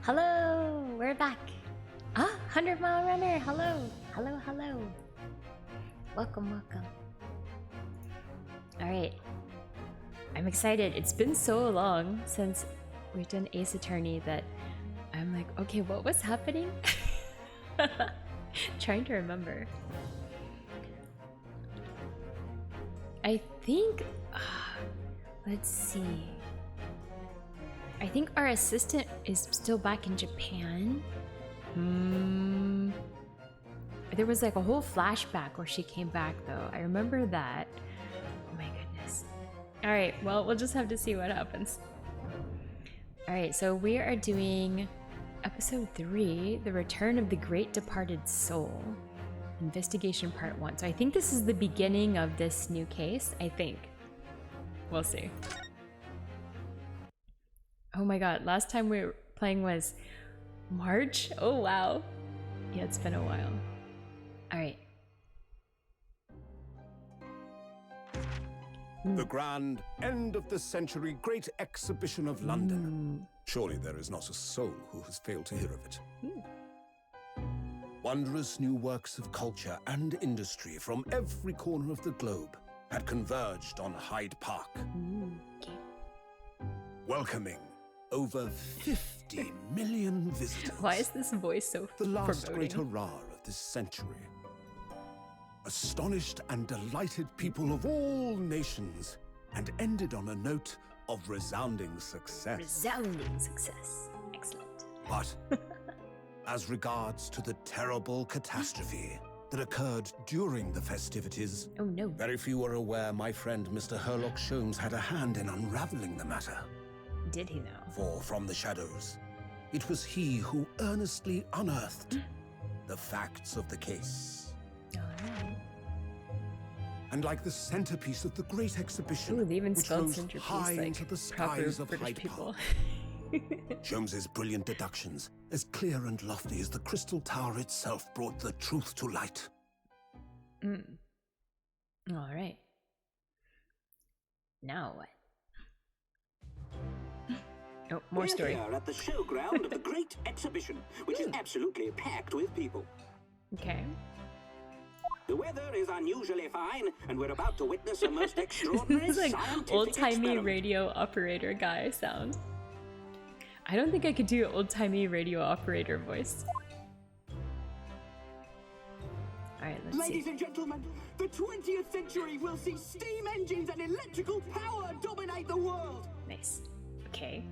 Hello, we're back. 100 Mile Runner. Hello, hello, hello. Welcome, welcome. All right, I'm excited. It's been so long since we've done Ace Attorney that I'm like, okay, what was happening? Trying to remember. I think, let's see. I think our assistant is still back in Japan. There was like a whole flashback where she came back though. I remember that. Oh my goodness. All right, well, we'll just have to see what happens. All right, so we are doing episode 3, The Return of the Great Departed Soul. Investigation part 1. So I think this is the beginning of this new case, I think. We'll see. Oh my god, last time we were playing was March? Oh wow. Yeah, it's been a while. Alright. The grand end of the century great exhibition of London. Surely there is not a soul who has failed to hear of it. Wondrous new works of culture and industry from every corner of the globe had converged on Hyde Park. Okay. Welcoming over 50 million visitors. Why is this voice so The last foreboding? great hurrah of this century. Astonished and delighted people of all nations, and ended on a note of resounding success. Resounding success. Excellent. But as regards to the terrible catastrophe that occurred during the festivities, Oh no. very few are aware my friend Mr. Herlock Sholmes had a hand in unraveling the matter. Did he though? For from the shadows, it was he who earnestly unearthed the facts of the case. Alright. And like the centerpiece of the great exhibition, Ooh, they even which spelled rose centerpiece high like into the proper skies of British Hyde people. Park, Sholmes's brilliant deductions, as clear and lofty as the Crystal Tower itself, brought the truth to light. Alright. Now what? Oh, more We're story. here at the showground of the Great Exhibition, which is absolutely packed with people. Okay. The weather is unusually fine, and we're about to witness a most extraordinary This is like scientific old-timey experiment. radio operator guy sound. I don't think I could do an old-timey radio operator voice. Alright, let's Ladies see. and gentlemen, the 20th century will see steam engines and electrical power dominate the world. Nice. Okay.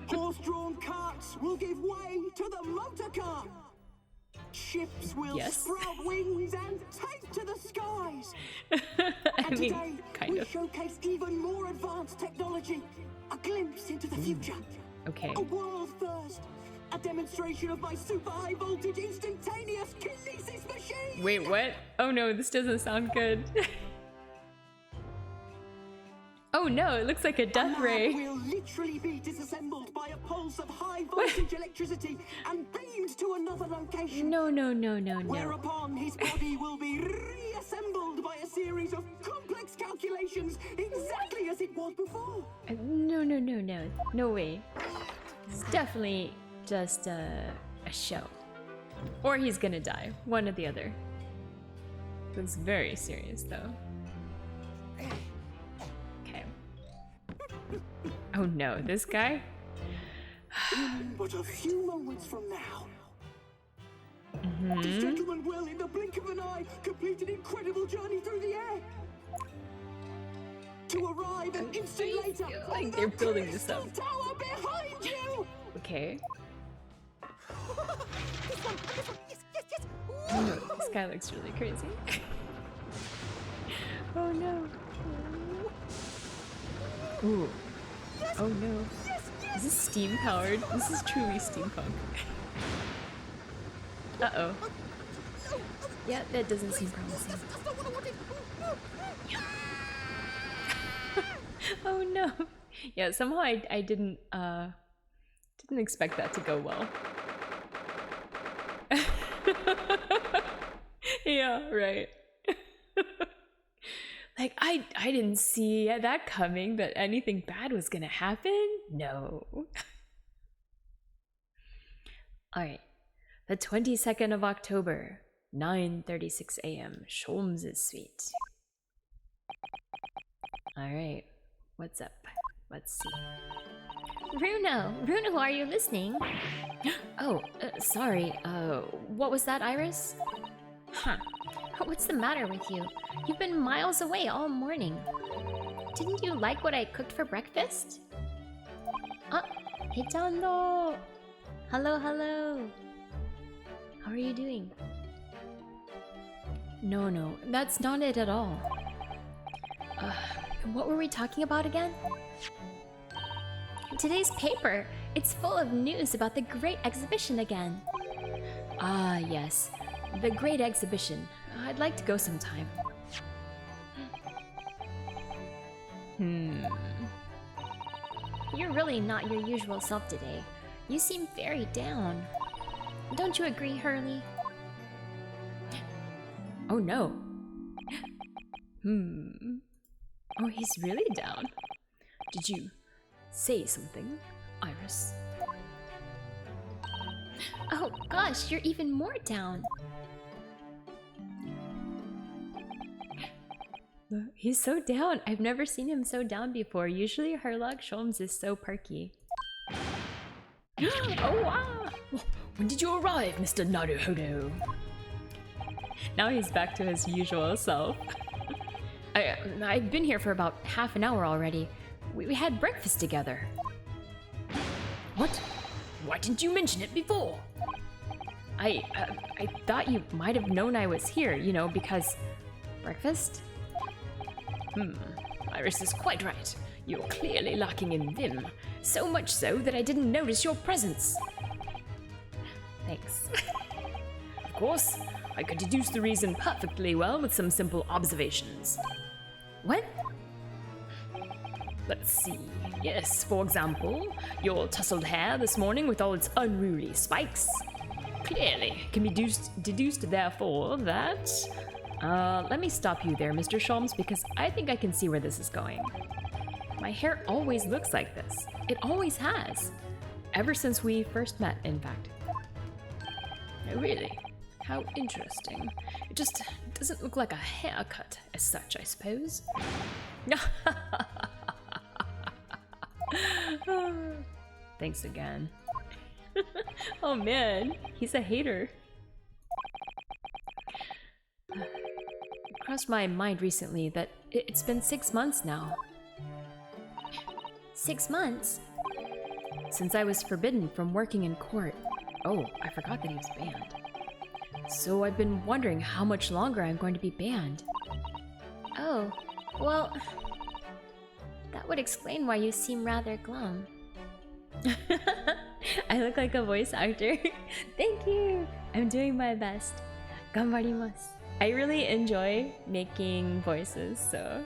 Horse-drawn carts will give way to the motor car. Ships will Yes. sprout wings and take to the skies. I And mean, today, kind we of. showcase even more advanced technology. A glimpse into the future. Okay. A world first. A demonstration of my super high voltage instantaneous kinesis machine. Wait, what? Oh no, this doesn't sound good. Oh no, it looks like a death Man ray. will literally be disassembled by a pulse of high voltage electricity and beamed to another location. No, no, no, no, no. Whereupon his body will be reassembled by a series of complex calculations exactly as it was before. No, no, no, no. No way. It's definitely just a show. Or he's gonna die. One or the other. Looks very serious though. Okay. Oh no, this guy? But a few moments from now, this gentleman will, in the blink of an eye, complete an incredible journey through the air. To arrive an instant later like on they're the building this up. Crystal Tower behind you. Okay. Oh no, this guy looks really crazy. Oh no. Ooh. Oh no. Is this steam powered? This is truly steampunk. Uh-oh. Yeah, that doesn't seem promising. Oh no. Yeah, somehow I didn't expect that to go well. Yeah, right. Like I didn't see that coming, that anything bad was gonna happen. No. Alright. The 22nd of October, 9:36 a.m. Sholmes' suite. Alright. What's up? Let's see. Runo, are you listening? Oh, sorry. What was that, Iris? Huh. What's the matter with you? You've been miles away all morning. Didn't you like what I cooked for breakfast? Hitando! Hello. How are you doing? No, that's not it at all. What were we talking about again? Today's paper. It's full of news about the great exhibition again. Ah, yes. The Great Exhibition. I'd like to go sometime. You're really not your usual self today. You seem very down. Don't you agree, Hurley? Oh no. Oh, he's really down. Did you say something, Iris? Oh gosh, you're even more down. He's so down. I've never seen him so down before. Usually Herlock Sholmes is so perky. Oh wow! When did you arrive, Mr. Naruhodo? Now he's back to his usual self. I've been here for about half an hour already. We had breakfast together. What? Why didn't you mention it before? I thought you might have known I was here, you know, because... Breakfast? Iris is quite right. You're clearly lacking in vim. So much so that I didn't notice your presence. Thanks. Of course, I could deduce the reason perfectly well with some simple observations. What? Let's see. Yes, for example, your tousled hair this morning with all its unruly spikes. Clearly can be deduced therefore that... let me stop you there, Mr. Sholmes, because I think I can see where this is going. My hair always looks like this. It always has. Ever since we first met, in fact. Oh, really? How interesting. It just doesn't look like a haircut as such, I suppose. Thanks again. Oh man, he's a hater. It crossed my mind recently that it's been 6 months now. 6 months? Since I was forbidden from working in court. Oh, I forgot that he was banned. So I've been wondering how much longer I'm going to be banned. Oh, well... that would explain why you seem rather glum. I look like a voice actor. Thank you! I'm doing my best. Ganbarimasu. I really enjoy making voices, so...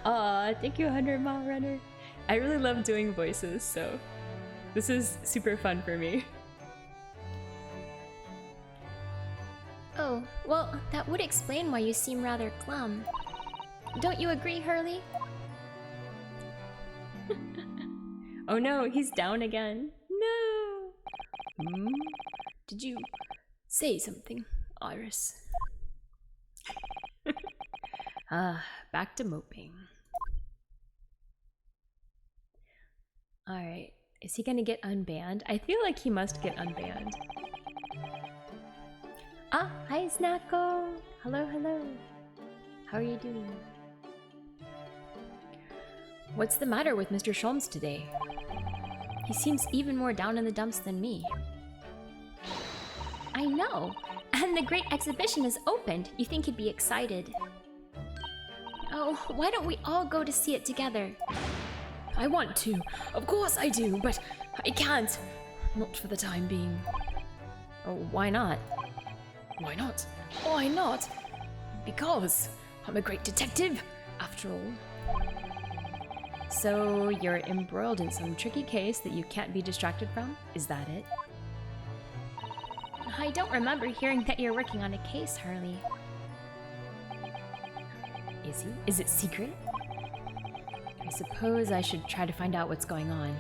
Aw, thank you, 100 Mile Runner. I really love doing voices, so... this is super fun for me. Oh, well, that would explain why you seem rather glum. Don't you agree, Hurley? Oh no, he's down again. No! Did you say something, Iris? Back to moping. Alright, is he gonna get unbanned? I feel like he must get unbanned. Ah, hi Snacko! Hello. How are you doing? What's the matter with Mr. Sholmes today? He seems even more down in the dumps than me. I know! And the great exhibition is opened. You think he'd be excited. Oh, why don't we all go to see it together? I want to. Of course I do, but I can't. Not for the time being. Oh, why not? Why not? Why not? Because I'm a great detective, after all. So you're embroiled in some tricky case that you can't be distracted from? Is that it? I don't remember hearing that you're working on a case, Hurley. Is he? Is it secret? I suppose I should try to find out what's going on.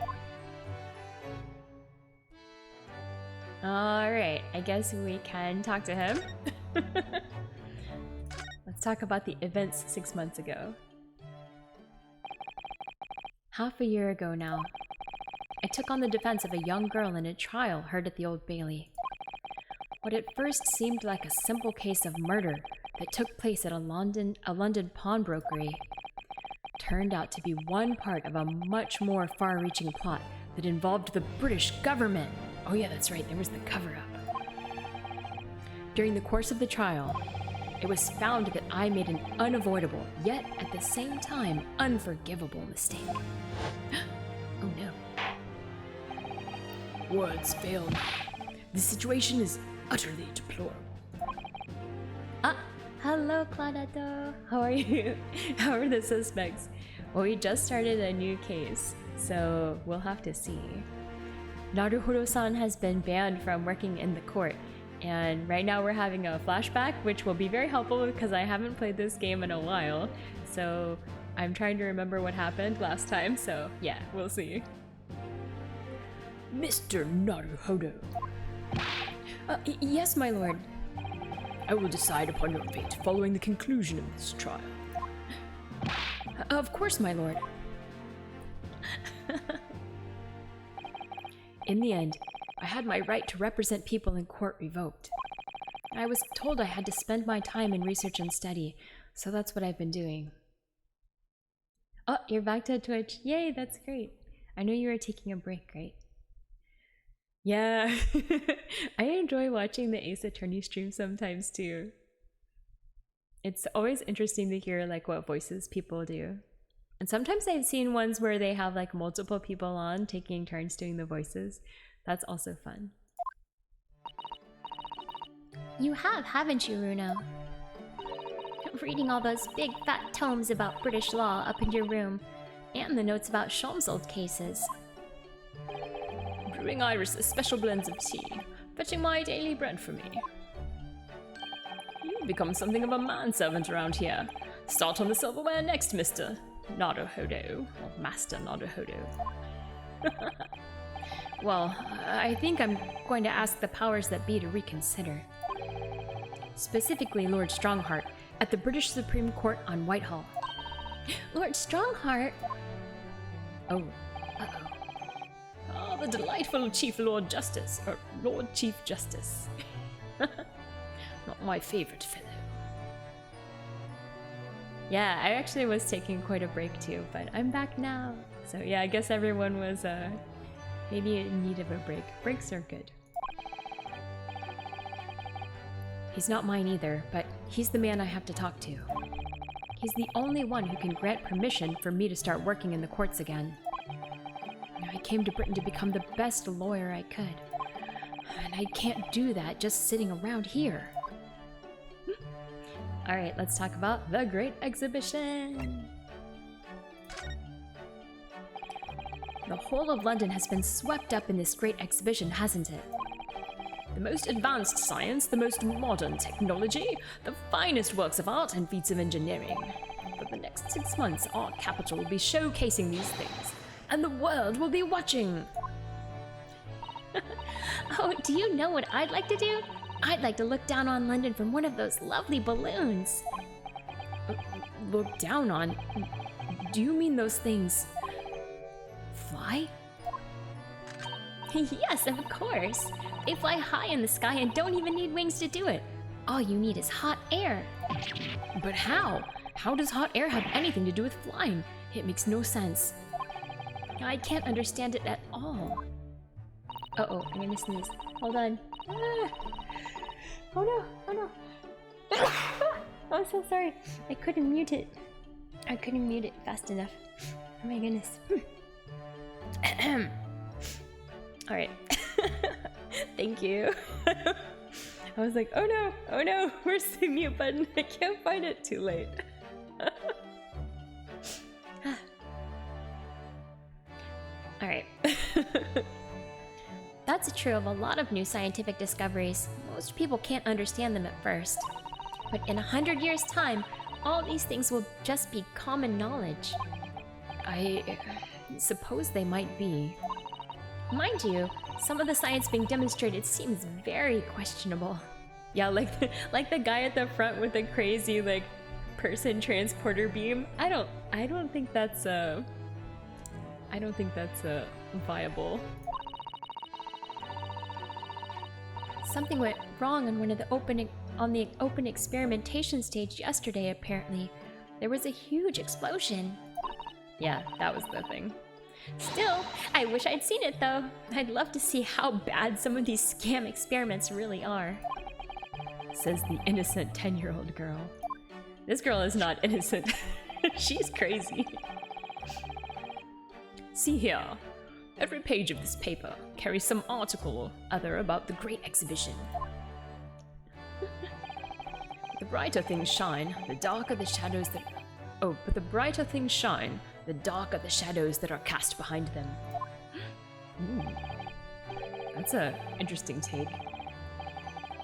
Alright, I guess we can talk to him. Let's talk about the events 6 months ago. Half a year ago now, I took on the defense of a young girl in a trial heard at the Old Bailey. What at first seemed like a simple case of murder that took place at a London pawnbrokery turned out to be one part of a much more far-reaching plot that involved the British government. Oh yeah, that's right, there was the cover-up. During the course of the trial, it was found that I made an unavoidable, yet at the same time unforgivable mistake. Oh no. Words fail me. The situation is utterly deplorable. Ah, hello Claudato. How are you? How are the suspects? Well, we just started a new case, so we'll have to see. Naruhodo-san has been banned from working in the court, and right now we're having a flashback, which will be very helpful because I haven't played this game in a while, so I'm trying to remember what happened last time, so yeah, we'll see. Mr. Naruhodo. Yes, my lord. I will decide upon your fate following the conclusion of this trial. Of course, my lord. In the end, I had my right to represent people in court revoked. I was told I had to spend my time in research and study, so that's what I've been doing. Oh, you're back to Twitch. Yay, that's great. I know you were taking a break, right? Yeah, I enjoy watching the Ace Attorney stream sometimes too. It's always interesting to hear like what voices people do. And sometimes I've seen ones where they have like multiple people on taking turns doing the voices. That's also fun. You have, haven't you, Runo? Reading all those big fat tomes about British law up in your room, and the notes about Sholm's cases. Brewing Iris' special blends of tea, fetching my daily bread for me. You've become something of a manservant around here. Start on the silverware next, Mr. Naruhodo, or Master Naruhodo. Well, I think I'm going to ask the powers that be to reconsider. Specifically Lord Strongheart, at the British Supreme Court on Whitehall. Lord Strongheart? Oh, uh-oh. Ah, the delightful Chief Lord Justice, or Lord Chief Justice. Not my favorite fellow. Yeah, I actually was taking quite a break too, but I'm back now. So yeah, I guess everyone was maybe in need of a break. Breaks are good. He's not mine either, but he's the man I have to talk to. He's the only one who can grant permission for me to start working in the courts again. I came to Britain to become the best lawyer I could. And I can't do that just sitting around here. Alright, let's talk about the Great Exhibition! The whole of London has been swept up in this Great Exhibition, hasn't it? The most advanced science, the most modern technology, the finest works of art and feats of engineering. For the next 6 months, our capital will be showcasing these things, and the world will be watching! Oh, do you know what I'd like to do? I'd like to look down on London from one of those lovely balloons. Look down on? Do you mean those things fly? Yes, of course. They fly high in the sky and don't even need wings to do it. All you need is hot air. But how? How does hot air have anything to do with flying? It makes no sense. I can't understand it at all. Uh-oh, I'm gonna sneeze. Hold on. Ah. Oh no, oh no. I'm so sorry. I couldn't mute it. I couldn't mute it fast enough. Oh my goodness. Alright. Thank you. I was like, oh no, where's the mute button? I can't find it. Too late. Alright. That's true of a lot of new scientific discoveries. Most people can't understand them at first. But in 100 years' time, all these things will just be common knowledge. I suppose they might be. Mind you, some of the science being demonstrated seems very questionable. Yeah, like the guy at the front with the crazy like person transporter beam. I don't think that's viable. Something went wrong on the open experimentation stage yesterday, apparently. There was a huge explosion. Yeah, that was the thing. Still, I wish I'd seen it though. I'd love to see how bad some of these scam experiments really are. Says the innocent 10-year-old girl. This girl is not innocent. She's crazy. See here. Every page of this paper carries some article or other about the Great Exhibition. The brighter things shine, the darker the shadows that... Oh, but the brighter things shine, the darker the shadows that are cast behind them. That's a interesting take.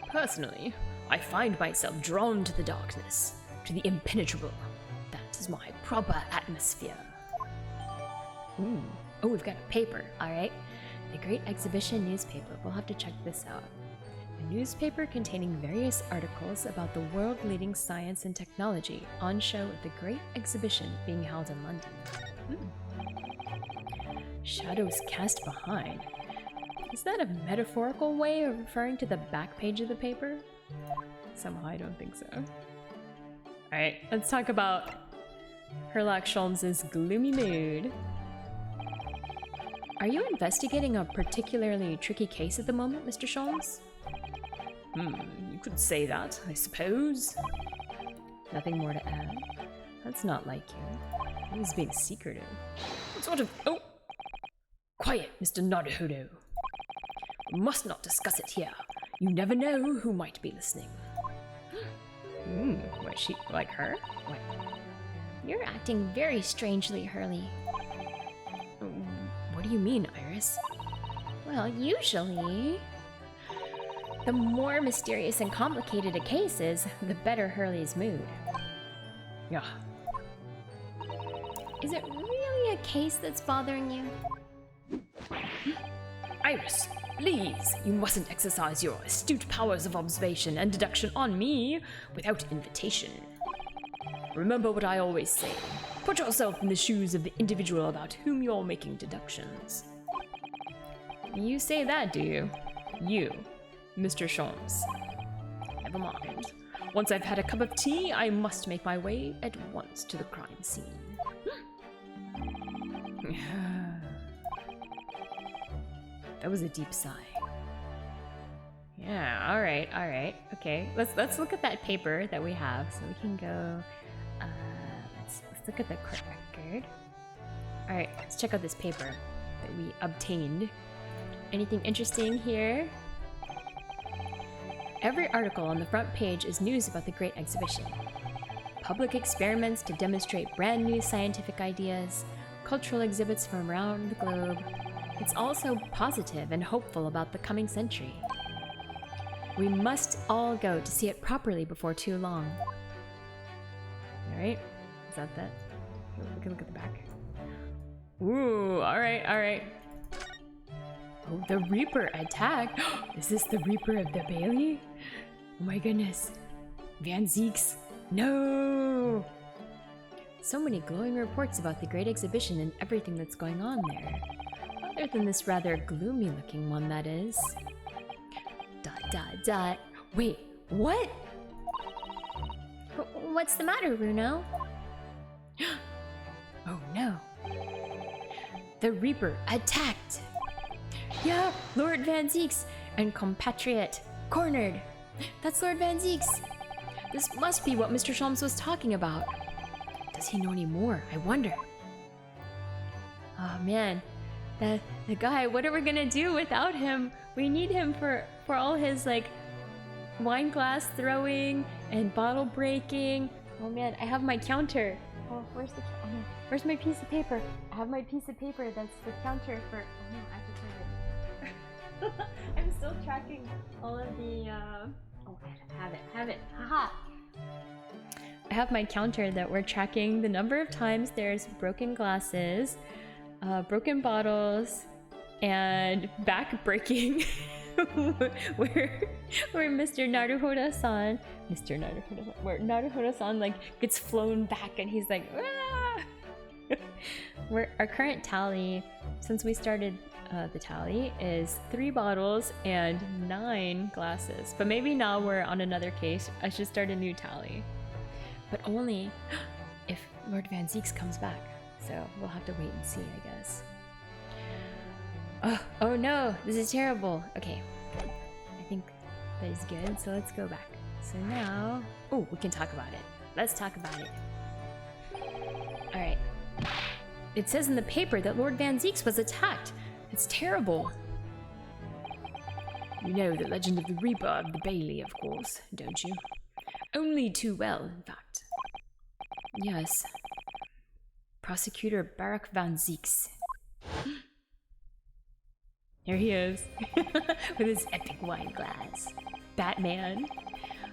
Personally, I find myself drawn to the darkness, to the impenetrable. That is my proper atmosphere. Ooh. Oh, we've got a paper. Alright. The Great Exhibition newspaper. We'll have to check this out. A newspaper containing various articles about the world-leading science and technology on show at the Great Exhibition being held in London. Shadows cast behind. Is that a metaphorical way of referring to the back page of the paper? Somehow I don't think so. Alright, let's talk about Herlock Sholmes' gloomy mood. Are you investigating a particularly tricky case at the moment, Mr. Sholmes? You could say that, I suppose. Nothing more to add? That's not like you. He's being secretive. What sort of... Oh! Quiet, Mr. Naruhodo. We must not discuss it here. You never know who might be listening. What, she... like her? What? You're acting very strangely, Hurley. What do you mean, Iris? Well, usually... the more mysterious and complicated a case is, the better Hurley's mood. Yeah. Is it really a case that's bothering you? Iris, please! You mustn't exercise your astute powers of observation and deduction on me without invitation. Remember what I always say. Put yourself in the shoes of the individual about whom you're making deductions. You say that, do you? You, Mr. Sholmes. Never mind. Once I've had a cup of tea, I must make my way at once to the crime scene. That was a deep sigh. Yeah, alright. Okay, let's look at that paper that we have. So we can go, let's look at the court record. Alright, let's check out this paper that we obtained. Anything interesting here? Every article on the front page is news about the Great Exhibition. Public experiments to demonstrate brand new scientific ideas, cultural exhibits from around the globe. It's also positive and hopeful about the coming century. We must all go to see it properly before too long. Alright, is that? We can look at the back. Ooh, alright. Oh, the Reaper attacked! Is this the Reaper of the Bailey? Oh my goodness. Van Zieks. No! So many glowing reports about the Great Exhibition and everything that's going on there. Other than this rather gloomy looking one, that is. ... Wait, what? What's the matter, Runo? Oh no. The Reaper attacked! Yeah, Lord Van Zieks and compatriot cornered. That's Lord Van Zieks. This must be what Mr. Sholmes was talking about. Does he know any more? I wonder. Oh man, the guy, what are we gonna do without him? We need him for all his like wine glass throwing and bottle breaking. Oh man, I have my counter. Oh, where's my piece of paper? I have my piece of paper that's the counter for... Oh no, I have to turn it. I'm still tracking all of the... Oh, I have it. Haha! I have my counter that we're tracking the number of times there's broken glasses, broken bottles, and back-breaking, where Mr. Naruhodo-san, where Naruhodo-san like gets flown back and he's like, ah! Where our current tally, since we started the tally, is 3 bottles and 9 glasses. But maybe now we're on another case. I should start a new tally. But only if Lord Van Zieks comes back. So we'll have to wait and see, I guess. Oh no, this is terrible. Okay, I think that is good. So let's go back. So now, oh, we can talk about it. Let's talk about it. All right. It says in the paper that Lord Van Zieks was attacked. It's terrible. You know the legend of the Reaper of the Bailey, of course, don't you? Only too well, in fact. Yes. Prosecutor Barak Van Zieks. Here he is, with his epic wine glass. Batman.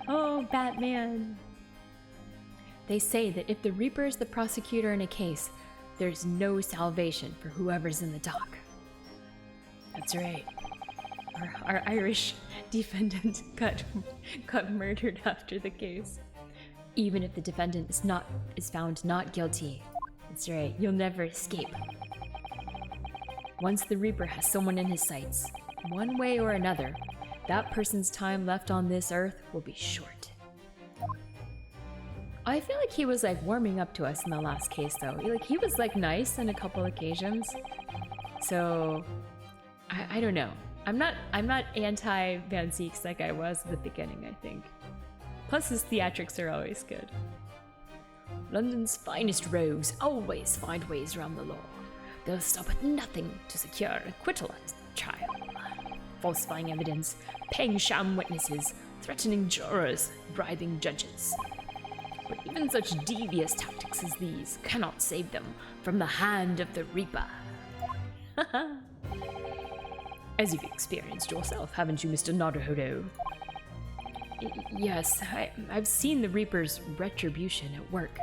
Oh, Batman. They say that if the Reaper is the prosecutor in a case, there's no salvation for whoever's in the dock. That's right. Our Irish defendant got murdered after the case. Even if the defendant is found not guilty. That's right, you'll never escape. Once the Reaper has someone in his sights, one way or another, that person's time left on this earth will be short. I feel like he was like warming up to us in the last case though. Like he was like nice on a couple occasions. So I don't know. I'm not anti Van Zieks like I was at the beginning, I think. Plus his theatrics are always good. London's finest rogues always find ways around the law. They'll stop at nothing to secure an acquittal on his trial. Falsifying evidence, paying sham witnesses, threatening jurors, bribing judges. But even such devious tactics as these cannot save them from the hand of the Reaper. As you've experienced yourself, haven't you, Mr. Naruhodo? Yes, I've seen the Reaper's retribution at work.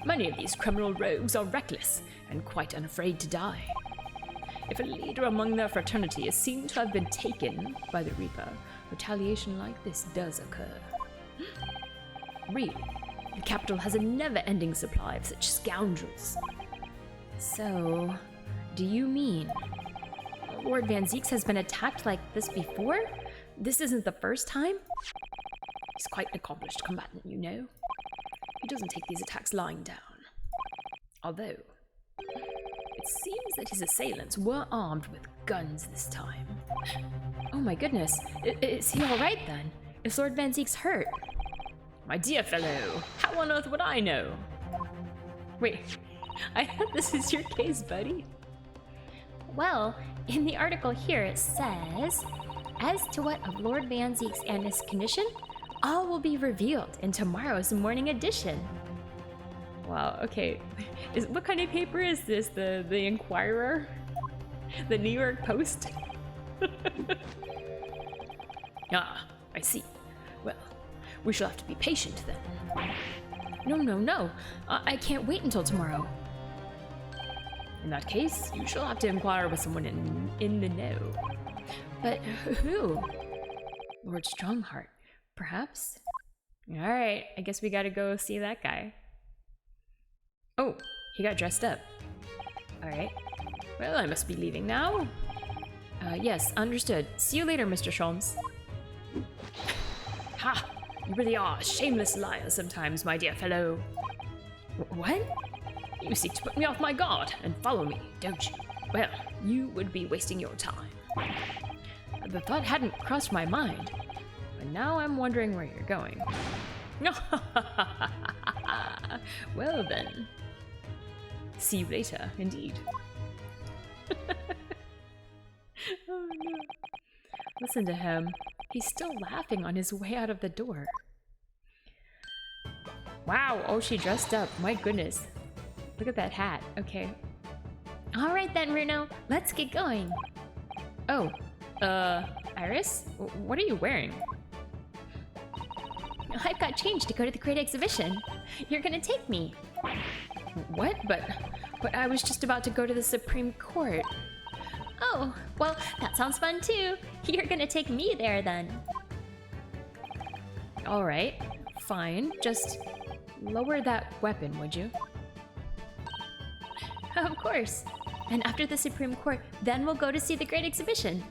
Many of these criminal rogues are reckless and quite unafraid to die. If a leader among their fraternity is seen to have been taken by the Reaper, retaliation like this does occur. Really, the capital has a never-ending supply of such scoundrels. So, do you mean Lord Van Zieks has been attacked like this before? This isn't the first time? He's quite an accomplished combatant, you know. He doesn't take these attacks lying down. Although, it seems that his assailants were armed with guns this time. Oh my goodness, is he alright then? Is Lord Van Zieks hurt? My dear fellow, how on earth would I know? Wait, I thought this is your case, buddy. Well, in the article here it says, as to what of Lord Van Zieks and his condition, all will be revealed in tomorrow's morning edition. Wow, okay. What kind of paper is this? The Inquirer? The New York Post? Ah, I see. Well, we shall have to be patient then. No. I can't wait until tomorrow. In that case, you shall have to inquire with someone in the know. But who? Lord Strongheart, perhaps? Alright, I guess we gotta go see that guy. Oh, he got dressed up. Alright. Well, I must be leaving now. Yes, understood. See you later, Mr. Sholmes. Ha! You really are a shameless liar sometimes, my dear fellow. What? You seek to put me off my guard and follow me, don't you? Well, you would be wasting your time. The thought hadn't crossed my mind, but now I'm wondering where you're going. Well then. See you later, indeed. Oh no. Listen to him. He's still laughing on his way out of the door. Wow, oh, she dressed up. My goodness. Look at that hat. Okay. Alright then, Runo, let's get going. Oh, Iris? What are you wearing? I've got change to go to the Great Exhibition. You're gonna take me. What? But I was just about to go to the Supreme Court. Oh, well, that sounds fun too. You're gonna take me there then. Alright, fine. Just lower that weapon, would you? Of course. And after the Supreme Court, then we'll go to see the Great Exhibition.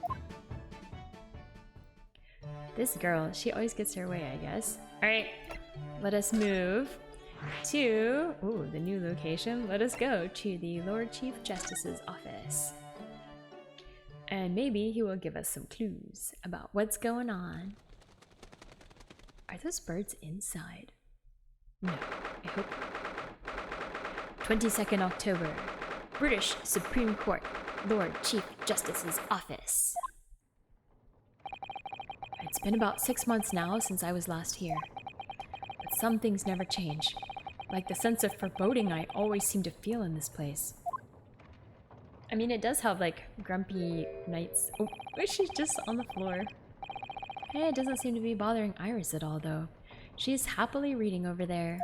This girl, she always gets her way, I guess. Alright, let us move to the new location. Let us go to the Lord Chief Justice's office. And maybe he will give us some clues about what's going on. Are those birds inside? No, I hope not. 22nd October, British Supreme Court, Lord Chief Justice's office. It's been about 6 months now since I was last here. But some things never change. Like the sense of foreboding I always seem to feel in this place. I mean, it does have like grumpy nights. Oh, she's just on the floor. Hey, it doesn't seem to be bothering Iris at all, though. She's happily reading over there.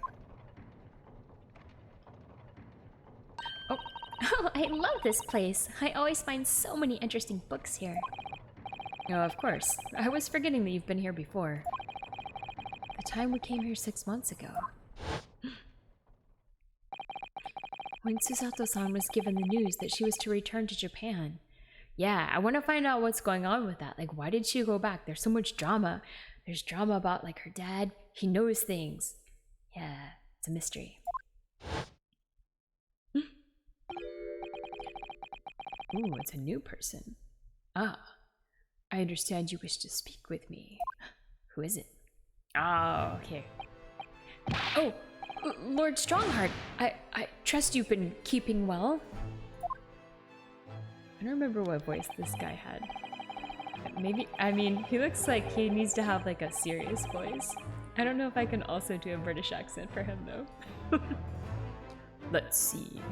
Oh, I love this place. I always find so many interesting books here. Oh, of course. I was forgetting that you've been here before. The time we came here 6 months ago. When Susato-san was given the news that she was to return to Japan. Yeah, I want to find out what's going on with that. Like, why did she go back? There's so much drama. There's drama about, like, her dad. He knows things. Yeah, it's a mystery. Ooh, it's a new person. Ah, I understand you wish to speak with me. Who is it? Oh, okay. Oh, Lord Strongheart. I trust you've been keeping well. I don't remember what voice this guy had. Maybe, I mean, he looks like he needs to have like a serious voice. I don't know if I can also do a British accent for him though. Let's see.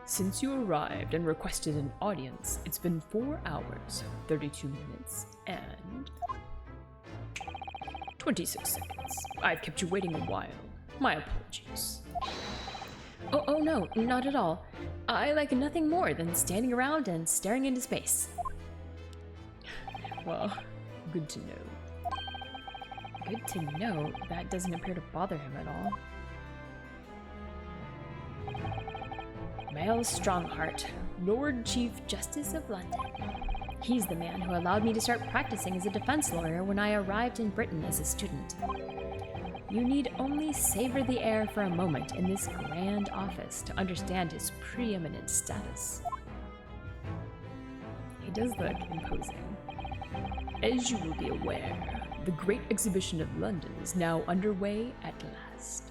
Since you arrived and requested an audience, it's been 4 hours, 32 minutes, and 26 seconds. I've kept you waiting a while. My apologies. Oh no, not at all. I like nothing more than standing around and staring into space. Well, good to know. Good to know. That doesn't appear to bother him at all. Mel Strongheart, Lord Chief Justice of London. He's the man who allowed me to start practicing as a defense lawyer when I arrived in Britain as a student. You need only savor the air for a moment in this grand office to understand his preeminent status. He does look imposing. As you will be aware, the Great Exhibition of London is now underway at last.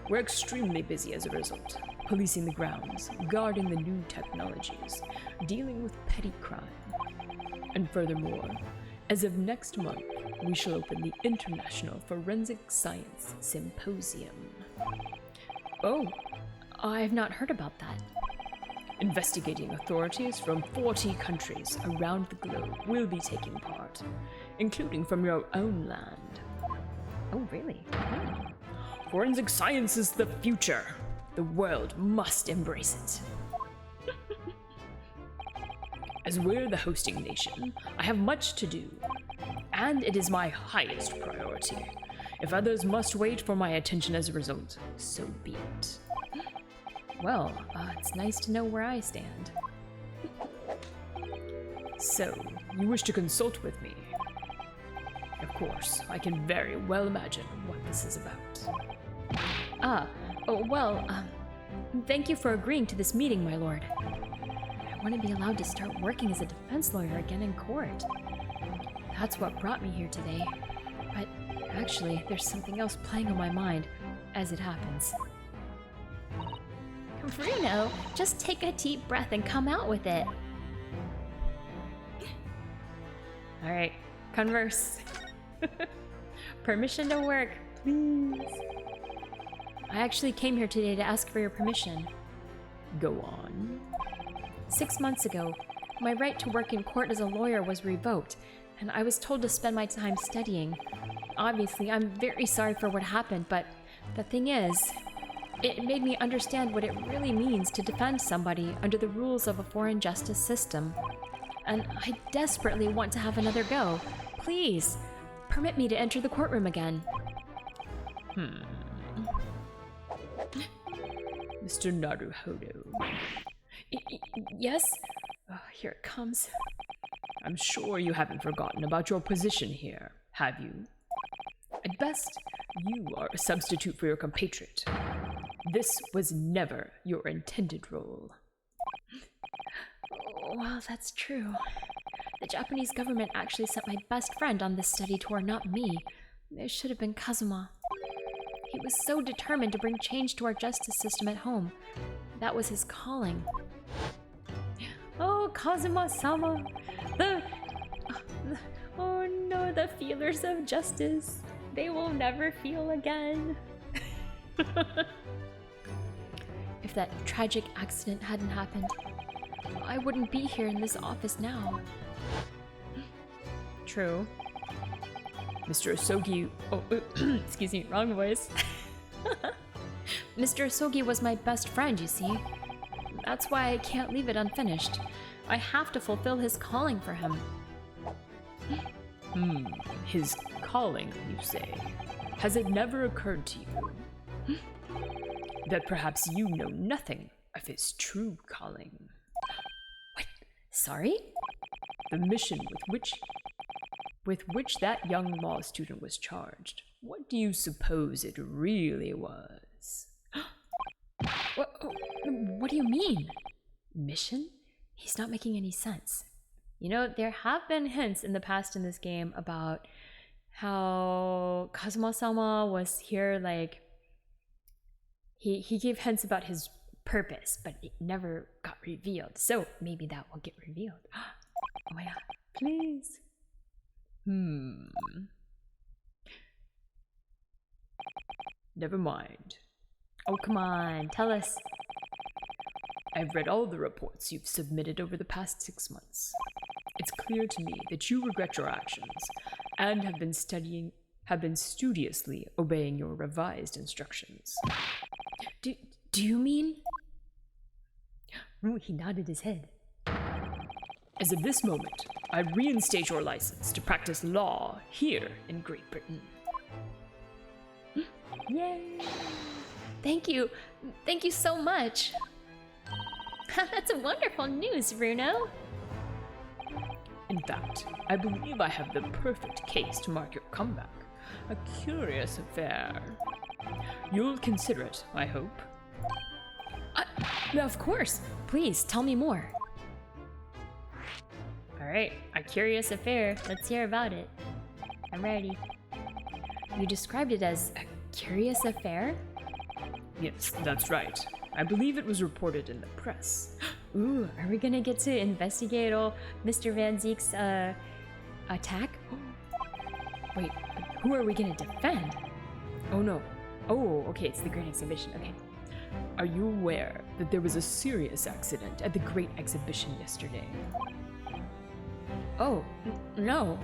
We're extremely busy as a result, policing the grounds, guarding the new technologies, dealing with petty crime. And furthermore, as of next month, we shall open the International Forensic Science Symposium. Oh, I've not heard about that. Investigating authorities from 40 countries around the globe will be taking part, including from your own land. Oh, really? Oh. Forensic science is the future. The world must embrace it. As we're the hosting nation, I have much to do, and it is my highest priority. If others must wait for my attention as a result, so be it. Well, it's nice to know where I stand. So, you wish to consult with me? Of course, I can very well imagine what this is about. Thank you for agreeing to this meeting, my lord. I want to be allowed to start working as a defense lawyer again in court. That's what brought me here today. But actually, there's something else playing on my mind, as it happens. Bruno, just take a deep breath and come out with it. Alright, converse. Permission to work, please. I actually came here today to ask for your permission. Go on. 6 months ago, my right to work in court as a lawyer was revoked, and I was told to spend my time studying. Obviously, I'm very sorry for what happened, but the thing is, it made me understand what it really means to defend somebody under the rules of a foreign justice system. and I desperately want to have another go. Please, permit me to enter the courtroom again. Mr. Naruhodo. Yes? Oh, here it comes. I'm sure you haven't forgotten about your position here, have you? At best, you are a substitute for your compatriot. This was never your intended role. Oh, well, that's true. The Japanese government actually sent my best friend on this study tour, not me. It should have been Kazuma. He was so determined to bring change to our justice system at home. That was his calling. Oh, Kazuma-sama! Oh no, the feelers of justice. They will never feel again. If that tragic accident hadn't happened, I wouldn't be here in this office now. True. Mr. Asogi... Oh, excuse me, wrong voice. Mr. Asogi was my best friend, you see. That's why I can't leave it unfinished. I have to fulfill his calling for him. His calling, you say? Has it never occurred to you that perhaps you know nothing of his true calling? What? Sorry? The mission with which that young law student was charged. What do you suppose it really was? What do you mean? Mission? He's not making any sense. You know, there have been hints in the past in this game about how Kazuma-sama was here, like, he gave hints about his purpose, but it never got revealed. So maybe that will get revealed. Oh my god, please. Never mind. Oh, come on, tell us. I've read all the reports you've submitted over the past 6 months. It's clear to me that you regret your actions and have been studiously obeying your revised instructions. Do you mean? Ooh, he nodded his head. As of this moment, I reinstate your license to practice law here in Great Britain. Yay! Thank you. Thank you so much. That's wonderful news, Bruno. In fact, I believe I have the perfect case to mark your comeback. A curious affair. You'll consider it, I hope. Of course. Please, tell me more. Alright, a curious affair. Let's hear about it. I'm ready. You described it as a curious affair? Yes, that's right. I believe it was reported in the press. Ooh, are we gonna get to investigate all Mr. Van Zeek's attack? Wait, who are we gonna defend? Oh no. Oh, okay, it's the Great Exhibition, okay. Are you aware that there was a serious accident at the Great Exhibition yesterday? Oh, no.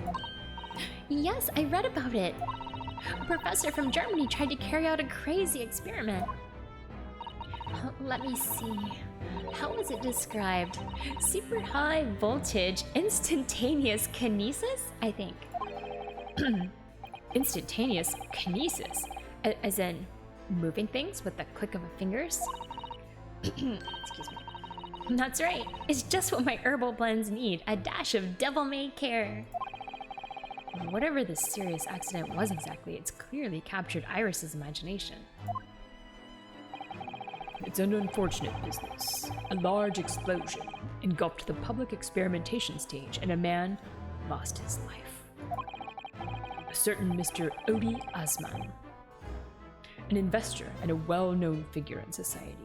Yes, I read about it. A professor from Germany tried to carry out a crazy experiment. Let me see. How was it described? Super high voltage instantaneous kinesis, I think. Instantaneous kinesis? As in moving things with the click of a fingers? Excuse me. That's right. It's just what my herbal blends need. A dash of devil-may care. Whatever this serious accident was exactly, it's clearly captured Iris's imagination. It's an unfortunate business. A large explosion engulfed the public experimentation stage and a man lost his life. A certain Mr. Odi Asman, an investor and a well-known figure in society.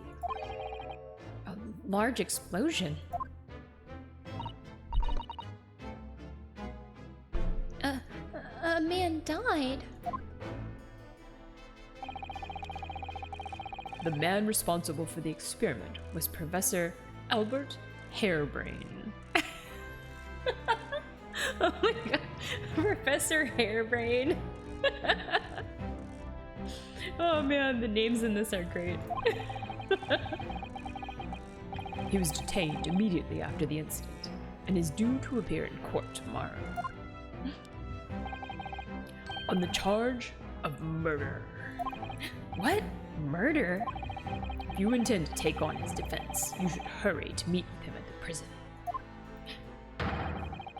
A large explosion? A man died. The man responsible for the experiment was Professor Albert Harebrain. Oh my god, Professor Harebrain. Oh man, the names in this are great. He was detained immediately after the incident and is due to appear in court tomorrow. On the charge of murder. What? Murder? If you intend to take on his defense, you should hurry to meet with him at the prison.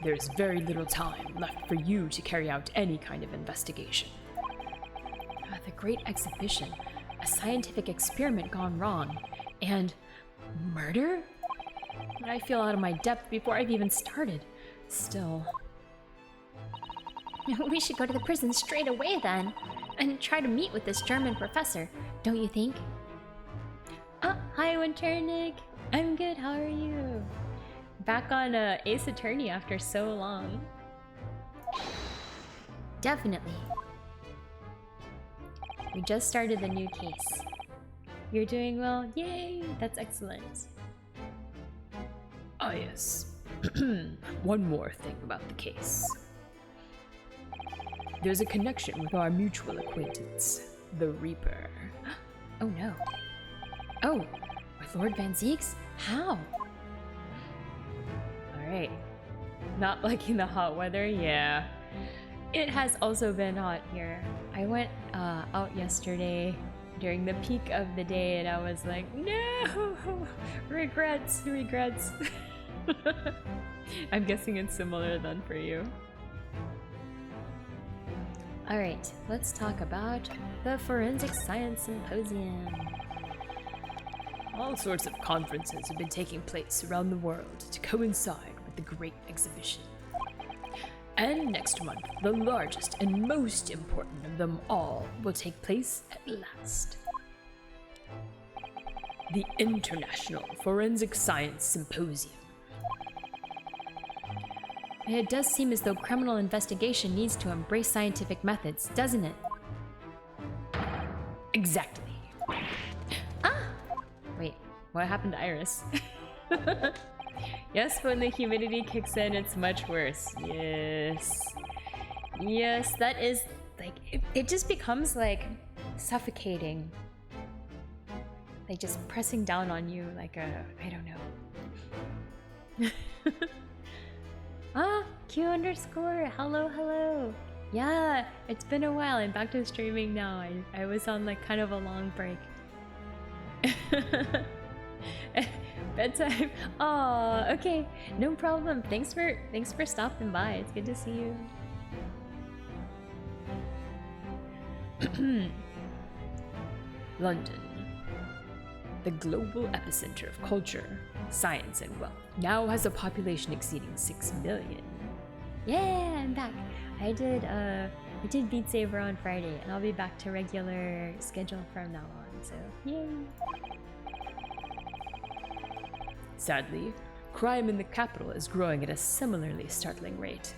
There is very little time left for you to carry out any kind of investigation. The Great Exhibition. A scientific experiment gone wrong. And murder? I feel out of my depth before I've even started. Still. We should go to the prison straight away then. And try to meet with this German professor, don't you think? Oh, hi Winternick. I'm good, how are you? Back on Ace Attorney after so long. Definitely. We just started the new case. You're doing well? Yay! That's excellent. Ah, yes. One more thing about the case. There's a connection with our mutual acquaintance, the Reaper. Oh no. Oh, with Lord Van Zieks? How? Alright. Not liking the hot weather? Yeah. It has also been hot here. I went out yesterday during the peak of the day and I was like, no! Regrets, regrets. I'm guessing it's similar then for you. Alright, let's talk about the Forensic Science Symposium. All sorts of conferences have been taking place around the world to coincide with the Great Exhibition. And next month, the largest and most important of them all will take place at last. The International Forensic Science Symposium. It does seem as though criminal investigation needs to embrace scientific methods, doesn't it? Exactly. Wait, what happened to Iris? Yes, when the humidity kicks in, it's much worse. Yes. Yes, that is, like, it just becomes, like, suffocating. Like, just pressing down on you like a, I don't know. Q underscore, hello, hello. Yeah, it's been a while. I'm back to streaming now. I was on, like, kind of a long break. Bedtime. Oh, okay, no problem. Thanks for stopping by. It's good to see you. London, the global epicenter of culture, science, and wealth, now has a population exceeding 6 million. Yeah, I'm back. I did Beat Saber on Friday, and I'll be back to regular schedule from now on. So yay. Sadly, crime in the capital is growing at a similarly startling rate.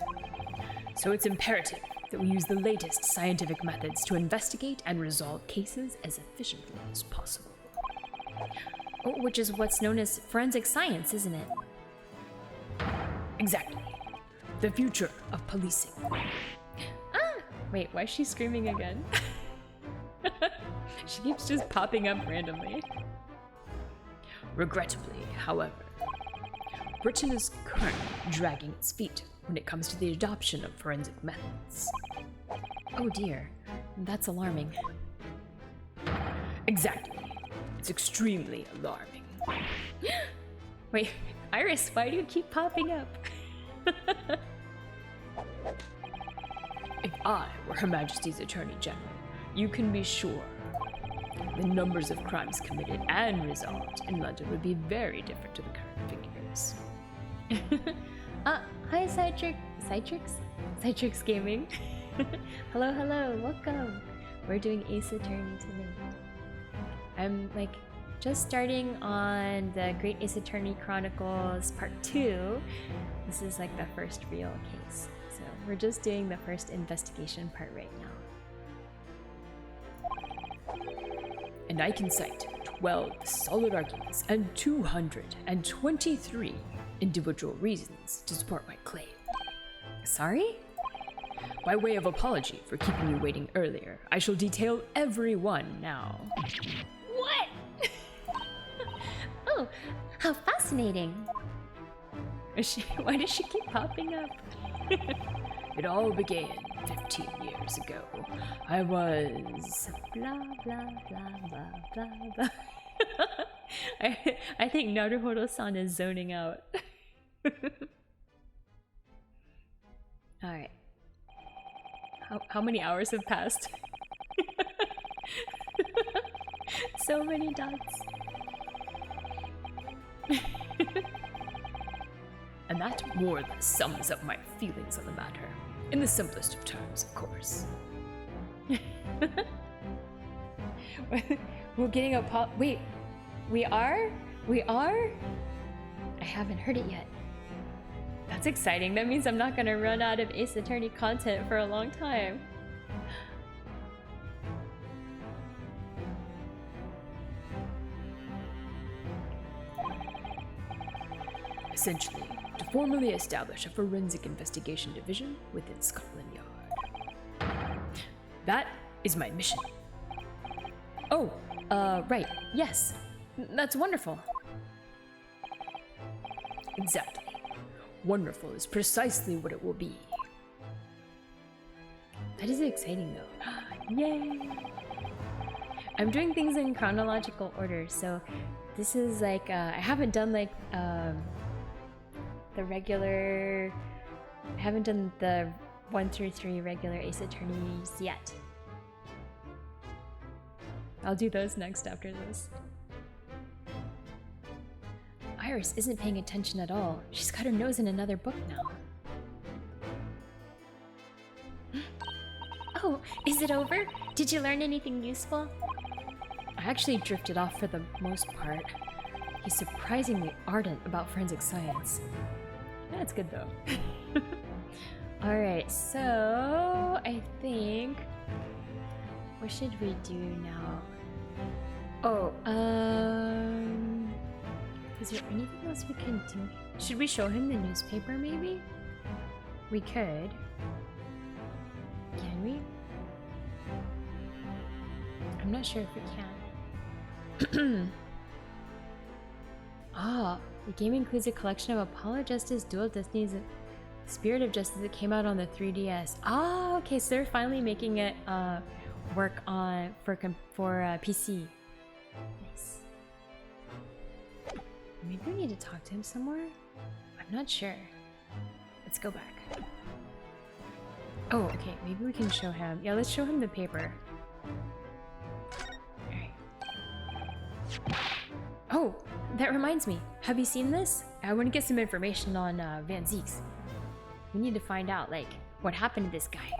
So it's imperative that we use the latest scientific methods to investigate and resolve cases as efficiently as possible. Oh, which is what's known as forensic science, isn't it? Exactly. The future of policing. Wait, why is she screaming again? She keeps just popping up randomly. Regrettably, however, Britain is currently dragging its feet when it comes to the adoption of forensic methods. Oh dear, that's alarming. Exactly. It's extremely alarming. Wait, Iris, why do you keep popping up? If I were Her Majesty's Attorney General, you can be sure the numbers of crimes committed and resolved in London would be very different to the current figures. Hi Citrix Gaming. Hello, hello, welcome. We're doing Ace Attorney today. I'm like just starting on the Great Ace Attorney Chronicles Part 2. This is like the first real case. So we're just doing the first investigation part right now. And I can cite 12 solid arguments and 223 individual reasons to support my claim. Sorry? By way of apology for keeping you waiting earlier, I shall detail every one now. What? Oh, how fascinating. Why does she keep popping up? It all began 15 years ago. I was... Blah blah blah blah blah blah. I think Naruhodo-san is zoning out. Alright. How many hours have passed? So many dots. And that more than sums up my feelings on the matter. In the simplest of terms, of course. We're getting a pop. Wait, we are? We are? I haven't heard it yet. That's exciting. That means I'm not gonna run out of Ace Attorney content for a long time. Essentially, to formally establish a forensic investigation division within Scotland Yard. That is my mission. Oh, right. Yes. That's wonderful. Exactly. Wonderful is precisely what it will be. That is exciting though. Yay! I'm doing things in chronological order, so this is like, I haven't done like, the regular... I haven't done the 1 through 3 regular Ace Attorneys yet. I'll do those next after this. Iris isn't paying attention at all. She's got her nose in another book now. Oh, is it over? Did you learn anything useful? I actually drifted off for the most part. He's surprisingly ardent about forensic science. That's good though. Alright, so I think... What should we do now? Oh, is there anything else we can do? Should we show him the newspaper maybe? We could. Can we? I'm not sure if we can. Ah, the game includes a collection of Apollo Justice, Dual Destinies, and Spirit of Justice that came out on the 3DS. Ah, okay, so they're finally making it work on for PC. Nice. Maybe we need to talk to him somewhere? I'm not sure. Let's go back. Oh, okay, maybe we can show him. Yeah, let's show him the paper. Alright. Oh, that reminds me. Have you seen this? I want to get some information on Van Zieks. We need to find out, like, what happened to this guy.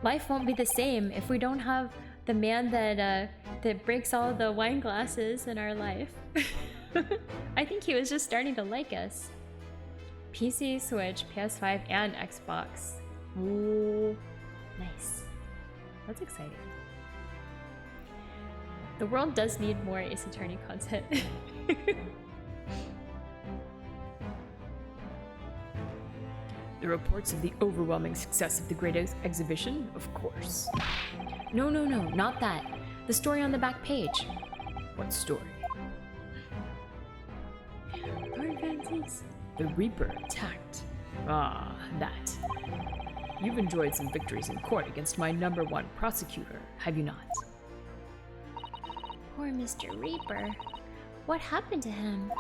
Life won't be the same if we don't have the man that that breaks all the wine glasses in our life. I think he was just starting to like us. PC, Switch, PS5, and Xbox. Ooh, nice. That's exciting. The world does need more Ace Attorney content. The reports of the overwhelming success of the Great Exhibition, of course. No, not that. The story on the back page. What story? Lord Van Zieks. The Reaper attacked. Ah, that. You've enjoyed some victories in court against my #1 prosecutor, have you not? Poor Mr. Reaper. What happened to him?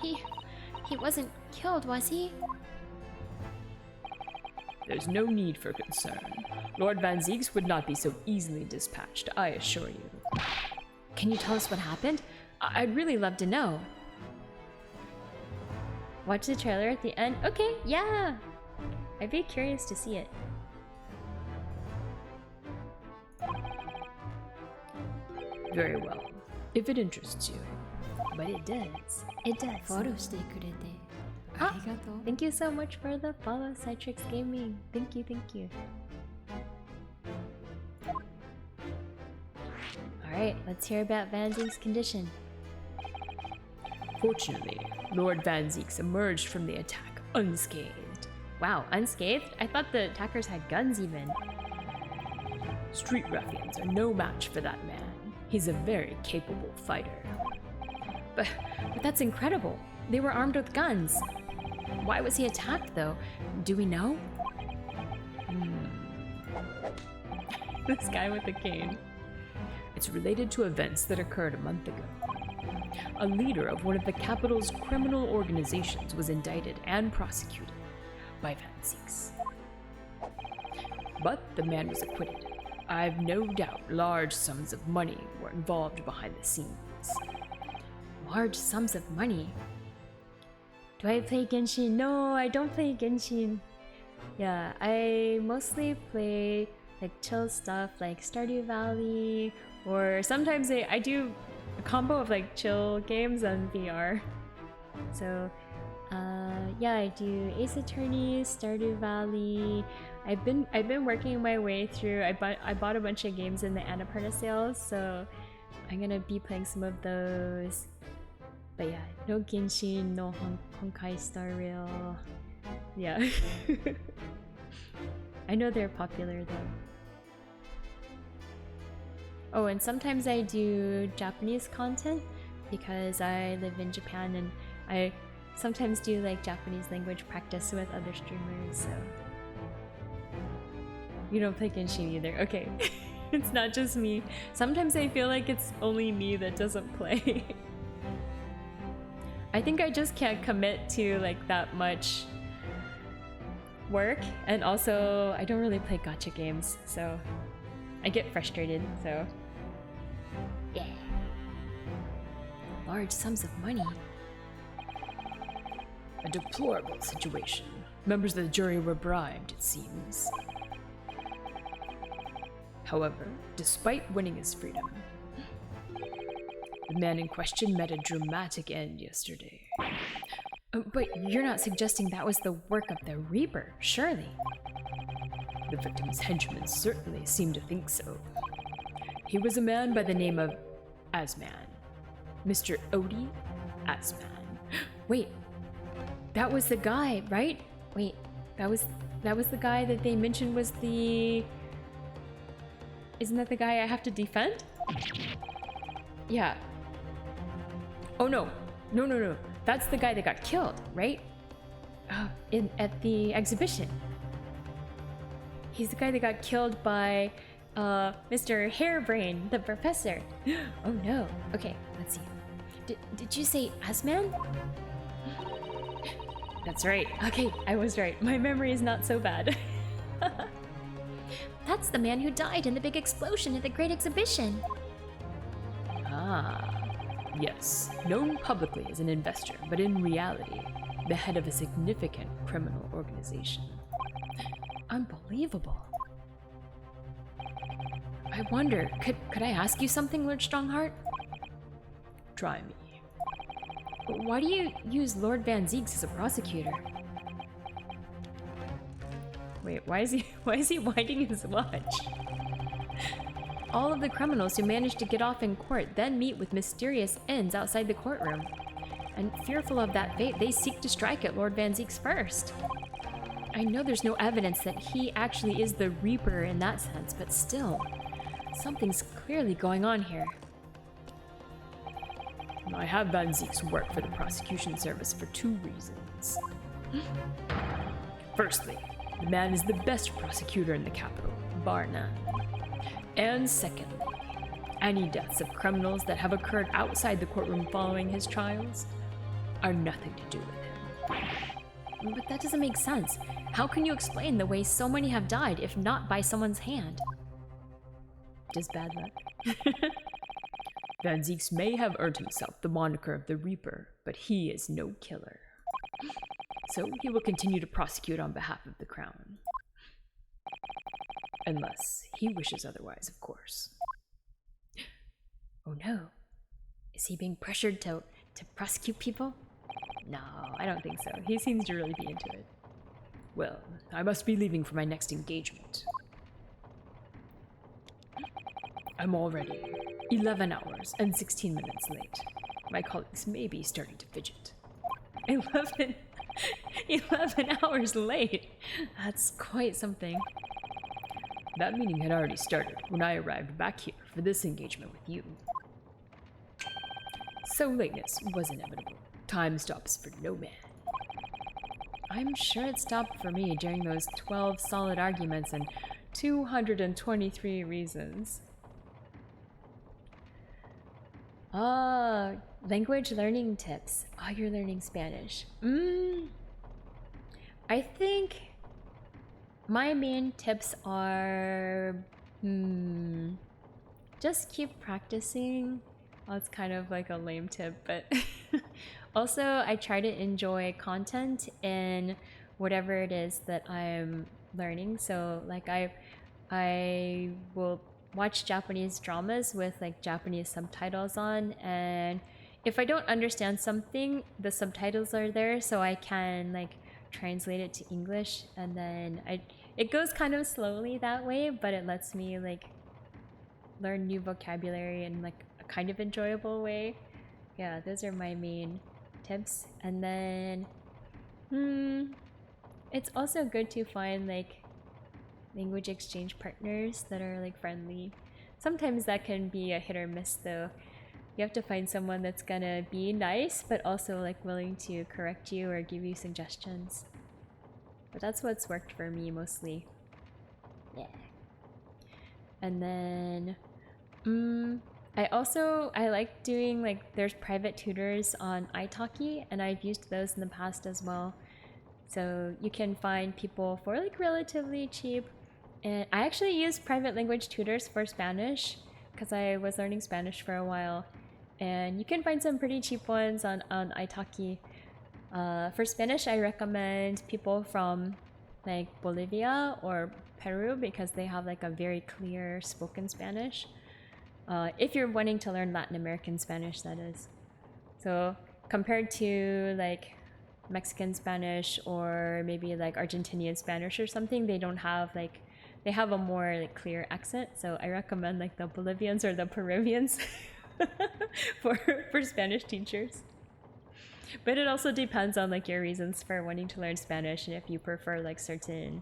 He wasn't killed, was he? There's no need for concern. Lord Van Zieks would not be so easily dispatched, I assure you. Can you tell us what happened? I'd really love to know. Watch the trailer at the end? Okay, yeah! I'd be curious to see it. Very well, if it interests you. But it does. It does. Ah, thank you so much for the follow, Citrix Gaming. Thank you, thank you. Alright, let's hear about Van Zieks' condition. Fortunately, Lord Van Zieks emerged from the attack unscathed. Wow, unscathed? I thought the attackers had guns even. Street ruffians are no match for that man. He's a very capable fighter. But that's incredible. They were armed with guns. Why was he attacked, though? Do we know? This guy with the cane. It's related to events that occurred a month ago. A leader of one of the capital's criminal organizations was indicted and prosecuted by Van Zieks. But the man was acquitted. I've no doubt large sums of money were involved behind the scenes. Large sums of money? Do I play Genshin? No, I don't play Genshin. Yeah, I mostly play like chill stuff like Stardew Valley, or sometimes I do a combo of like chill games and VR. So yeah, I do Ace Attorney, Stardew Valley. I've been working my way through. I bought a bunch of games in the Annapurna sales, so I'm gonna be playing some of those. But yeah, no Genshin, no Honkai Star Rail. Yeah. I know they're popular though. Oh, and sometimes I do Japanese content because I live in Japan, and I sometimes do like Japanese language practice with other streamers, so. You don't play Genshin either. Okay. It's not just me. Sometimes I feel like it's only me that doesn't play. I think I just can't commit to like that much work, and also I don't really play gacha games, so I get frustrated, so yeah. Large sums of money. A deplorable situation. Members of the jury were bribed, it seems. However, despite winning his freedom, the man in question met a dramatic end yesterday. But you're not suggesting that was the work of the Reaper, surely? The victim's henchmen certainly seemed to think so. He was a man by the name of Asman. Mr. Odie Asman. Wait, that was the guy, right? Wait, that was the guy that they mentioned was the... Isn't that the guy I have to defend? Yeah. Oh no. No. That's the guy that got killed, right? At the exhibition. He's the guy that got killed by Mr. Hairbrain, the professor. Oh no. Okay, let's see. Did you say Asman? That's right. Okay, I was right. My memory is not so bad. That's the man who died in the big explosion at the Great Exhibition. Ah. Yes, known publicly as an investor, but in reality, the head of a significant criminal organization. Unbelievable. I wonder, could I ask you something, Lord Strongheart? Try me. Why do you use Lord Van Zieks as a prosecutor? Wait, why is he winding his watch? All of the criminals who manage to get off in court then meet with mysterious ends outside the courtroom. And fearful of that fate, they seek to strike at Lord Van Zieks first. I know there's no evidence that he actually is the Reaper in that sense, but still, something's clearly going on here. I have Van Zieks work for the prosecution service for 2 reasons. Firstly, the man is the best prosecutor in the capital, bar none. And secondly, any deaths of criminals that have occurred outside the courtroom following his trials are nothing to do with him. But that doesn't make sense. How can you explain the way so many have died if not by someone's hand? Just bad luck. Van Zieks may have earned himself the moniker of the Reaper, but he is no killer. So he will continue to prosecute on behalf of the crown. Unless he wishes otherwise, of course. Oh no. Is he being pressured to prosecute people? No, I don't think so. He seems to really be into it. Well, I must be leaving for my next engagement. I'm already 11 hours and 16 minutes late. My colleagues may be starting to fidget. 11 hours late? That's quite something. That meeting had already started when I arrived back here for this engagement with you. So lateness was inevitable. Time stops for no man. I'm sure it stopped for me during those 12 solid arguments and 223 reasons. Ah, language learning tips. Oh, you're learning Spanish. I think my main tips are just keep practicing. Well, it's kind of like a lame tip, but also I try to enjoy content in whatever it is that I'm learning. So like I will watch Japanese dramas with like Japanese subtitles on, and if I don't understand something, the subtitles are there so I can like translate it to English, and then it goes kind of slowly that way, but it lets me like learn new vocabulary in like a kind of enjoyable way. Yeah, those are my main tips. And then it's also good to find like language exchange partners that are like friendly. Sometimes that can be a hit or miss though. You have to find someone that's gonna be nice but also like willing to correct you or give you suggestions. But that's what's worked for me mostly. Yeah. And then I like doing like there's private tutors on italki, and I've used those in the past as well. So you can find people for like relatively cheap. And I actually use private language tutors for Spanish because I was learning Spanish for a while. And you can find some pretty cheap ones on italki. For Spanish, I recommend people from like Bolivia or Peru because they have like a very clear spoken Spanish. If you're wanting to learn Latin American Spanish, that is. So compared to like Mexican Spanish or maybe like Argentinian Spanish or something, they don't have like, they have a more like clear accent. So I recommend like the Bolivians or the Peruvians for Spanish teachers. But it also depends on like your reasons for wanting to learn Spanish and if you prefer like certain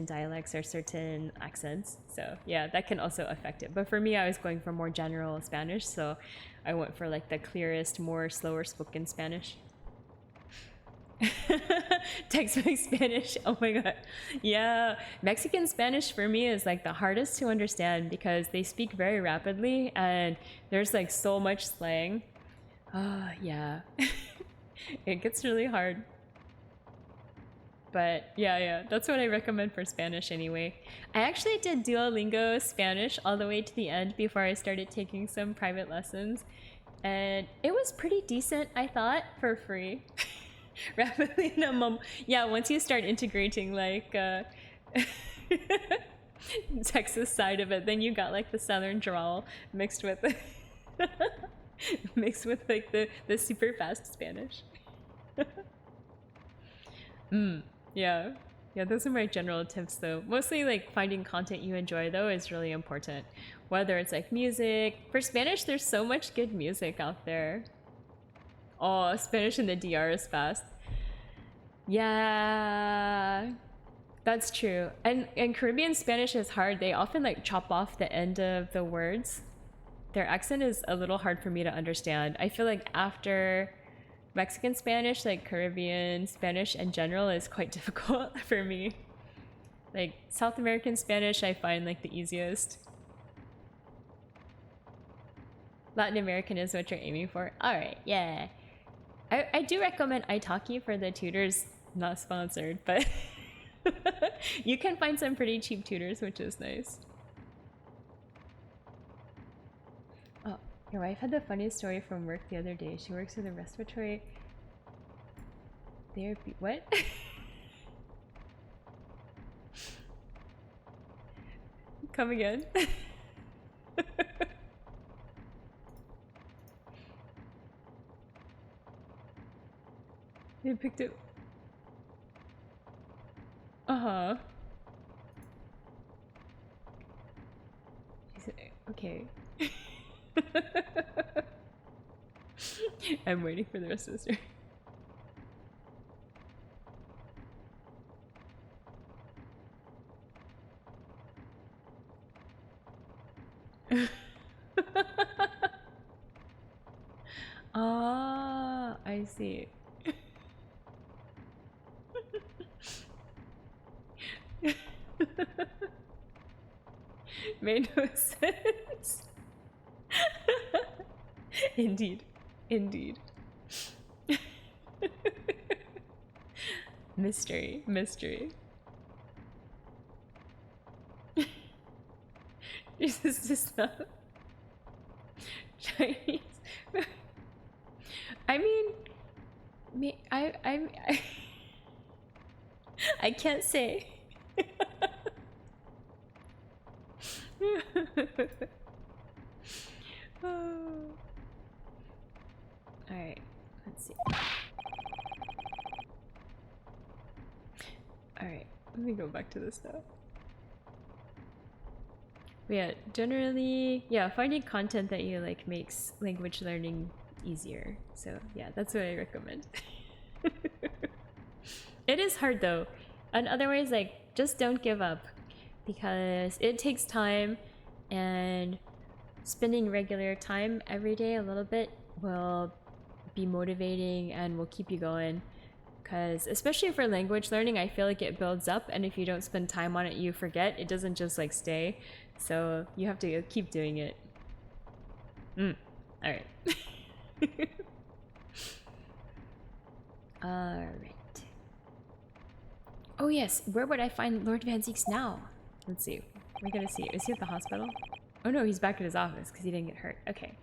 dialects or certain accents. So yeah, that can also affect it. But for me, I was going for more general Spanish, so I went for like the clearest, more slower spoken Spanish. Tex-Mex Spanish, oh my god. Yeah, Mexican Spanish for me is like the hardest to understand because they speak very rapidly and there's like so much slang. Yeah. It gets really hard. But yeah, that's what I recommend for Spanish anyway. I actually did Duolingo Spanish all the way to the end before I started taking some private lessons. And it was pretty decent, I thought, for free. Rapidly in a moment. Yeah, once you start integrating like Texas side of it, then you got like the southern drawl mixed with mixed with like the super fast Spanish. Yeah, those are my general tips though. Mostly like finding content you enjoy though is really important. Whether it's like music. For Spanish, there's so much good music out there. Oh, Spanish in the DR is fast. Yeah, that's true. And Caribbean Spanish is hard. They often like chop off the end of the words. Their accent is a little hard for me to understand. I feel like after Mexican Spanish, like Caribbean Spanish in general is quite difficult for me. Like South American Spanish, I find like the easiest. Latin American is what you're aiming for. All right, yeah. I do recommend italki for the tutors, not sponsored, but you can find some pretty cheap tutors, which is nice. Oh, your wife had the funniest story from work the other day. She works with a respiratory therapy. What? Come again? They picked it. Uh-huh. Okay. I'm waiting for the rest of the story. Ah, I see. see. Made no sense. Indeed. Indeed. Mystery. Mystery. This is just not Chinese. I mean, I can't say. Alright, let's see. Alright, let me go back to this though. But yeah, generally, yeah, finding content that you like makes language learning easier. So yeah, that's what I recommend. It is hard though, and otherwise, like, just don't give up because it takes time, and spending regular time every day a little bit will be motivating and will keep you going. Because especially for language learning, I feel like it builds up, and if you don't spend time on it, you forget. It doesn't just like stay. So you have to keep doing it. Alright. Alright. Oh yes, where would I find Lord Van Zieks now? Let's see. We're gonna see. Is he at the hospital? Oh no, he's back at his office because he didn't get hurt. Okay.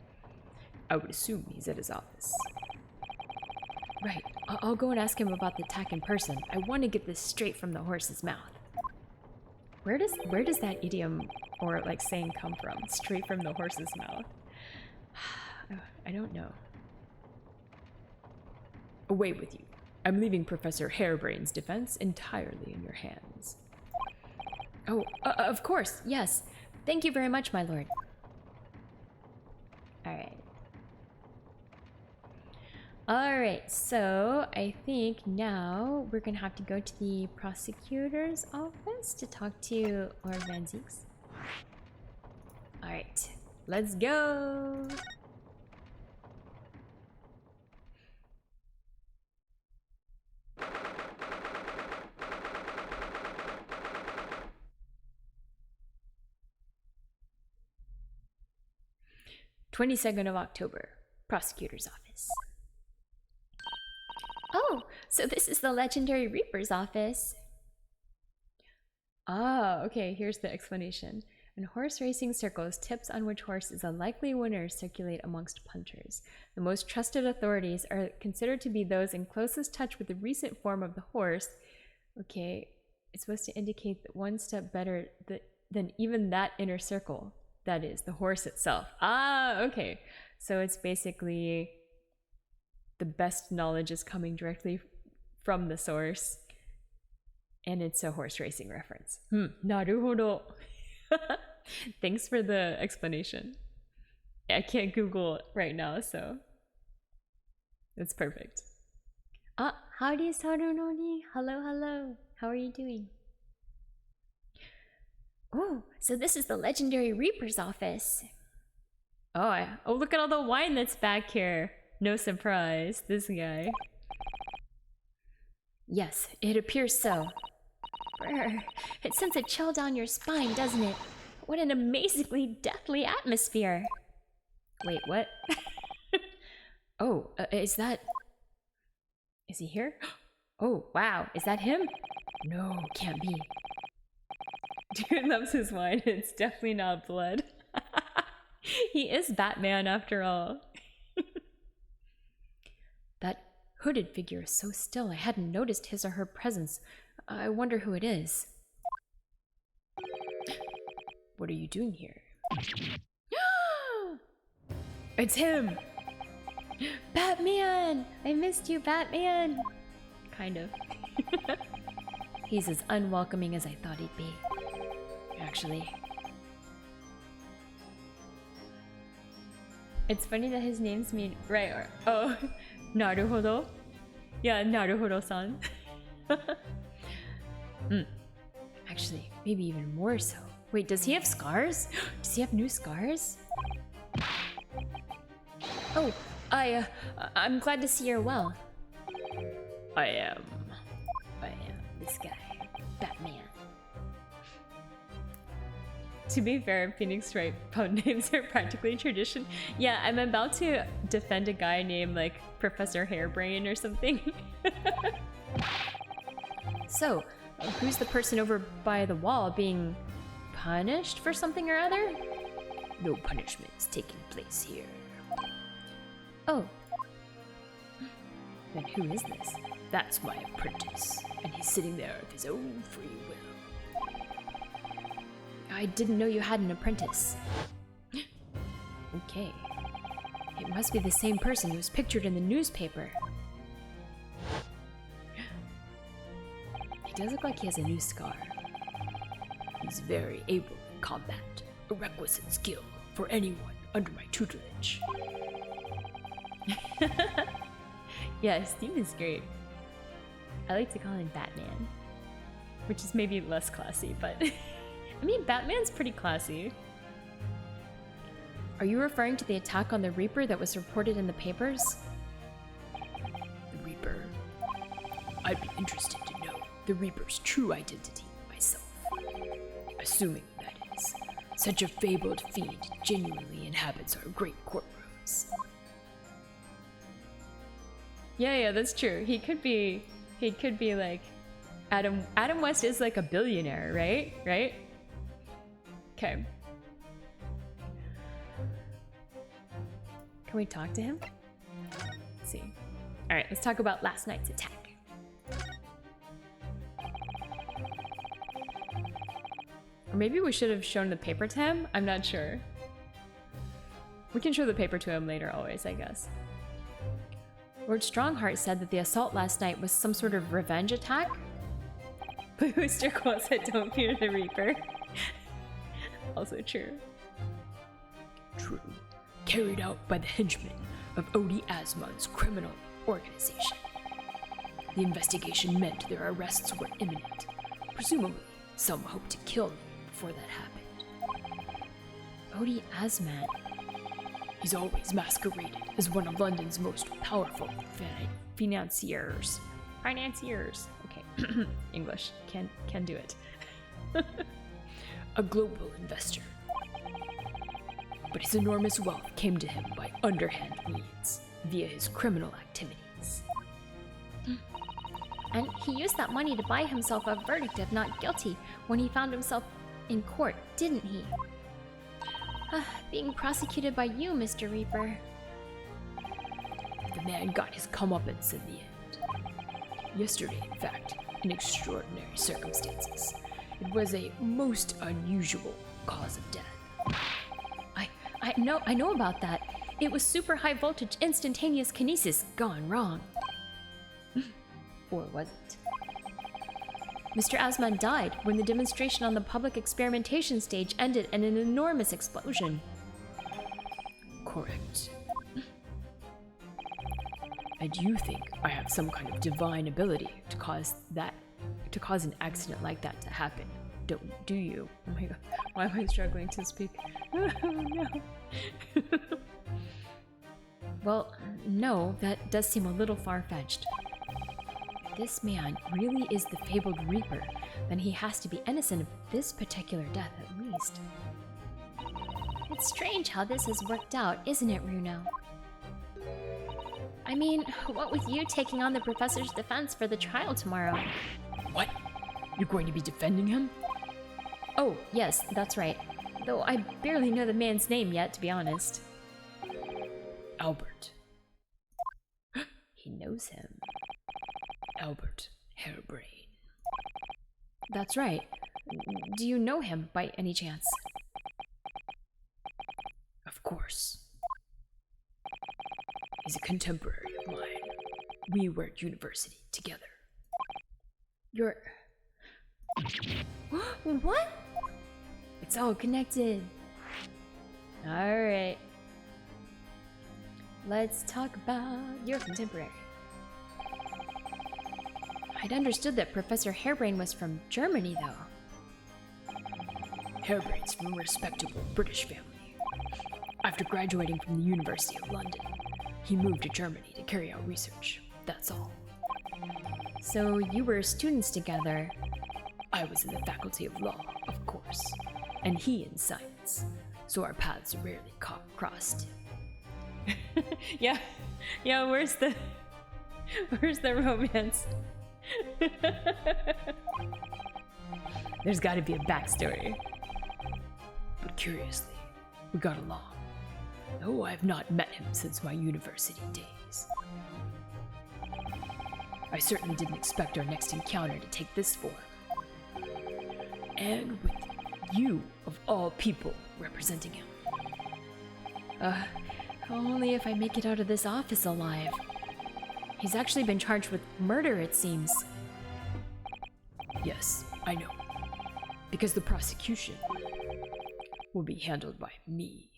I would assume he's at his office. Right. I'll go and ask him about the attack in person. I want to get this straight from the horse's mouth. Where does that idiom or like saying come from? Straight from the horse's mouth. I don't know. Away with you. I'm leaving Professor Harebrain's defense entirely in your hands. Oh, of course, yes. Thank you very much, my lord. Alright. Alright, so I think now we're gonna have to go to the prosecutor's office to talk to Lord Van Zieks. Alright, let's go! October 22nd, prosecutor's office. Oh, so this is the legendary Reaper's office. Ah, okay, here's the explanation. In horse racing circles, tips on which horse is a likely winner circulate amongst punters. The most trusted authorities are considered to be those in closest touch with the recent form of the horse. Okay, it's supposed to indicate that one step better than even that inner circle. That is, the horse itself. Ah, okay. So it's basically the best knowledge is coming directly from the source. And it's a horse racing reference. Naruhodo. Thanks for the explanation. I can't Google it right now, so it's perfect. Ah, howdy Sarunoni. Hello, hello. How are you doing? Oh, so this is the legendary Reaper's office. Oh, look at all the wine that's back here. No surprise, this guy. Yes, it appears so. Brr, it sends a chill down your spine, doesn't it? What an amazingly deathly atmosphere. Wait, what? Oh, is he here? Oh, wow, is that him? No, can't be. Dude loves his wine. It's definitely not blood. He is Batman after all. That hooded figure is so still. I hadn't noticed his or her presence. I wonder who it is. What are you doing here? It's him! Batman! I missed you, Batman! Kind of. He's as unwelcoming as I thought he'd be. Actually. It's funny that his names mean right or oh, naruhodo. Yeah, naruhodo-san. Actually, maybe even more so. Wait, does he have scars? Does he have new scars? Oh, I'm glad to see you're well. I am This guy. Batman. To be fair, Phoenix Wright phone names are practically tradition. Yeah, I'm about to defend a guy named like Professor Hairbrain or something. So, who's the person over by the wall being punished for something or other? No punishment is taking place here. Oh. Then who is this? That's my apprentice, and he's sitting there of his own free will. I didn't know you had an apprentice. Okay. It must be the same person who was pictured in the newspaper. He does look like he has a new scar. He's very able in combat, a requisite skill for anyone under my tutelage. Yeah, his theme is great. I like to call him Batman, which is maybe less classy, but I mean, Batman's pretty classy. Are you referring to the attack on the Reaper that was reported in the papers? The Reaper? I'd be interested to know the Reaper's true identity myself. Assuming, that is, such a fabled fiend genuinely inhabits our great courtrooms. Yeah, that's true. He could be like Adam West is like a billionaire, right? Right? Okay. Can we talk to him? Let's see. All right, let's talk about last night's attack. Or maybe we should have shown the paper to him? I'm not sure. We can show the paper to him later always, I guess. Lord Strongheart said that the assault last night was some sort of revenge attack. Booster Cole said don't fear the Reaper. Also true. True. Carried out by the henchmen of Odie Asmon's criminal organization. The investigation meant their arrests were imminent. Presumably, some hoped to kill me before that happened. Odie Asman. He's always masqueraded as one of London's most powerful financiers. Financiers. Okay. English. Can do it. A global investor. But his enormous wealth came to him by underhand means, via his criminal activities. And he used that money to buy himself a verdict of not guilty when he found himself in court, didn't he? Being prosecuted by you, Mr. Reaper. The man got his comeuppance in the end. Yesterday, in fact, in extraordinary circumstances, it was a most unusual cause of death. I know about that. It was super high voltage instantaneous kinesis gone wrong. Or was it? Mr. Asman died when the demonstration on the public experimentation stage ended in an enormous explosion. Correct. And you think I have some kind of divine ability to cause an accident like that to happen, do you? Oh my god, why am I struggling to speak? Oh no. Well, no, that does seem a little far-fetched. If this man really is the fabled Reaper, then he has to be innocent of this particular death at least. It's strange how this has worked out, isn't it, Runo? I mean, what with you taking on the professor's defense for the trial tomorrow? What? You're going to be defending him? Oh, yes, that's right. Though I barely know the man's name yet, to be honest. Albert. He knows him. Albert Hairbrain. That's right. Do you know him by any chance? Of course. He's a contemporary of mine. We were at university together. You're... What? It's all connected. Alright. Let's talk about your contemporary. I'd understood that Professor Hairbrain was from Germany, though. Hairbrain's from a respectable British family. After graduating from the University of London, he moved to Germany to carry out research. That's all. So you were students together. I was in the Faculty of Law, of course, and he in science, so our paths rarely crossed. Yeah, yeah. Where's the romance? There's gotta be a backstory. But curiously, we got along, though I have not met him since my university days. I certainly didn't expect our next encounter to take this form. And with you, of all people, representing him. Only if I make it out of this office alive. He's actually been charged with murder, it seems. Yes, I know. Because the prosecution will be handled by me.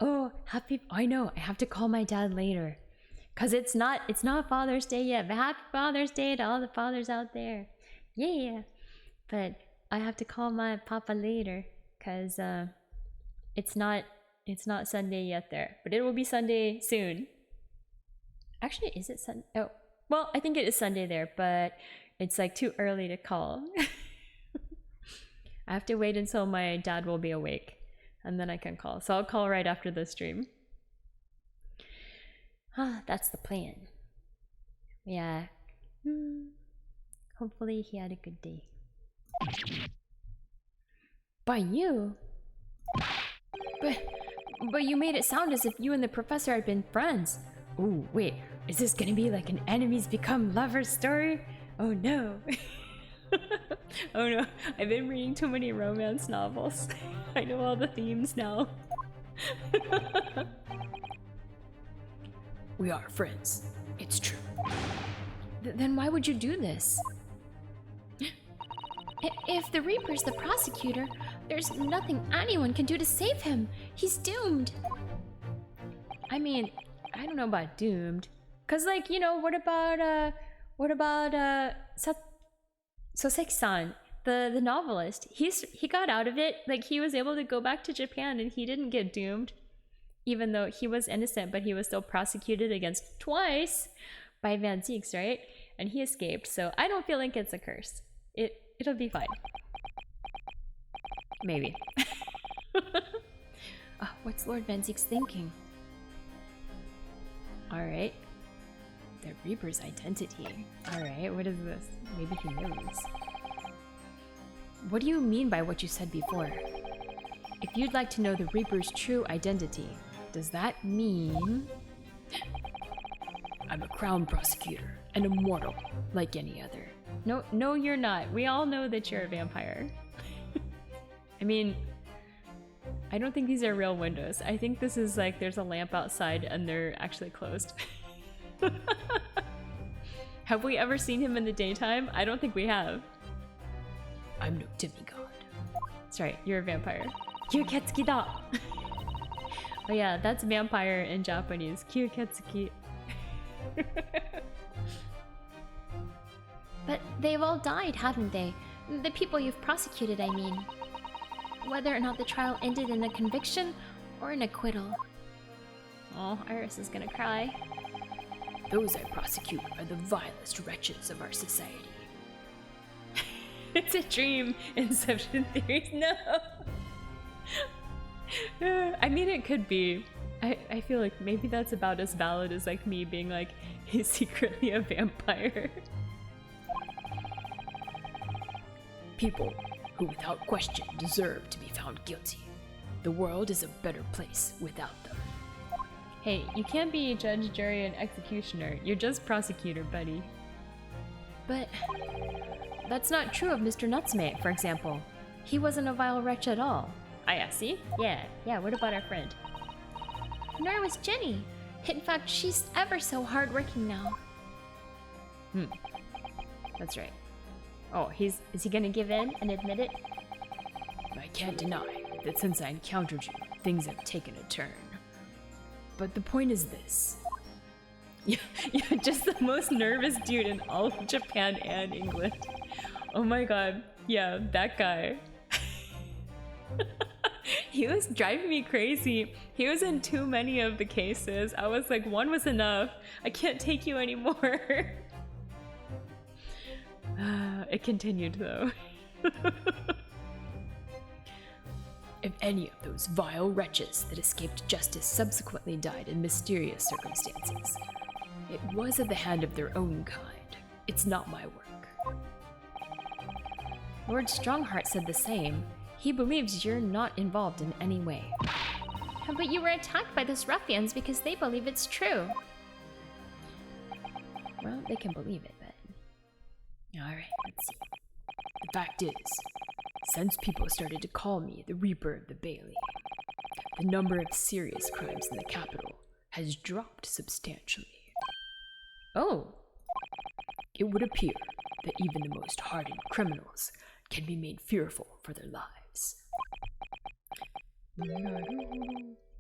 Oh, I know, I have to call my dad later. Cause it's not Father's Day yet, but happy Father's Day to all the fathers out there. Yeah. But I have to call my papa later, cause it's not Sunday yet there. But it will be Sunday soon. Actually, is it Sunday? Oh, well, I think it is Sunday there, but it's like too early to call. I have to wait until my dad will be awake, and then I can call. So I'll call right after the stream. That's the plan. Yeah. Hopefully he had a good day. By you? But you made it sound as if you and the professor had been friends. Ooh, wait. Is this gonna be like an enemies become lovers story? Oh no. Oh no. I've been reading too many romance novels. I know all the themes now. We are friends. It's true. Then why would you do this? If the Reaper's the prosecutor, there's nothing anyone can do to save him. He's doomed. I mean, I don't know about doomed. Cause like, you know, what about Soseki-san, the novelist? He got out of it. Like he was able to go back to Japan and he didn't get doomed. Even though he was innocent, but he was still prosecuted against twice by Van Zieks, right? And he escaped, so I don't feel like it's a curse. It'll be fine. Maybe. What's Lord Van Zieks thinking? Alright. The Reaper's identity. Alright, what is this? Maybe he knows. What do you mean by what you said before? If you'd like to know the Reaper's true identity, does that mean... I'm a crown prosecutor, an immortal, like any other. No, you're not. We all know that you're a vampire. I mean, I don't think these are real windows. I think this is like there's a lamp outside and they're actually closed. Have we ever seen him in the daytime? I don't think we have. I'm no demigod. That's right, you're a vampire. Kyuketsuki da! Oh yeah, that's vampire in Japanese. Kyuketsuki. But they've all died, haven't they? The people you've prosecuted, I mean. Whether or not the trial ended in a conviction or an acquittal. Oh, Iris is gonna cry. Those I prosecute are the vilest wretches of our society. It's a dream, Inception theories. No! I mean, it could be. I feel like maybe that's about as valid as like me being like, he's secretly a vampire. People who without question deserve to be found guilty. The world is a better place without them. Hey, you can't be judge, jury, and executioner. You're just prosecutor, buddy. But that's not true of Mr. Natsume, for example. He wasn't a vile wretch at all. Yeah, see? Yeah, what about our friend? Nor was Jenny. In fact, she's ever so hardworking now. That's right. Oh, is he gonna give in and admit it? I can't deny that since I encountered you, things have taken a turn. But the point is this. You're just the most nervous dude in all of Japan and England. Oh my god. Yeah, that guy. He was driving me crazy. He was in too many of the cases. I was like, one was enough. I can't take you anymore. It continued though. If any of those vile wretches that escaped justice subsequently died in mysterious circumstances, it was at the hand of their own kind. It's not my work. Lord Strongheart said the same. He believes you're not involved in any way. But you were attacked by those ruffians because they believe it's true. Well, they can believe it then. Alright, let's see. The fact is, since people started to call me the Reaper of the Bailey, the number of serious crimes in the capital has dropped substantially. Oh, It would appear that even the most hardened criminals can be made fearful for their lives.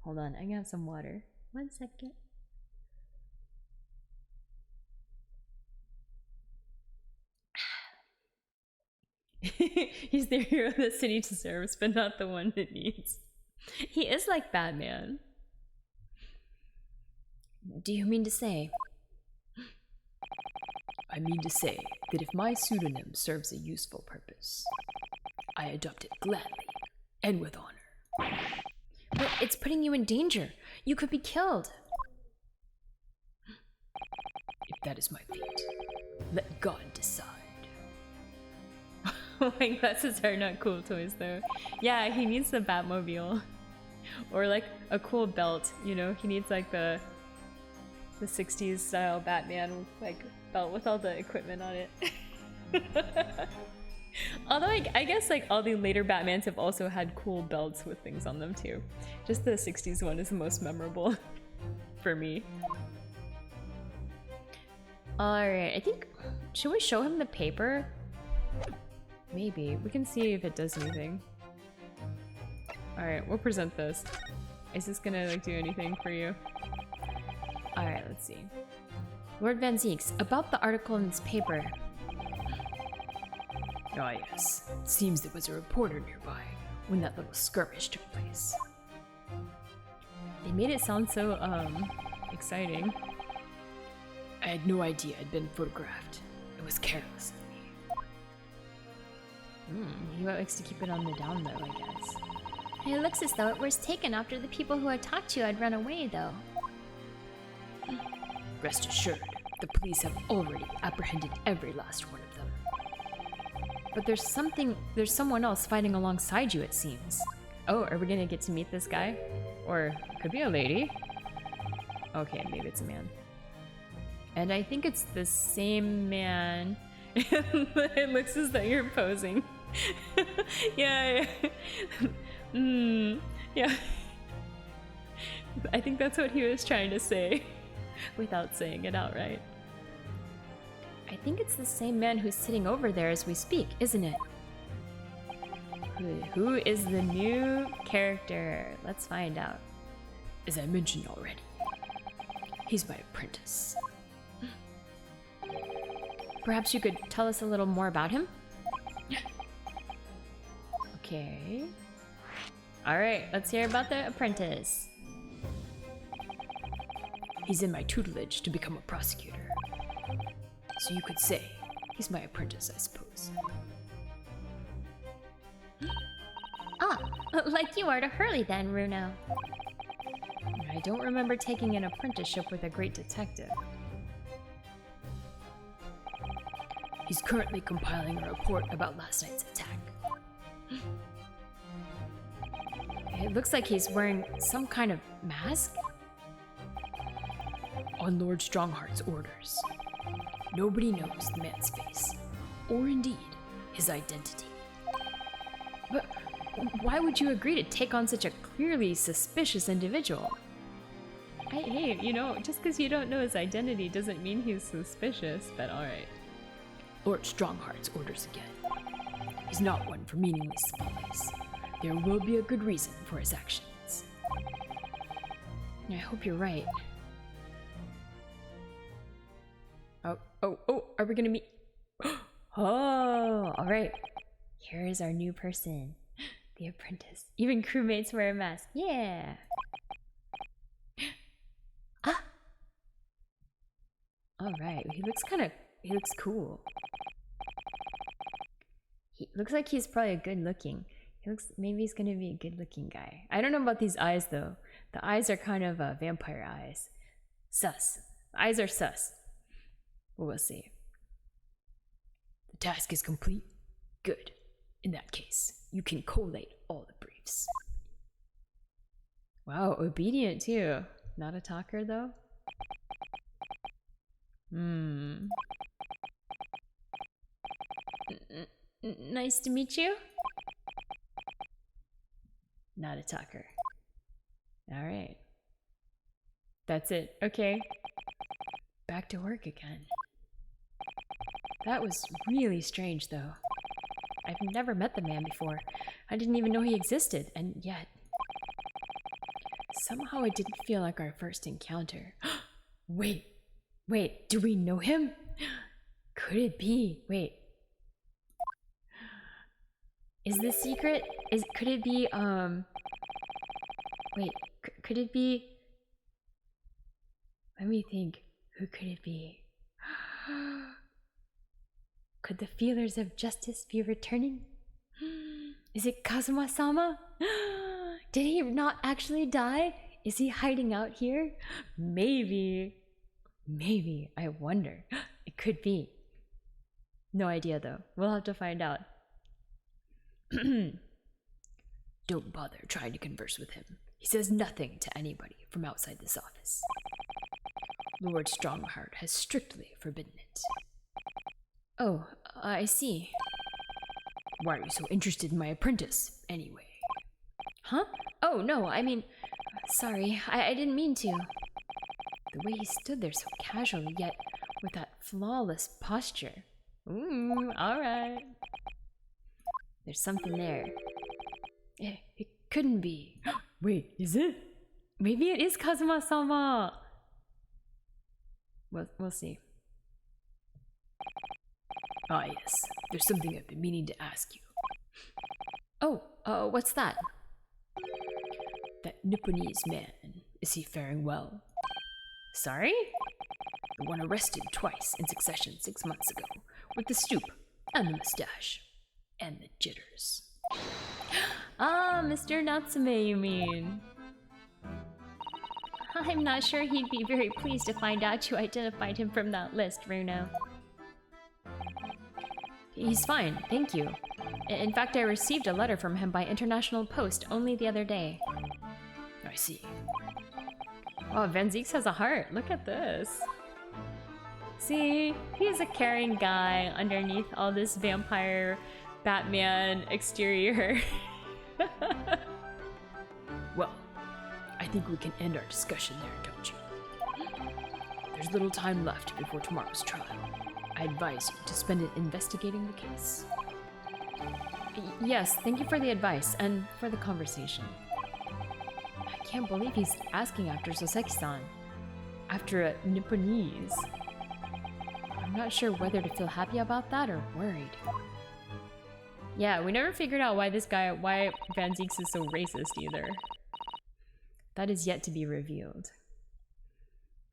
hold on. I got some water. 1 second. He's the hero the city deserves, but not the one it needs. He is like Batman. Do you mean to say? I mean to say that if my pseudonym serves a useful purpose, I adopt it gladly and with honor. But it's putting you in danger. You could be killed. If that is my fate, let God decide. My glasses are not cool toys though. Yeah, he needs the Batmobile. Or like a cool belt, you know? He needs like the 60s style Batman like belt with all the equipment on it. Although I guess like all the later Batmans have also had cool belts with things on them too. Just the 60s one is the most memorable for me. Alright, I think... Should we show him the paper? Maybe. We can see if it does anything. Alright, we'll present this. Is this gonna like do anything for you? Alright, let's see. Lord Van Zeeks, about the article in this paper. Ah yes, it seems there was a reporter nearby when that little skirmish took place. They made it sound so, exciting. I had no idea I'd been photographed. It was careless of me. He likes to keep it on the down low, I guess. It looks as though it was taken after the people who attacked you had run away, though. Rest assured, the police have already apprehended every last one of them. But there's someone else fighting alongside you, it seems. Oh, are we gonna get to meet this guy? Or it could be a lady. Okay, maybe it's a man. And I think it's the same man. It looks as though you're posing. Yeah. Yeah. I think that's what he was trying to say without saying it outright. I think it's the same man who's sitting over there as we speak, isn't it? Who is the new character? Let's find out. As I mentioned already, he's my apprentice. Perhaps you could tell us a little more about him? Okay. Alright, let's hear about the apprentice. He's in my tutelage to become a prosecutor. So you could say he's my apprentice, I suppose. Ah, like you are to Hurley then, Runo. I don't remember taking an apprenticeship with a great detective. He's currently compiling a report about last night's attack. It looks like he's wearing some kind of mask? On Lord Strongheart's orders. Nobody knows the man's face, or indeed, his identity. But why would you agree to take on such a clearly suspicious individual? Hey, you know, just because you don't know his identity doesn't mean he's suspicious, but alright. Lord Strongheart's orders again. He's not one for meaningless follies. There will be a good reason for his actions. I hope you're right. Oh, are we gonna meet? Oh, alright. Here is our new person. The Apprentice. Even crewmates wear a mask. Yeah. Ah. All right. He looks cool. He looks like he's probably good looking. Maybe he's gonna be a good looking guy. I don't know about these eyes though. The eyes are kind of vampire eyes. Sus. Eyes are sus. But we'll see. The task is complete. Good. In that case, you can collate all the briefs. Wow, obedient too. Not a talker though. Nice to meet you. Not a talker. All right. That's it. Okay. Back to work again. That was really strange though. I've never met the man before. I didn't even know he existed, and yet... somehow it didn't feel like our first encounter. Wait, do we know him? Could it be? Wait. Is this secret? Could it be, wait, could it be... Let me think. Who could it be? Could the feelers of justice be returning? Is it Kazuma-sama? Did he not actually die? Is he hiding out here? Maybe. I wonder. It could be. No idea though. We'll have to find out. Don't bother trying to converse with him. He says nothing to anybody from outside this office. Lord Strongheart has strictly forbidden it. Oh, I see. Why are you so interested in my apprentice, anyway? Huh? Oh, no, I mean... Sorry, I didn't mean to. The way he stood there so casually, yet with that flawless posture. Alright. There's something there. It couldn't be. Wait, is it? Maybe it is Kazuma-sama! We'll see. Ah, yes. There's something I've been meaning to ask you. Oh, what's that? That Nipponese man, is he faring well? Sorry? The one arrested twice in succession 6 months ago, with the stoop, and the mustache, and the jitters. Ah, Mr. Natsume, you mean? I'm not sure he'd be very pleased to find out you identified him from that list, Runo. He's fine, thank you. In fact, I received a letter from him by international post only the other day. I see. Oh, Van Zieks has a heart. Look at this. See, he's a caring guy underneath all this vampire Batman exterior. Well, I think we can end our discussion there, don't you? There's little time left before tomorrow's trial. I advise you to spend it investigating the case. Yes, thank you for the advice and for the conversation. I can't believe he's asking after Soseki-san. After a Nipponese. I'm not sure whether to feel happy about that or worried. Yeah, we never figured out why Van Zieks is so racist either. That is yet to be revealed.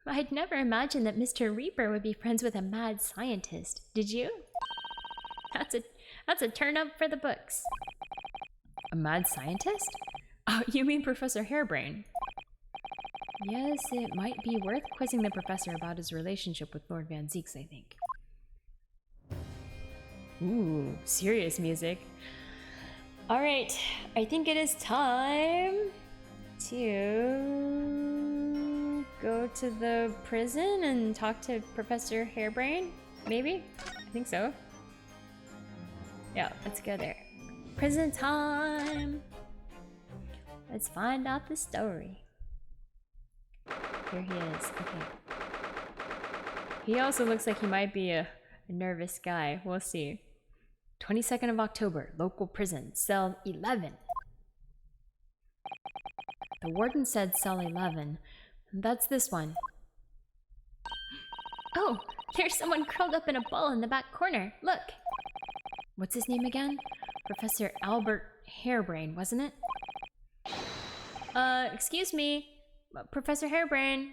I'd never imagined that Mr. Reaper would be friends with a mad scientist. Did you? That's a turn up for the books. A mad scientist? Oh, you mean Professor Harebrained? Yes, it might be worth quizzing the professor about his relationship with Lord Van Zieks, I think. Ooh, serious music. Alright, I think it is time to go to the prison and talk to Professor Harebrained? Maybe? I think so. Yeah, let's go there. Prison time! Let's find out the story. Here he is. Okay. He also looks like he might be a nervous guy. We'll see. 22nd of October, local prison, cell 11. The warden said cell 11. That's this one. Oh, there's someone curled up in a ball in the back corner. Look. What's his name again? Professor Albert Hairbrain, wasn't it? Excuse me, Professor Hairbrain.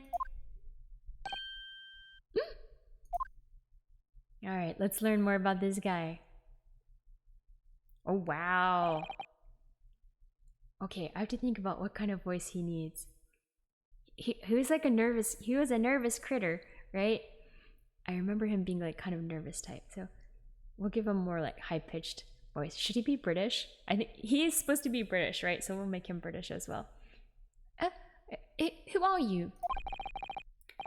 Alright, let's learn more about this guy. Oh, wow. Okay, I have to think about what kind of voice he needs. He was like a nervous critter, right? I remember him being like kind of nervous type, so we'll give him more like high-pitched voice. Should he be British? I think he is supposed to be British, right? So we'll make him British as well. Who are you?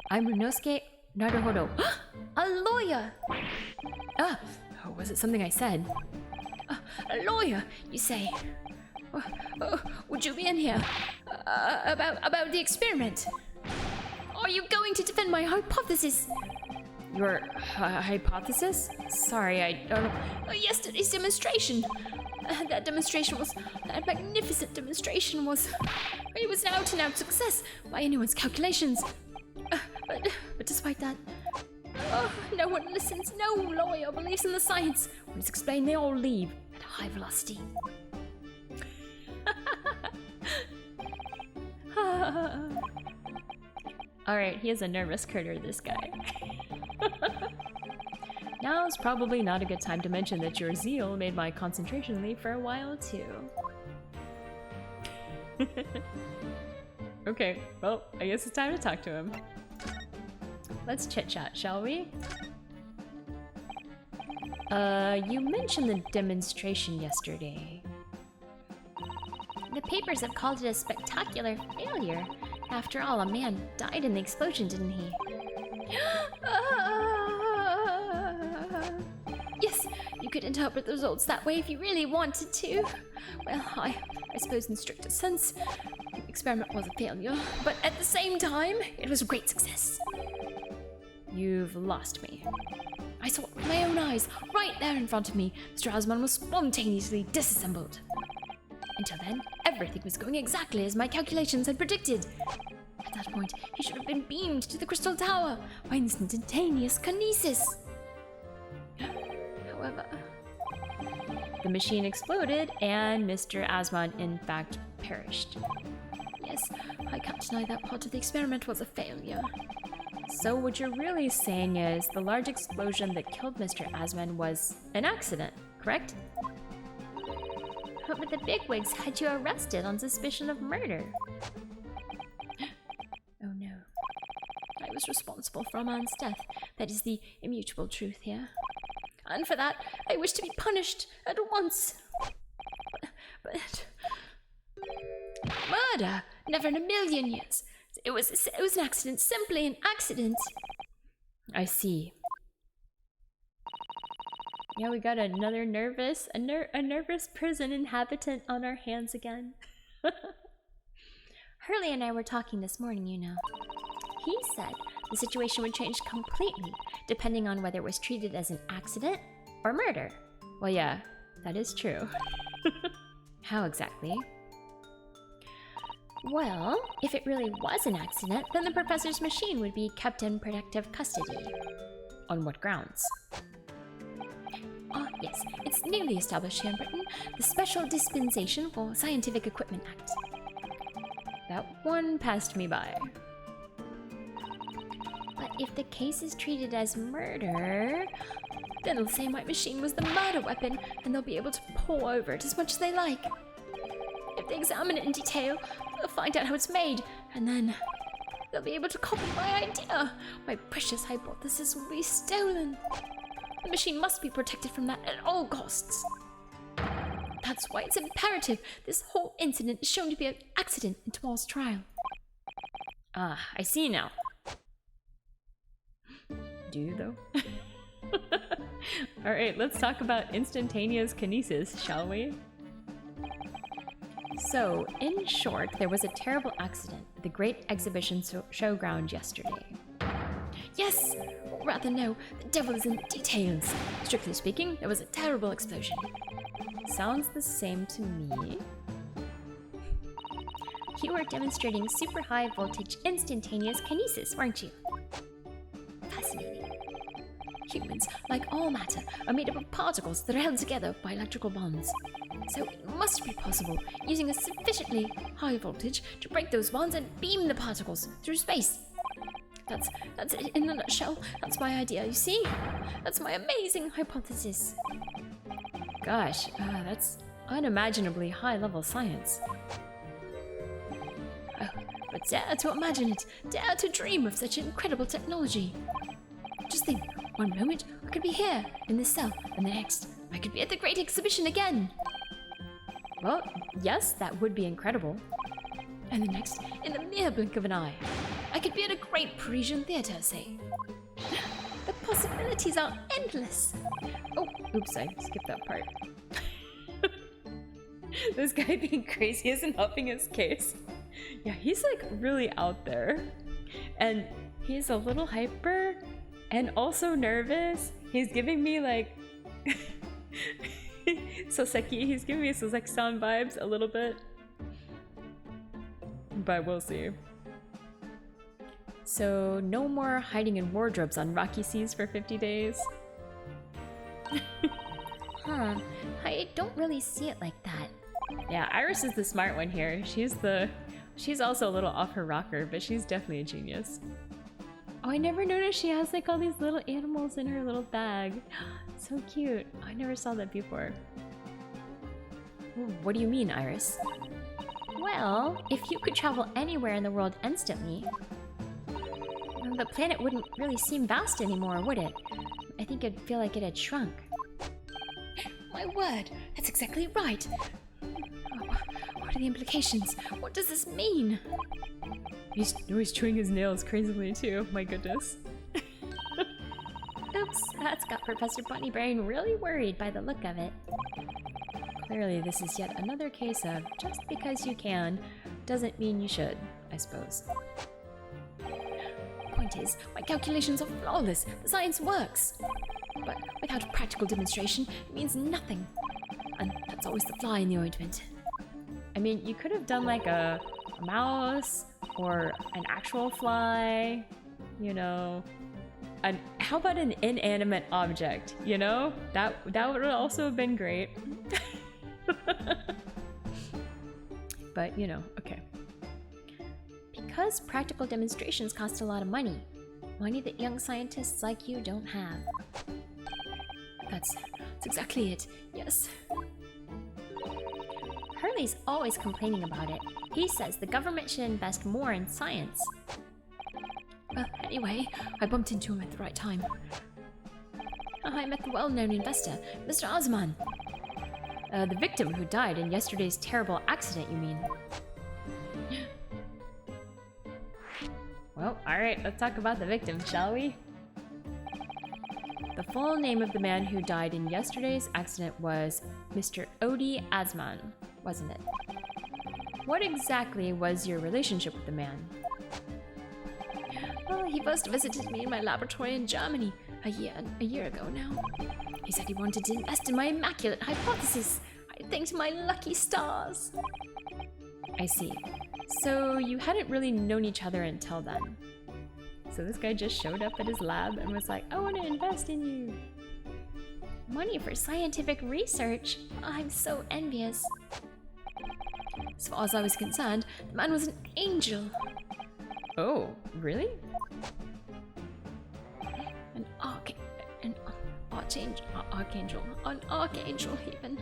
I'm Ryunosuke Naruhodo. A lawyer! Oh, was it something I said? A lawyer, you say? Would you be in here? About the experiment? Are you going to defend my hypothesis? Your hypothesis? Sorry, I don't know. Yesterday's demonstration. That magnificent demonstration was... It was an out-and-out success by anyone's calculations. But despite that, no one listens. No lawyer believes in the science. When it's explained, they all leave at high velocity. Alright, he is a nervous critter, this guy. Now's probably not a good time to mention that your zeal made my concentration leave for a while, too. Okay, well, I guess it's time to talk to him. Let's chit-chat, shall we? You mentioned the demonstration yesterday. The papers have called it a spectacular failure. After all, a man died in the explosion, didn't he? Yes, you could interpret the results that way if you really wanted to. Well, I suppose in stricter sense, the experiment was a failure, but at the same time, it was a great success. You've lost me. I saw it with my own eyes, right there in front of me. Mr. Asman was spontaneously disassembled. Until then, everything was going exactly as my calculations had predicted. At that point, he should have been beamed to the Crystal Tower by instantaneous kinesis. However... The machine exploded, and Mr. Asman in fact perished. Yes, I can't deny that part of the experiment was a failure. So what you're really saying is the large explosion that killed Mr. Asman was an accident, correct? But the bigwigs had you arrested on suspicion of murder. Oh no. I was responsible for a man's death. That is the immutable truth here. And for that, I wish to be punished at once. But... Murder! Never in a million years. It was an accident, simply an accident. I see. Yeah, we got another nervous prison inhabitant on our hands again. Hurley and I were talking this morning, you know. He said the situation would change completely, depending on whether it was treated as an accident or murder. Well, yeah, that is true. How exactly? Well, if it really was an accident, then the professor's machine would be kept in protective custody. On what grounds? Oh, yes, it's newly established here in Britain, the Special Dispensation for Scientific Equipment Act. That one passed me by. But if the case is treated as murder, then they'll say my machine was the murder weapon, and they'll be able to pore over it as much as they like. If they examine it in detail, they'll find out how it's made, and then they'll be able to copy my idea. My precious hypothesis will be stolen. The machine must be protected from that at all costs. That's why it's imperative this whole incident is shown to be an accident in tomorrow's trial. Ah, I see now. Do you, though? Alright, let's talk about instantaneous kinesis, shall we? So, in short, there was a terrible accident at the Great Exhibition Showground yesterday. Yes! Or rather, no, the devil is in the details. Strictly speaking, there was a terrible explosion. Sounds the same to me. You were demonstrating super high voltage instantaneous kinesis, weren't you? Fascinating. Humans, like all matter, are made up of particles that are held together by electrical bonds. So it must be possible, using a sufficiently high voltage to break those bonds and beam the particles through space. That's it in a nutshell. That's my idea, you see? That's my amazing hypothesis. Gosh, that's unimaginably high-level science. Oh, but dare to imagine it, dare to dream of such incredible technology. Just think, one moment I could be here, in this cell, and the next I could be at the Great Exhibition again. Well, yes, that would be incredible. And the next, in the mere blink of an eye, I could be at a great Parisian theatre, say. The possibilities are endless. Oh, oops, I skipped that part. This guy being crazy isn't helping his case. Yeah, he's like really out there. And he's a little hyper and also nervous. He's giving me like Soseki, he's giving me some like sound vibes a little bit. But we'll see. So no more hiding in wardrobes on rocky seas for 50 days. Huh, I don't really see it like that. Yeah, Iris is the smart one here. She's also a little off her rocker, but she's definitely a genius. Oh, I never noticed she has like all these little animals in her little bag. So cute. I never saw that before. Ooh, what do you mean, Iris? Well, if you could travel anywhere in the world instantly, the planet wouldn't really seem vast anymore, would it? I think it'd feel like it had shrunk. My word, that's exactly right. Oh, what are the implications? What does this mean? He's chewing his nails crazily too. My goodness. Oops, that's got Professor Bunnybrain really worried by the look of it. Clearly, this is yet another case of just because you can doesn't mean you should, I suppose. Point is, my calculations are flawless. The science works. But without a practical demonstration, it means nothing. And that's always the fly in the ointment. I mean, you could have done like a mouse or an actual fly, you know. And how about an inanimate object, you know? That would also have been great. But, you know, okay. Because practical demonstrations cost a lot of money. Money that young scientists like you don't have. That's exactly it, yes. Hurley's always complaining about it. He says the government should invest more in science. Well, anyway, I bumped into him at the right time. I met the well-known investor, Mr. Osman. The victim who died in yesterday's terrible accident, you mean? Well, alright, let's talk about the victim, shall we? The full name of the man who died in yesterday's accident was Mr. Odi Azman, wasn't it? What exactly was your relationship with the man? Well, he first visited me in my laboratory in Germany a year ago now. He said he wanted to invest in my immaculate hypothesis. I thanked my lucky stars. I see. So you hadn't really known each other until then. So this guy just showed up at his lab and was like, I want to invest in you. Money for scientific research? I'm so envious. As far as I was concerned, the man was an angel. Oh, really? An archangel even.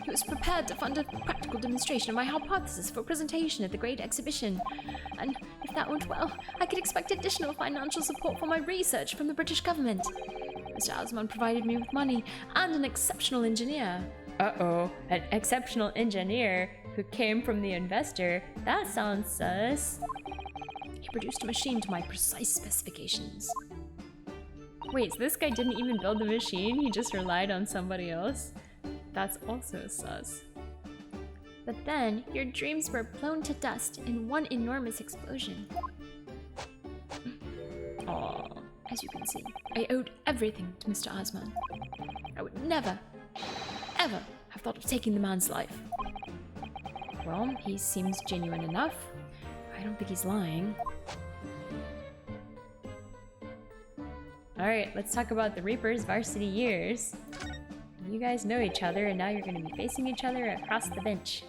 He was prepared to fund a practical demonstration of my hypothesis for presentation at the Great Exhibition. And if that went well, I could expect additional financial support for my research from the British government. Mr. Osman provided me with money and an exceptional engineer. Uh-oh, an exceptional engineer who came from the investor? That sounds sus. He produced a machine to my precise specifications. Wait, so this guy didn't even build the machine? He just relied on somebody else? That's also sus. But then, your dreams were blown to dust in one enormous explosion. Aww. As you can see, I owed everything to Mr. Osman. I would never, ever have thought of taking the man's life. Well, he seems genuine enough. I don't think he's lying. Alright, let's talk about the Reaper's varsity years. you guys know each other, and now you're gonna be facing each other across the bench.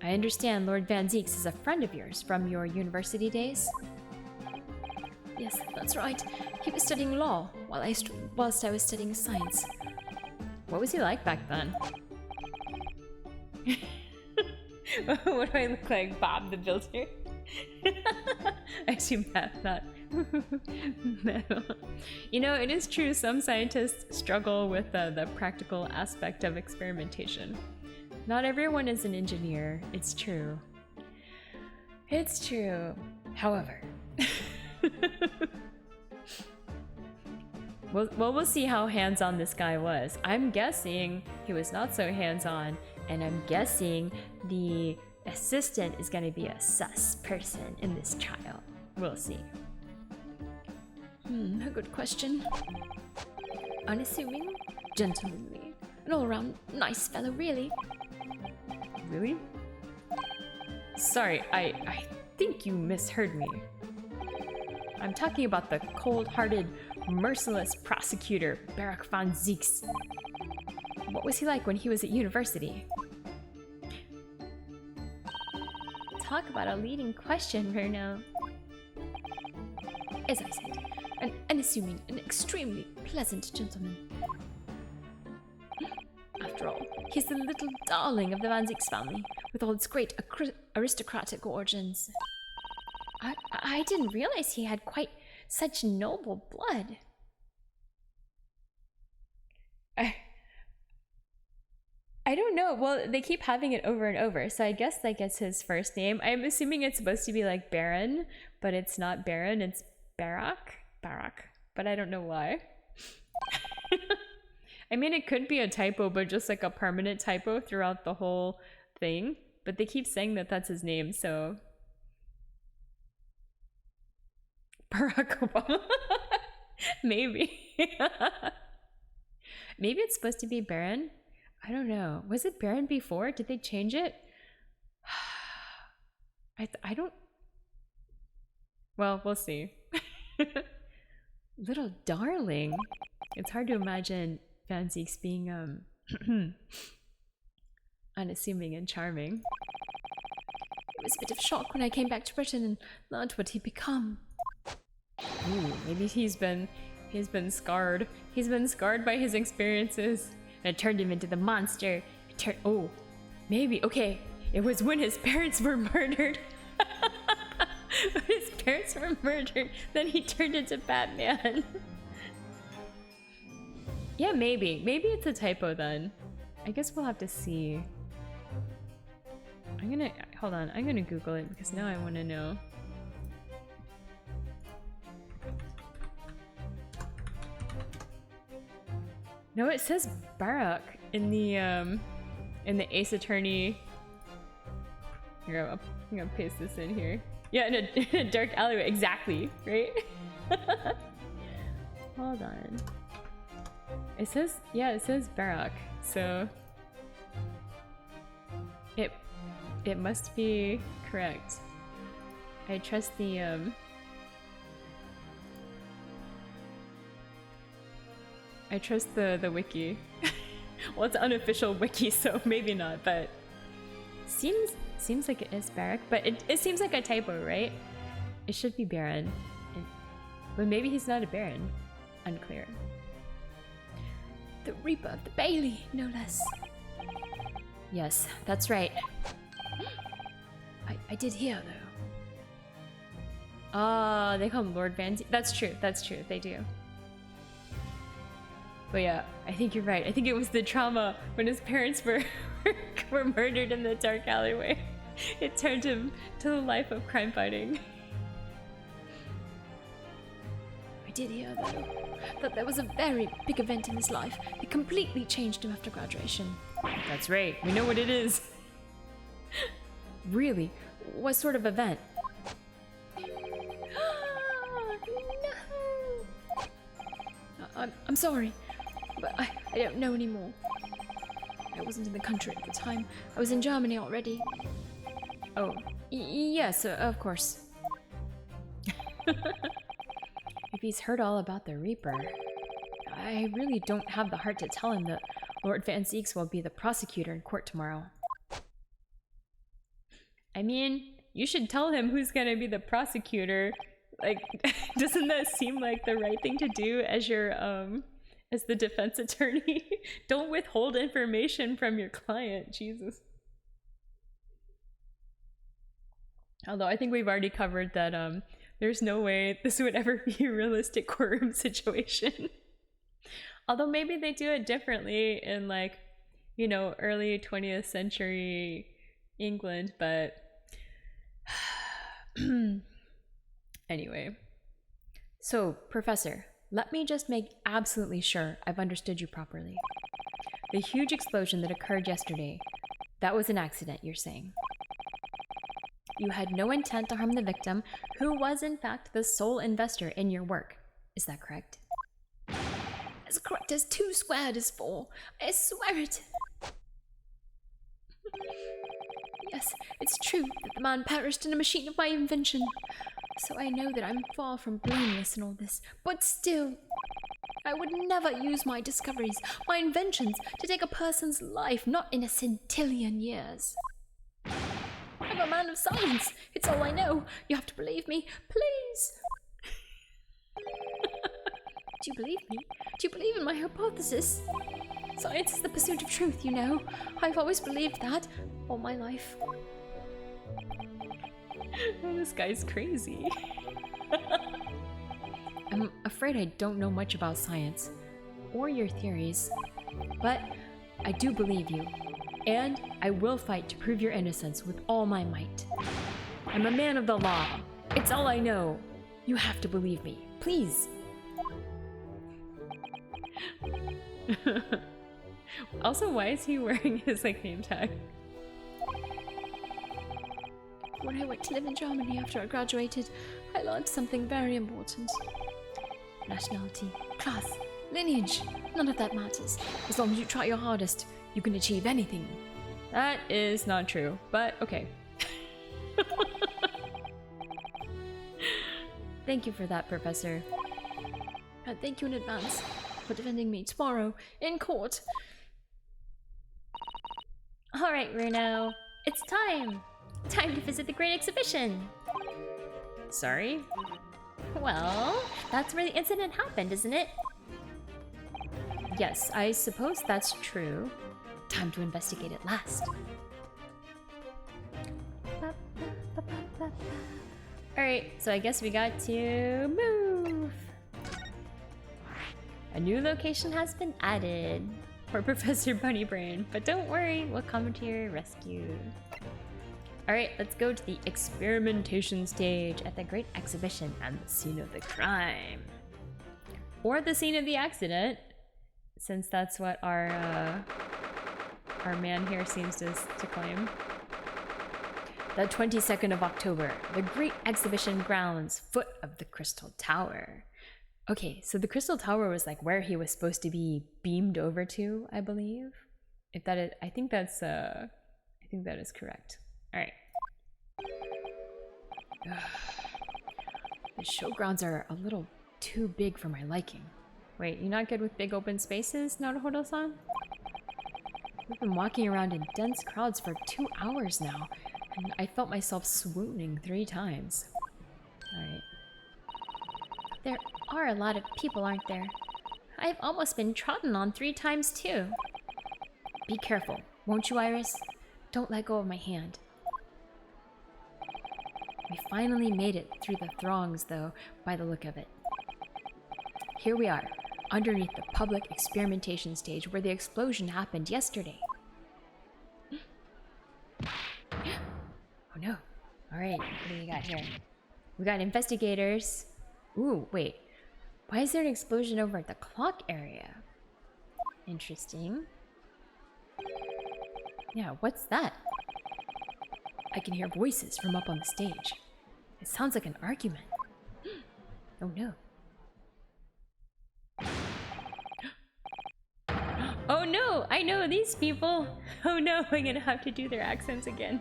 I understand Lord Van Zieks is a friend of yours from your university days? Yes, that's right. He was studying law whilst I was studying science. What was he like back then? What do I look like? Bob the Builder? I assume that, not. You know, it is true, some scientists struggle with the practical aspect of experimentation. Not everyone is an engineer, it's true. It's true. However, we'll see how hands-on this guy was. I'm guessing he was not so hands-on, and I'm guessing the assistant is gonna be a sus person in this trial. We'll see. A good question. Unassuming, gentlemanly, an all-round nice fellow, really. Really? Sorry, I think you misheard me. I'm talking about the cold-hearted, merciless prosecutor, Barak Van Zieks. What was he like when he was at university? Talk about a leading question, Bruno. As I said, an unassuming and extremely pleasant gentleman. After all, he's the little darling of the Van Zieks family, with all its great aristocratic origins. I didn't realize he had quite such noble blood. I don't know. Well, they keep having it over and over, so I guess like it's his first name. I'm assuming it's supposed to be like Baron, but it's not Baron, it's Barak, but I don't know why. I mean, it could be a typo, but just like a permanent typo throughout the whole thing. But they keep saying that that's his name, so... Barack Obama? Maybe. Maybe it's supposed to be Baron? I don't know. Was it Baron before? Did they change it? I don't... Well, we'll see. Little darling. It's hard to imagine Van Zieks being unassuming and charming. It was a bit of shock when I came back to Britain and learned what he'd become. Ooh, maybe he's been scarred. He's been scarred by his experiences. And it turned him into the monster. Oh, maybe. Okay, it was when his parents were murdered. When his parents were murdered, then he turned into Batman. Yeah, maybe. Maybe it's a typo then. I guess we'll have to see. Hold on. I'm gonna Google it because now I want to know. No, it says Barak in the Ace Attorney. Here, I'm gonna paste this in here. Yeah, in a dark alleyway, exactly, right? Hold on. It says Barak, so it must be correct. I trust the I trust the wiki. Well, it's unofficial wiki, so maybe not, but seems like it is Barak, but it seems like a typo, right? It should be Baron. But maybe he's not a Baron. Unclear. The Reaper of the Bailey, no less. Yes, that's right. I did hear, though. They call him Lord Van Zieks. That's true, they do. But yeah, I think you're right. I think it was the trauma when his parents were murdered in the dark alleyway. It turned him to the life of crime fighting. I did hear, though, that there was a very big event in his life. It completely changed him after graduation. That's right. We know what it is. Really? What sort of event? No! I'm sorry, but I don't know anymore. I wasn't in the country at the time. I was in Germany already. Oh, yes, of course. If he's heard all about the Reaper, I really don't have the heart to tell him that Lord Van Zieks will be the prosecutor in court tomorrow. I mean, you should tell him who's gonna be the prosecutor. Like, doesn't that seem like the right thing to do as your, as the defense attorney? Don't withhold information from your client, Jesus. Although I think we've already covered that, there's no way this would ever be a realistic courtroom situation. Although maybe they do it differently in, like, you know, early 20th century England, but anyway. So, Professor, let me just make absolutely sure I've understood you properly. The huge explosion that occurred yesterday, that was an accident, you're saying? You had no intent to harm the victim, who was in fact the sole investor in your work. Is that correct? As correct as 2 squared is 4. I swear it. Yes, it's true that the man perished in a machine of my invention. So I know that I'm far from blameless in all this. But still, I would never use my discoveries, my inventions, to take a person's life, not in a centillion years. I'm a man of science. It's all I know. You have to believe me. Please. Do you believe me? Do you believe in my hypothesis? Science is the pursuit of truth, you know. I've always believed that all my life. Oh, this guy's crazy. I'm afraid I don't know much about science or your theories, but I do believe you, and I will fight to prove your innocence with all my might. I'm a man of the law. It's all I know. You have to believe me, please. Also, why is he wearing his like name tag? When I went to live in Germany after I graduated, I learned something very important. Nationality, class, lineage, none of that matters. As long as you try your hardest, you can achieve anything. That is not true, but okay. Thank you for that, Professor. And thank you in advance for defending me tomorrow in court. Alright, Runo. It's time! Time to visit the Great Exhibition! Sorry? Well, that's where the incident happened, isn't it? Yes, I suppose that's true. Time to investigate it last. Alright, so I guess we got to move! A new location has been added for Professor Bunnybrain, but don't worry, we'll come to your rescue. Alright, let's go to the experimentation stage at the Great Exhibition and the scene of the crime. Or the scene of the accident, since that's what our man here seems to claim. The 22nd of October, the Great Exhibition grounds, foot of the Crystal Tower. Okay, so the Crystal Tower was like where he was supposed to be beamed over to, I believe. If that is, I think that is correct. All right. The showgrounds are a little too big for my liking. Wait, you're not good with big open spaces, Naruhodo-san? We've been walking around in dense crowds for 2 hours now, and I felt myself swooning 3 times. Alright. There are a lot of people, aren't there? I've almost been trodden on 3 times too. Be careful, won't you, Iris? Don't let go of my hand. We finally made it through the throngs, though, by the look of it. Here we are, underneath the public experimentation stage where the explosion happened yesterday. Oh no. Alright, what do we got here? We got investigators. Ooh, wait. Why is there an explosion over at the clock area? Interesting. Yeah, what's that? I can hear voices from up on the stage. It sounds like an argument. Oh no. Oh no, I know these people. Oh no, I'm gonna have to do their accents again.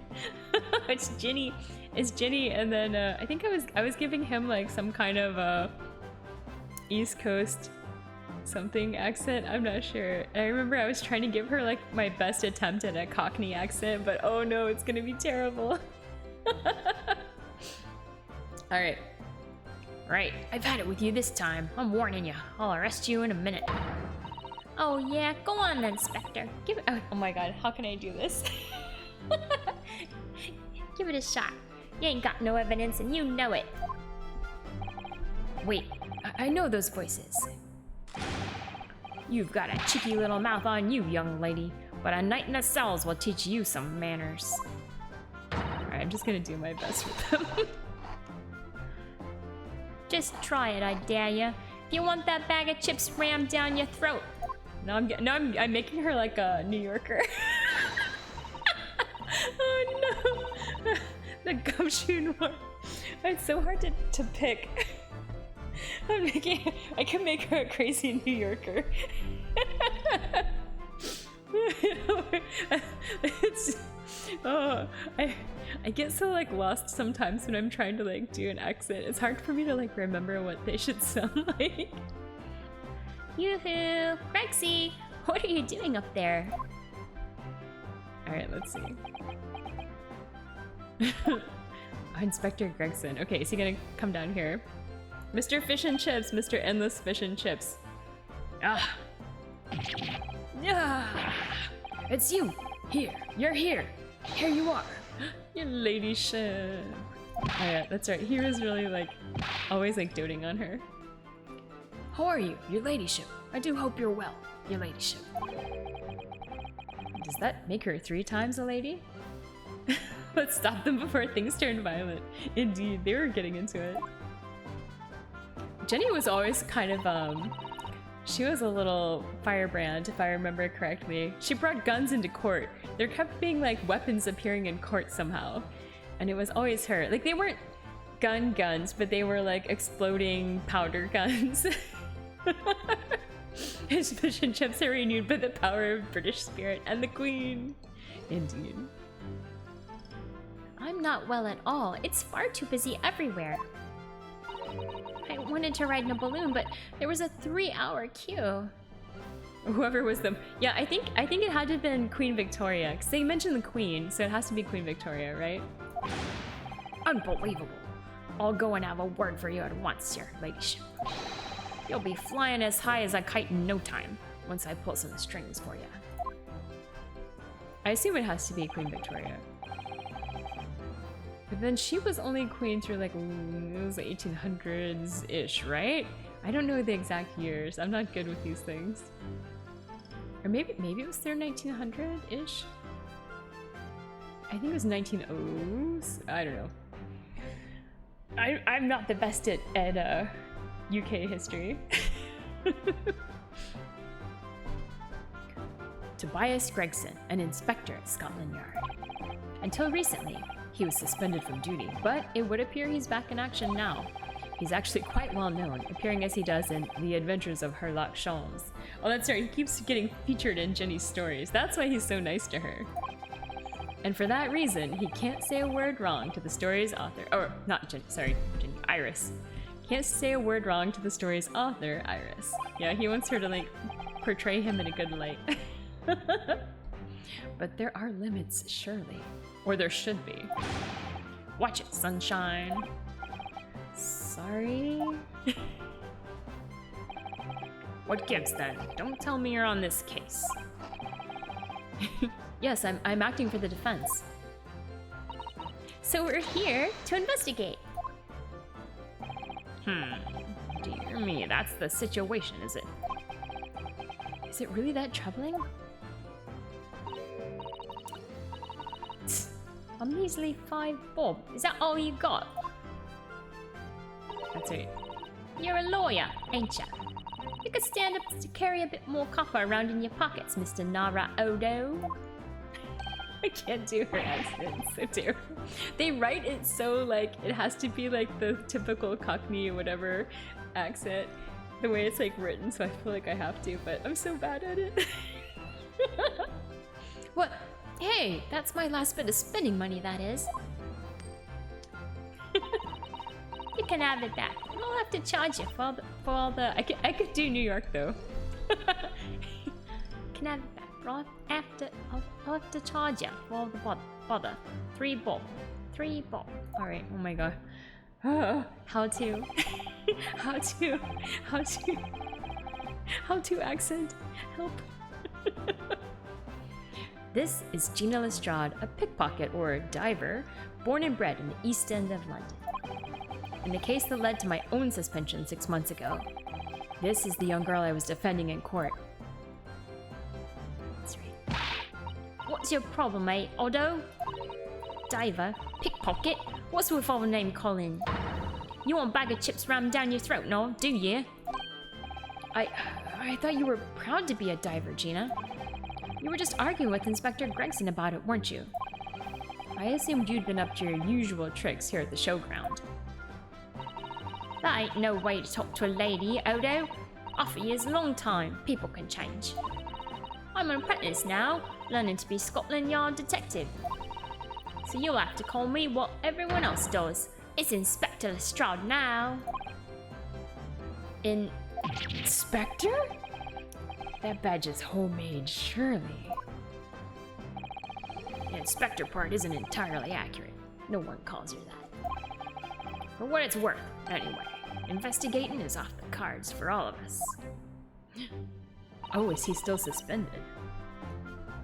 It's Ginny. It's Ginny, and then I think I was giving him like some kind of East Coast something accent. I'm not sure. I remember I was trying to give her like my best attempt at a Cockney accent, but oh no, it's gonna be terrible. Alright. Right, I've had it with you this time. I'm warning you. I'll arrest you in a minute. Oh yeah, go on then, Spectre. Give it. Oh my god, how can I do this? Give it a shot. You ain't got no evidence and you know it. Wait, I know those voices. You've got a cheeky little mouth on you, young lady, but a night in the cells will teach you some manners. Alright, I'm just gonna do my best with them. Just try it, I dare ya. If you want that bag of chips rammed down your throat. No, I'm making her like a New Yorker. Oh no! The gumshoe one. It's so hard to pick. I can make her a crazy New Yorker. It's, oh, I get so like lost sometimes when I'm trying to like do an accent. It's hard for me to like remember what they should sound like. Yoo-hoo! Rexy! What are you doing up there? Alright, let's see. Inspector Gregson. Okay, is he gonna come down here? Mr. Fish and Chips, Mr. Endless Fish and Chips. Ah! Ah! It's you! Here! You're here! Here you are! Your ladyship! Oh yeah, that's right. He was really like, always like doting on her. How are you, your ladyship? I do hope you're well, your ladyship. Does that make her 3 times a lady? Let's stop them before things turn violent. Indeed, they were getting into it. Jenny was always kind of, she was a little firebrand, if I remember correctly. She brought guns into court. There kept being like weapons appearing in court somehow. And it was always her. Like they weren't guns, but they were like exploding powder guns. His fish and chips are renewed by the power of British spirit and the Queen. Indeed. I'm not well at all. It's far too busy everywhere. I wanted to ride in a balloon, but there was a 3-hour queue. Whoever was them. Yeah, I think it had to have been Queen Victoria, because they mentioned the Queen, so it has to be Queen Victoria, right? Unbelievable. I'll go and have a word for you at once, your ladyship. You'll be flying as high as a kite in no time, once I pull some strings for you. I assume it has to be Queen Victoria. But then she was only queen through like, it was 1800s-ish, right? I don't know the exact years. I'm not good with these things. Or maybe it was their 1900-ish? I think it was 1900s? I don't know. I'm not the best at UK history. Tobias Gregson, an inspector at Scotland Yard. Until recently, he was suspended from duty, but it would appear he's back in action now. He's actually quite well known, appearing as he does in The Adventures of Herlock Sholmes. Oh, that's right, he keeps getting featured in Jenny's stories. That's why he's so nice to her. And for that reason, he can't say a word wrong to the story's author. Or, not Jenny, sorry, Jenny, Iris. Can't say a word wrong to the story's author, Iris. Yeah, he wants her to, like, portray him in a good light. But there are limits, surely. Or there should be. Watch it, sunshine. Sorry? What gives then? Don't tell me you're on this case. Yes, I'm acting for the defense. So we're here to investigate. Dear me, that's the situation, is it? Is it really that troubling? A measly 5 bob. Is that all you got? That's right. You're a lawyer, ain't ya? You could stand up to carry a bit more copper around in your pockets, Mr. Nara Odo. I can't do her accent, it's so terrible. They write it so like, it has to be like the typical Cockney or whatever accent, the way it's like written, so I feel like I have to, but I'm so bad at it. What? Hey, that's my last bit of spending money, that is. You can have it back. We'll have to charge you for all the. I could do New York though. Can I have it back? I'll have to charge you for all the bother. 3 bob. 3 bob. All right. Oh my god. How to accent? Help. This is Gina Lestrade, a pickpocket or diver, born and bred in the East End of London. In the case that led to my own suspension 6 months ago, this is the young girl I was defending in court. That's right. What's your problem, mate, Otto? Diver? Pickpocket? What's with all the name calling? You want a bag of chips rammed down your throat, no? Do you? I thought you were proud to be a diver, Gina. You were just arguing with Inspector Gregson about it, weren't you? I assumed you'd been up to your usual tricks here at the showground. That ain't no way to talk to a lady, Odo. After years, a long time. People can change. I'm an apprentice now, learning to be Scotland Yard detective. So you'll have to call me what everyone else does. It's Inspector Lestrade now. Inspector? That badge is homemade, surely. The inspector part isn't entirely accurate. No one calls her that. For what it's worth, anyway. Investigating is off the cards for all of us. Oh, is he still suspended?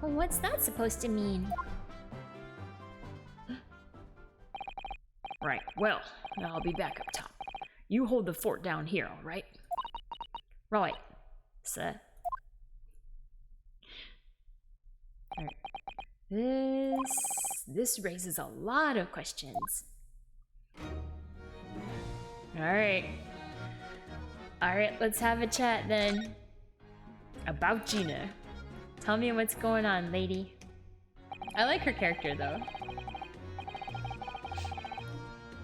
Well, what's that supposed to mean? Right, well, I'll be back up top. You hold the fort down here, alright? Right, sir. Alright. This raises a lot of questions. Alright. Alright, let's have a chat then. About Gina. Tell me what's going on, lady. I like her character though.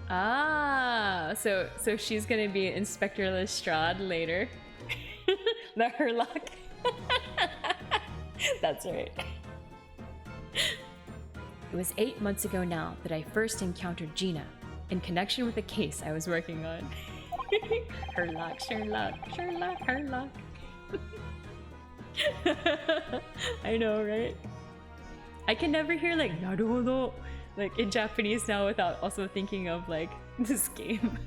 Ah, so she's gonna be Inspector Lestrade later. The Herlock. That's right. It was 8 months ago now that I first encountered Gina in connection with a case I was working on. Herlock, Sherlock, Sherlock, Herlock. I know, right? I can never hear like naruhodo like in Japanese now without also thinking of like this game.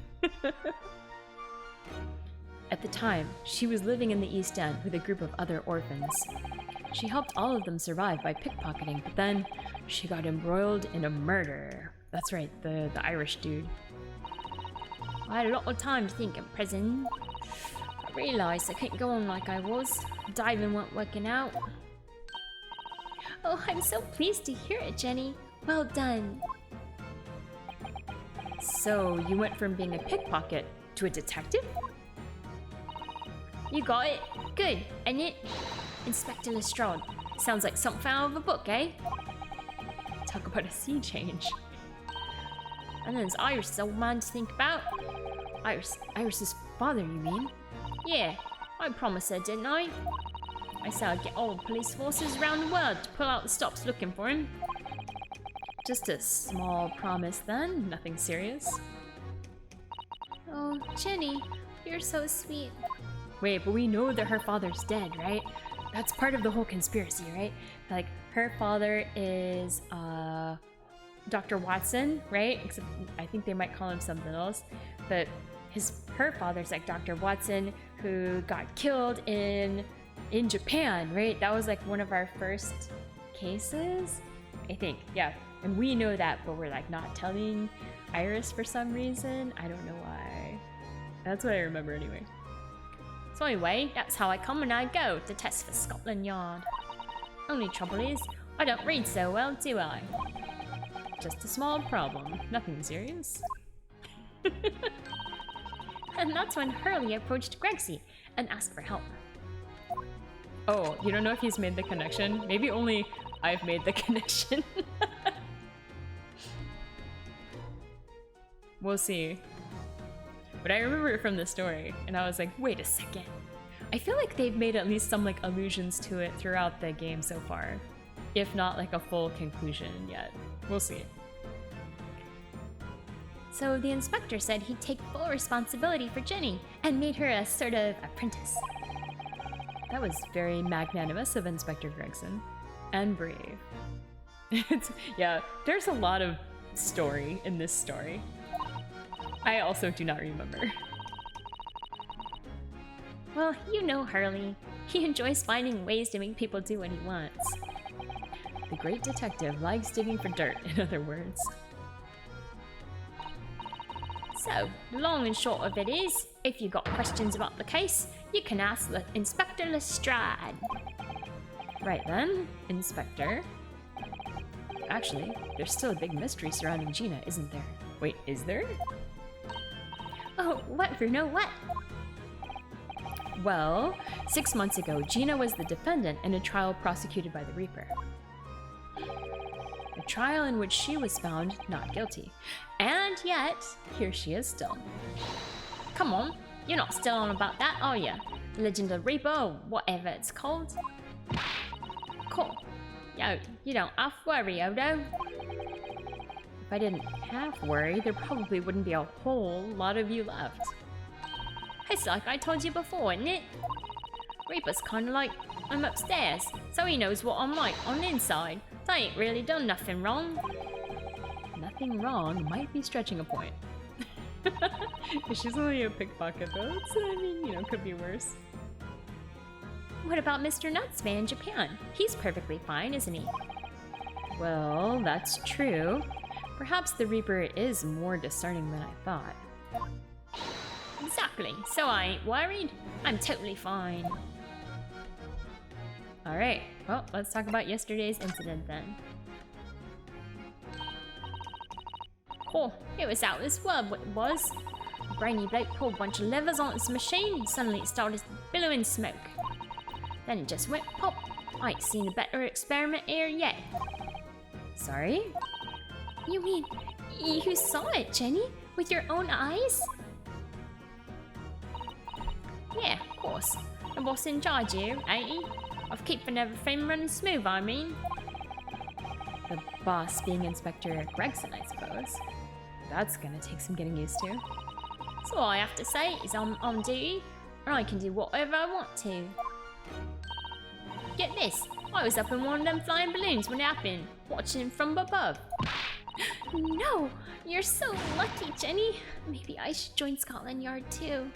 At the time, she was living in the East End with a group of other orphans. She helped all of them survive by pickpocketing, but then she got embroiled in a murder. That's right, the Irish dude. I had a lot of time to think in prison. I realised I couldn't go on like I was. Diving weren't working out. Oh, I'm so pleased to hear it, Jenny. Well done. So, you went from being a pickpocket to a detective? You got it. Good, ain't it? Inspector Lestrade. Sounds like something out of a book, eh? Talk about a sea change. And then there's Iris' old man to think about. Iris's father, you mean? Yeah, I promised her, didn't I? I said I'd get all the police forces around the world to pull out the stops looking for him. Just a small promise then, nothing serious. Oh, Jenny, you're so sweet. Wait, but we know that her father's dead, right? That's part of the whole conspiracy, right? Like, her father is, Dr. Watson, right? Except I think they might call him something else. But her father's like Dr. Watson, who got killed in Japan, right? That was like one of our first cases, I think. Yeah, and we know that, but we're like not telling Iris for some reason. I don't know why. That's what I remember anyway. So anyway, that's how I come and I go to test for Scotland Yard. Only trouble is, I don't read so well, do I? Just a small problem, nothing serious. And that's when Hurley approached Gregsy and asked for help. Oh, you don't know if he's made the connection? Maybe only I've made the connection. We'll see. But I remember it from the story, and I was like, wait a second. I feel like they've made at least some like allusions to it throughout the game so far. If not like a full conclusion yet. We'll see. So the inspector said he'd take full responsibility for Jenny and made her a sort of apprentice. That was very magnanimous of Inspector Gregson. And brave. Yeah, there's a lot of story in this story. I also do not remember. Well, you know Hurley. He enjoys finding ways to make people do what he wants. The great detective likes digging for dirt, in other words. So, the long and short of it is, if you got questions about the case, you can ask Inspector Lestrade. Right then, Inspector. Actually, there's still a big mystery surrounding Gina, isn't there? Wait, is there? Oh, what, Bruno, what? Well, 6 months ago, Gina was the defendant in a trial prosecuted by the Reaper. A trial in which she was found not guilty. And yet, here she is still. Come on, you're not still on about that, are you? The Legend of the Reaper, or whatever it's called. Cool. Yo, you don't have to worry, Odo. If I didn't half worry, there probably wouldn't be a whole lot of you left. It's like I told you before, isn't it? Reaper's kinda like I'm upstairs, so he knows what I'm like on the inside. So I ain't really done nothing wrong. Nothing wrong might be stretching a point. She's only a pickpocket though, so I mean, you know, could be worse. What about Mr. Nutsman in Japan? He's perfectly fine, isn't he? Well, that's true. Perhaps the Reaper is more discerning than I thought. Exactly, so I ain't worried. I'm totally fine. Alright, well, let's talk about yesterday's incident then. Oh, it was out of this world what it was. A brainy bloke pulled a bunch of levers on his machine, suddenly it started billowing smoke. Then it just went pop. I ain't seen a better experiment here yet. Sorry? You mean, you saw it, Jenny? With your own eyes? Yeah, of course. The boss in charge here, ain't he? Of keeping everything running smooth, I mean. The boss being Inspector Gregson, I suppose. That's gonna take some getting used to. So all I have to say is I'm on duty, and I can do whatever I want to. Get this, I was up in one of them flying balloons when it happened, watching from above. No, you're so lucky, Jenny. Maybe I should join Scotland Yard too.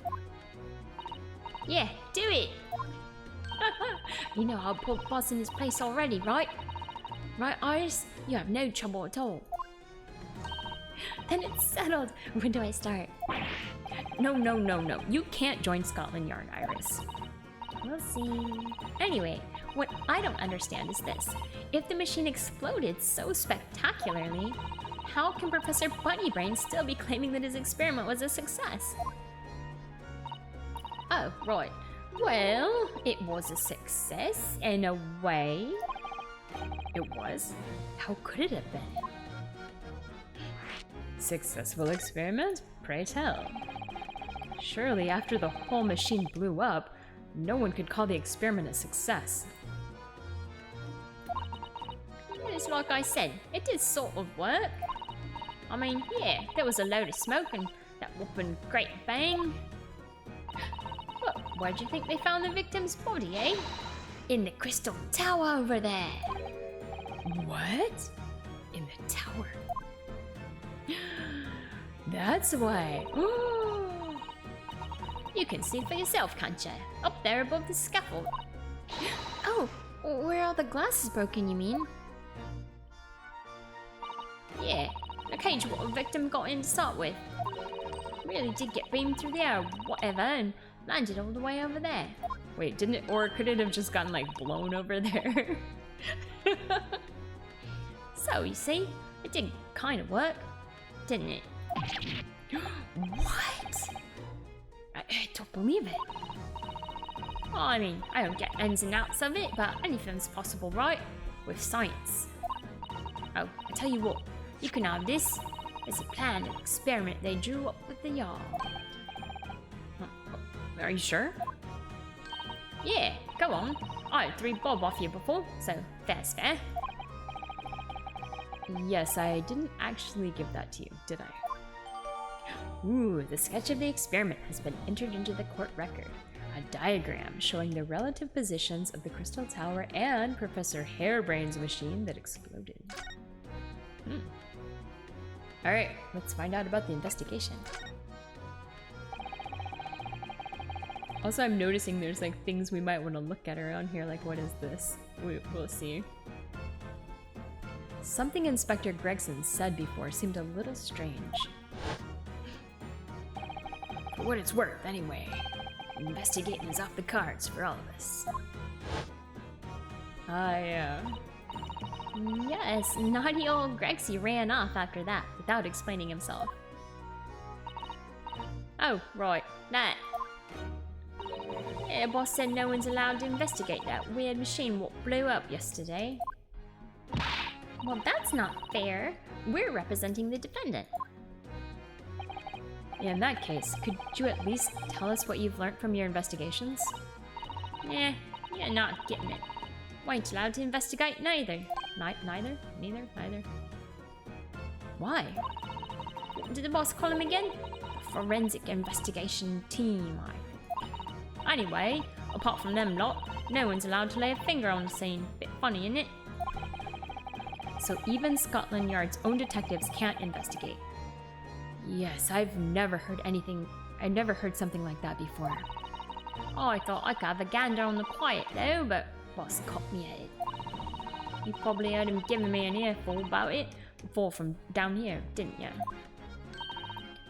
Yeah, do it. You know how to put the boss in his place already, right? Right, Iris? You have no trouble at all. Then it's settled. When do I start? No. You can't join Scotland Yard, Iris. We'll see. Anyway, what I don't understand is this. If the machine exploded so spectacularly, how can Professor Bunnybrain still be claiming that his experiment was a success? Oh, right. Well, it was a success in a way. It was? How could it have been? Successful experiment? Pray tell. Surely after the whole machine blew up, no one could call the experiment a success. It's like I said, it did sort of work. I mean, yeah, there was a load of smoke and that whooping great bang. But where do you think they found the victim's body, eh? In the crystal tower over there. What? In the tower? That's why. You can see for yourself, can't you? Up there above the scaffold. Oh, where are the glasses broken, you mean? Yeah, the cage what the victim got in to start with. Really did get beamed through the air or whatever and landed all the way over there. Wait, didn't it, or could it have just gotten like blown over there? So, you see, it did kind of work, didn't it? What? I don't believe it. Well, I mean, I don't get ins and outs of it, but anything's possible, right? With science. Oh, I tell you what, you can have this. It's a planned experiment they drew up with the Jarl. Are you sure? Yeah, go on. I had 3 bob off you before, so fair's fair. Yes, I didn't actually give that to you, did I? Ooh, the sketch of the experiment has been entered into the court record. A diagram showing the relative positions of the Crystal Tower and Professor Harebrain's machine that exploded. Alright, let's find out about the investigation. Also, I'm noticing there's like things we might want to look at around here, like what is this? We'll see. Something Inspector Gregson said before seemed a little strange. For what it's worth, anyway. Investigating is off the cards for all of us. Ah, yeah. Yes, naughty old Grexy ran off after that without explaining himself. Oh, right, that. Yeah, boss said no one's allowed to investigate that weird machine what blew up yesterday. Well, that's not fair. We're representing the defendant. Yeah, in that case, could you at least tell us what you've learned from your investigations? Eh, you're not getting it. We ain't allowed to investigate neither. Neither? Why? What did the boss call him again? Forensic investigation team, I think. Anyway, apart from them lot, no one's allowed to lay a finger on the scene. Bit funny, isn't it? So even Scotland Yard's own detectives can't investigate. Yes, I've never heard something like that before. I thought I could have a gander on the quiet though, but boss caught me at it. You probably heard him giving me an earful about it before from down here, didn't you?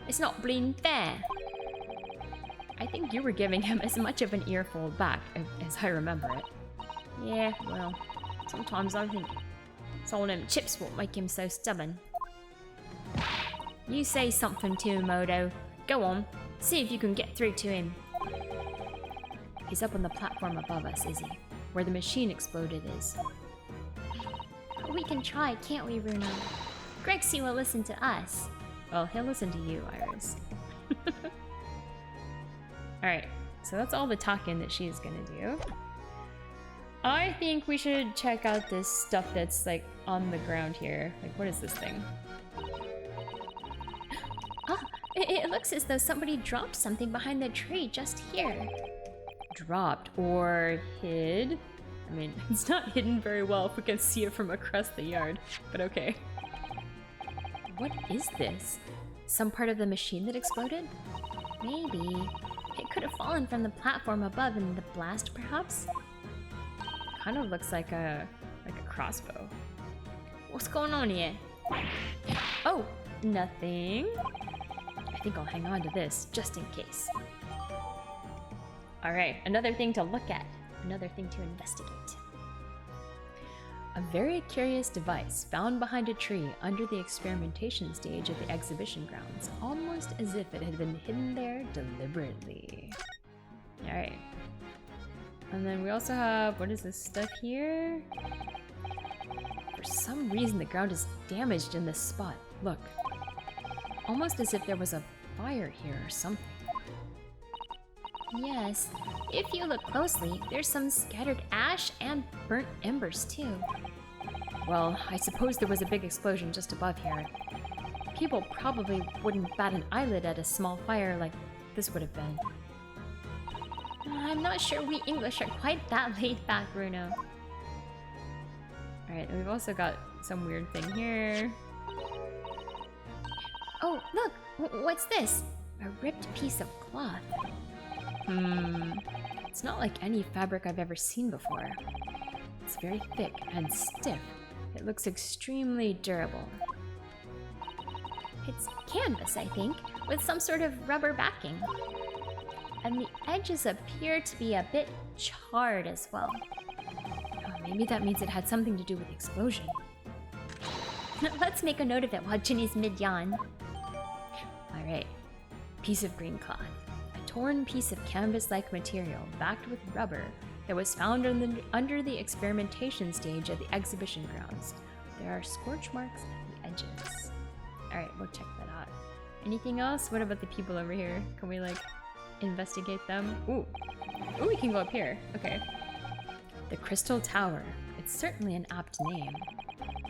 It's not bleeding fair. I think you were giving him as much of an earful back as I remember it. Yeah, well, sometimes I think it's all them chips what make him so stubborn. You say something to him, Odo. Go on, see if you can get through to him. He's up on the platform above us, is he? Where the machine exploded is. We can try, can't we, Bruno? Grexy will listen to us. Well, he'll listen to you, Iris. Alright, so that's all the talking that she's gonna do. I think we should check out this stuff that's like on the ground here. Like, what is this thing? Oh, it looks as though somebody dropped something behind the tree just here. Dropped or hid? I mean, it's not hidden very well if we can see it from across the yard, but okay. What is this? Some part of the machine that exploded? Maybe. It could have fallen from the platform above in the blast, perhaps? Kind of looks like a crossbow. What's going on here? Oh, nothing. I think I'll hang on to this just in case. Alright, another thing to look at. Another thing to investigate. A very curious device found behind a tree under the experimentation stage of the exhibition grounds, almost as if it had been hidden there deliberately. Alright. And then we also have, what is this stuff here? For some reason the ground is damaged in this spot. Look. Almost as if there was a fire here or something. Yes, if you look closely, there's some scattered ash and burnt embers too. Well, I suppose there was a big explosion just above here. People probably wouldn't bat an eyelid at a small fire like this would have been. I'm not sure we English are quite that laid back, Bruno. Alright, and we've also got some weird thing here. Oh, look! What's this? A ripped piece of cloth. It's not like any fabric I've ever seen before. It's very thick and stiff. It looks extremely durable. It's canvas, I think, with some sort of rubber backing. And the edges appear to be a bit charred as well. Oh, maybe that means it had something to do with the explosion. Let's make a note of it while Ginny's mid-yawn. Alright. Piece of green cloth. A torn piece of canvas-like material backed with rubber that was found under the experimentation stage of the exhibition grounds. There are scorch marks at the edges. Alright, we'll check that out. Anything else? What about the people over here? Can we, like, investigate them? Ooh. Ooh, we can go up here. Okay. The Crystal Tower. It's certainly an apt name.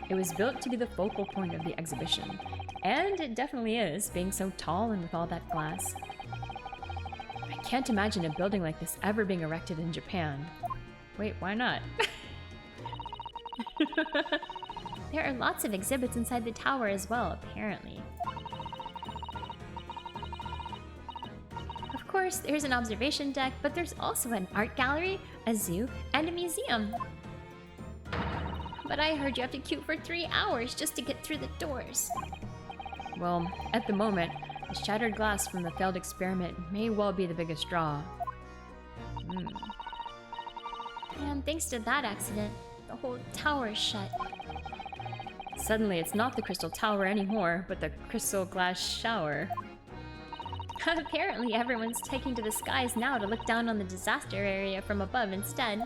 It was built to be the focal point of the exhibition, And it definitely is, being so tall and with all that glass. I can't imagine a building like this ever being erected in Japan. Wait, why not? There are lots of exhibits inside the tower as well, apparently. Of course, there's an observation deck, but there's also an art gallery, a zoo, and a museum. But I heard you have to queue for 3 hours just to get through the doors. Well, at the moment, the shattered glass from the failed experiment may well be the biggest draw. And thanks to that accident, the whole tower is shut. Suddenly, it's not the Crystal Tower anymore, but the Crystal Glass Shower. Apparently, everyone's taking to the skies now to look down on the disaster area from above instead.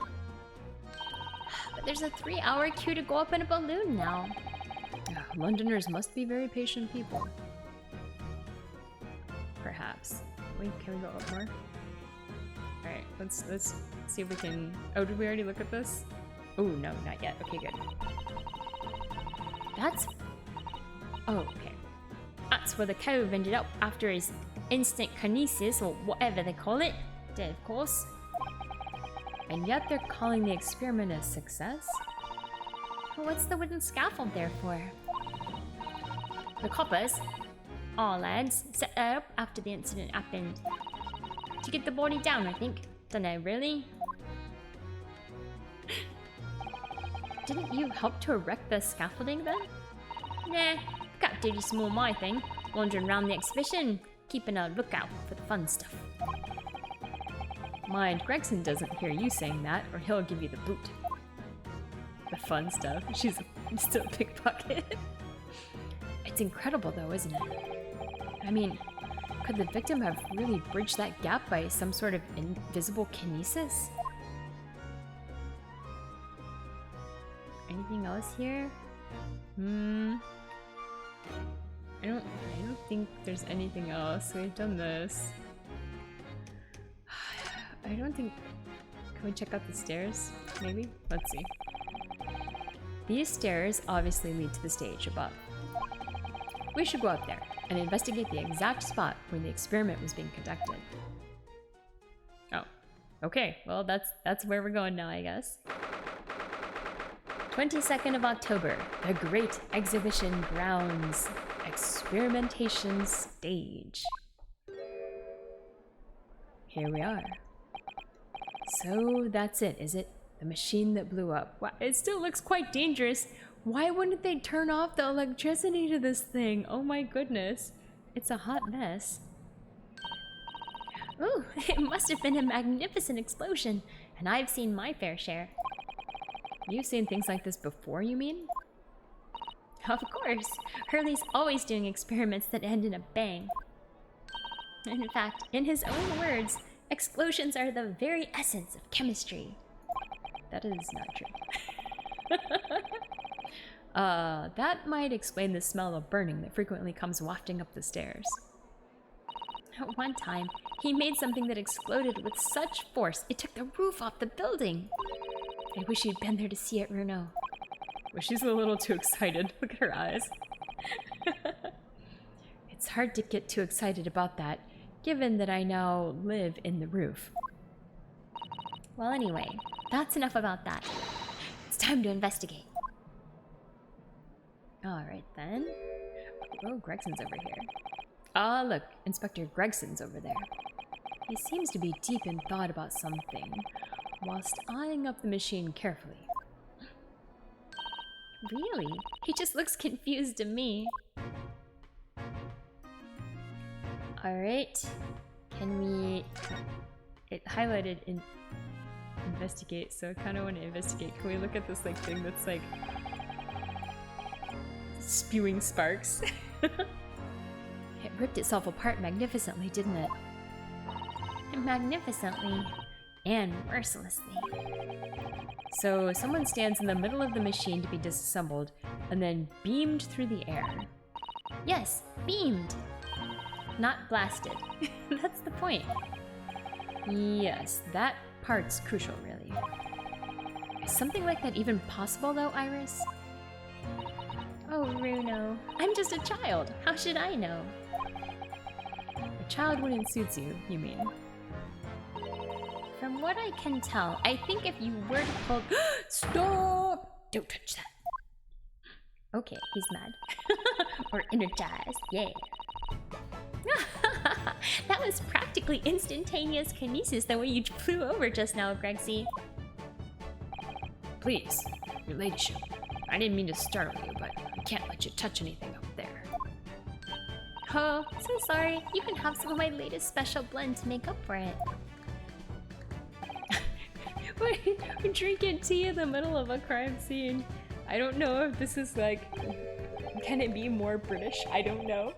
But there's a 3-hour queue to go up in a balloon now. Londoners must be very patient people. Perhaps. Wait, can we go up more? Alright, let's see if we can... Oh, did we already look at this? Oh, no, not yet. Okay, good. That's... Oh, okay. That's where the cove ended up after his instant kinesis, or whatever they call it. Did, of course. And yet they're calling the experiment a success? What's the wooden scaffold there for? The coppers, all lads, set that up after the incident happened. To get the body down, I think. Dunno, really? Didn't you help to erect the scaffolding then? Nah, got duty small my thing. Wandering around the exhibition, keeping a lookout for the fun stuff. Mind, Gregson doesn't hear you saying that, or he'll give you the boot. The fun stuff. She's still a pickpocket. It's incredible though, isn't it? I mean, could the victim have really bridged that gap by some sort of invisible kinesis? Anything else here? I don't think there's anything else. We've done this. I don't think... Can we check out the stairs? Maybe? Let's see. These stairs obviously lead to the stage above. We should go up there and investigate the exact spot where the experiment was being conducted. Oh, okay. Well, that's where we're going now, I guess. 22nd of October, the Great Exhibition Grounds Experimentation Stage. Here we are. So that's it, is it? The machine that blew up. Wow, it still looks quite dangerous. Why wouldn't they turn off the electricity to this thing? Oh my goodness. It's a hot mess. Ooh, it must have been a magnificent explosion, and I've seen my fair share. You've seen things like this before, you mean? Of course. Hurley's always doing experiments that end in a bang. In fact, in his own words, explosions are the very essence of chemistry. That is not true. That might explain the smell of burning that frequently comes wafting up the stairs. At one time, he made something that exploded with such force it took the roof off the building. I wish you'd been there to see it, Runo. Well, she's a little too excited. Look at her eyes. It's hard to get too excited about that, given that I now live in the roof. Well, anyway, that's enough about that. It's time to investigate. Alright then. Oh, Gregson's over here. Ah, look, Inspector Gregson's over there. He seems to be deep in thought about something, whilst eyeing up the machine carefully. Really? He just looks confused to me. Alright. Can we... It highlighted in... Investigate, so I kind of want to investigate. Can we look at this like thing that's like... spewing sparks? It ripped itself apart magnificently, didn't it? Magnificently. And mercilessly. So someone stands in the middle of the machine to be disassembled, and then beamed through the air. Yes, beamed. Not blasted. That's the point. Yes, that part's crucial, really. Is something like that even possible, though, Iris? Oh, Runo. I'm just a child. How should I know? A child when it suits you, you mean? From what I can tell, I think if you were to pull... Stop! Don't touch that. Okay, he's mad. Or energized, yeah. That was practically instantaneous kinesis the way you flew over just now, Grexy. Please, your ladyship. I didn't mean to startle you, but I can't let you touch anything up there. Oh, so sorry. You can have some of my latest special blend to make up for it. We're drinking tea in the middle of a crime scene. I don't know if this is like... Can it be more British? I don't know.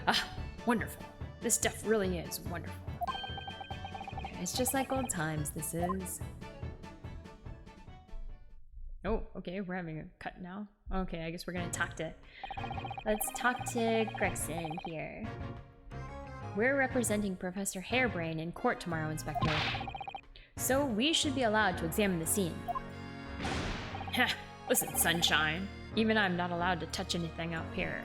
Ah, wonderful. This stuff really is wonderful. It's just like old times, this is. Oh, okay, we're having a cut now. Okay, I guess we're gonna talk to... Let's talk to Gregson here. We're representing Professor Harebrain in court tomorrow, Inspector. So we should be allowed to examine the scene. Heh, listen, Sunshine. Even I'm not allowed to touch anything up here.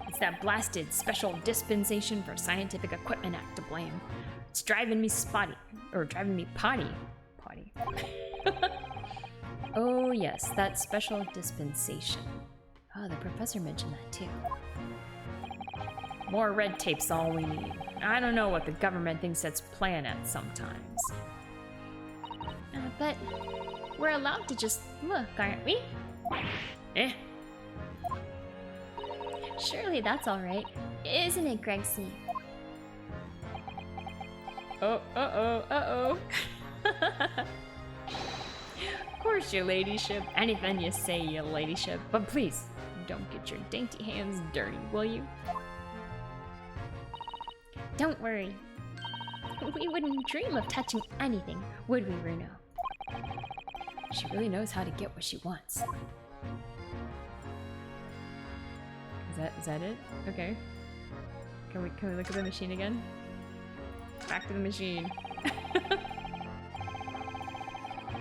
It's that blasted Special Dispensation for Scientific Equipment Act to blame. It's driving me spotty. Or driving me potty. Potty. Oh yes, that Special Dispensation. Oh, the professor mentioned that too. More red tape's all we need. I don't know what the government thinks it's playing at sometimes. But we're allowed to just look, aren't we? Eh? Surely that's alright. Isn't it, Gregsy? Oh, uh-oh, uh-oh. Of course, your ladyship. Anything you say, your ladyship. But please, don't get your dainty hands dirty, will you? Don't worry. We wouldn't dream of touching anything, would we, Runo? She really knows how to get what she wants. Is that it? Okay. Can we look at the machine again? Back to the machine.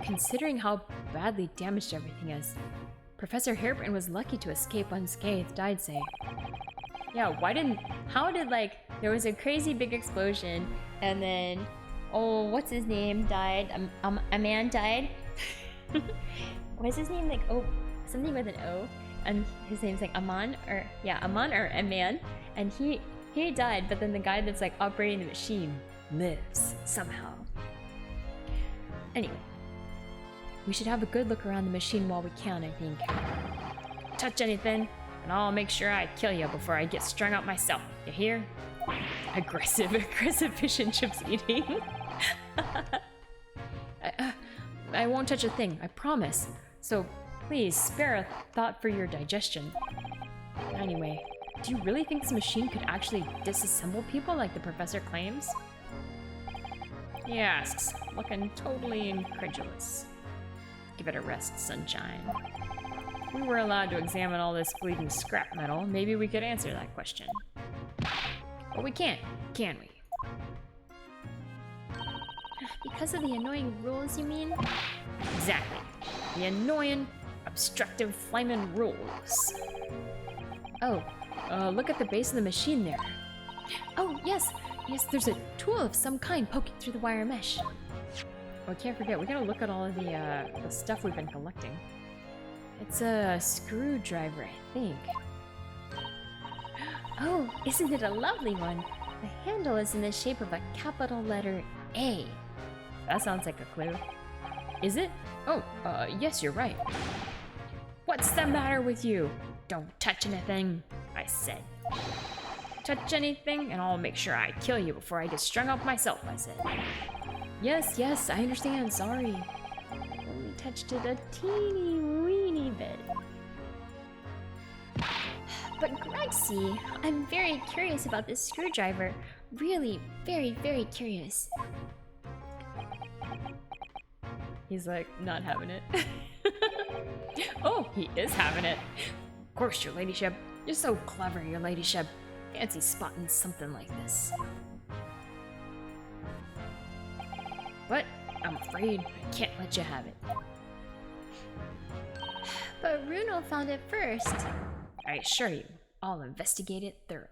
Considering how badly damaged everything is, Professor Harebrain was lucky to escape unscathed, I'd say. Yeah, how did like, there was a crazy big explosion, and then, oh, what's his name died? A man died? What's his name? Like, oh, something with an O, and his name's like Aman or a man, and he died, but then the guy that's like operating the machine lives somehow. Anyway, we should have a good look around the machine while we can, I think. Touch anything, and I'll make sure I kill you before I get strung out myself. You hear? Aggressive fish and chips eating. I won't touch a thing, I promise. So please spare a thought for your digestion. Anyway, do you really think this machine could actually disassemble people like the professor claims? He asks, looking totally incredulous. Give it a rest, Sunshine. If we were allowed to examine all this bleeding scrap metal, maybe we could answer that question. But we can't, can we? Because of the annoying rules, you mean? Exactly. The annoying, obstructive, flaming rules. Oh, look at the base of the machine there. Oh, yes. Yes, there's a tool of some kind poking through the wire mesh. Oh, I can't forget, we gotta look at all of the stuff we've been collecting. It's a screwdriver, I think. Oh, isn't it a lovely one? The handle is in the shape of a capital letter A. That sounds like a clue. Is it? Oh, yes, you're right. What's the matter with you? Don't touch anything, I said. Touch anything, and I'll make sure I kill you before I get strung up myself, I said. Yes, I understand, sorry. Only touched it a teeny weeny bit. But Grexy, I'm very curious about this screwdriver. Really, very, very curious. He's like, not having it. Oh, he is having it. Of course, your ladyship. You're so clever, your ladyship. Fancy spotting something like this. But I'm afraid I can't let you have it. But Runo found it first. I assure you, I'll investigate it thoroughly.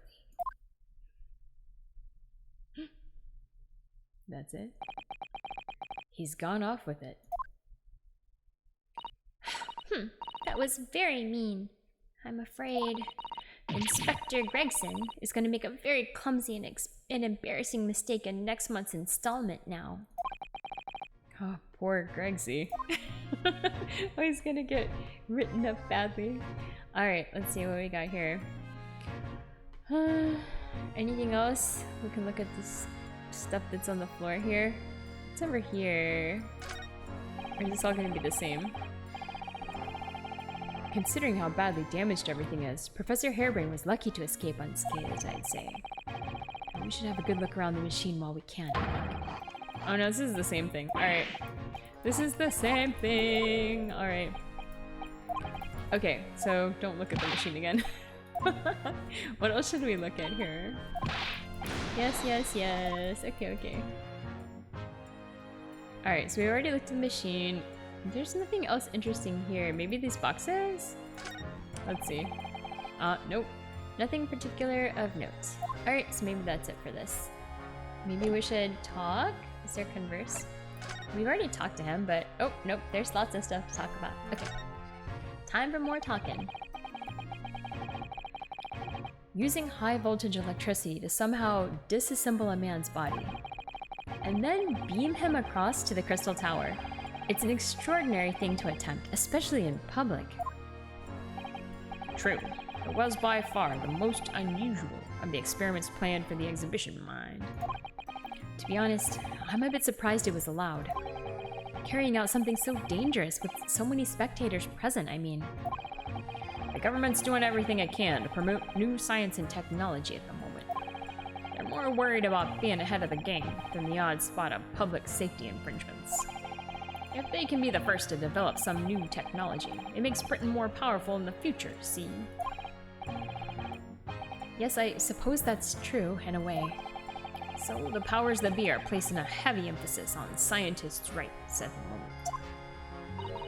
That's it. He's gone off with it. That was very mean. I'm afraid Inspector Gregson is going to make a very clumsy and embarrassing mistake in next month's installment now. Oh, poor Gregsy. Oh, he's gonna get written up badly. Alright, let's see what we got here. Anything else? We can look at this stuff that's on the floor here. What's over here? Or is this all gonna be the same? Considering how badly damaged everything is, Professor Harebrain was lucky to escape unscathed, I'd say. We should have a good look around the machine while we can. Oh no, this is the same thing. Alright. This is the same thing! Alright. Okay, so don't look at the machine again. What else should we look at here? Yes, yes, yes. Okay, okay. Alright, so we already looked at the machine. There's nothing else interesting here. Maybe these boxes? Let's see. Nope. Nothing particular of note. Alright, so maybe that's it for this. Maybe we should talk? Is there converse? We've already talked to him, but... Oh, nope. There's lots of stuff to talk about. Okay. Time for more talking. Using high voltage electricity to somehow disassemble a man's body. And then beam him across to the Crystal Tower. It's an extraordinary thing to attempt, especially in public. True. It was by far the most unusual of the experiments planned for the exhibition, mind. To be honest, I'm a bit surprised it was allowed. Carrying out something so dangerous with so many spectators present, I mean. The government's doing everything it can to promote new science and technology at the moment. They're more worried about being ahead of the game than the odd spot of public safety infringements. If they can be the first to develop some new technology, it makes Britain more powerful in the future, see? Yes, I suppose that's true, in a way. So the powers that be are placing a heavy emphasis on scientists' rights at the moment.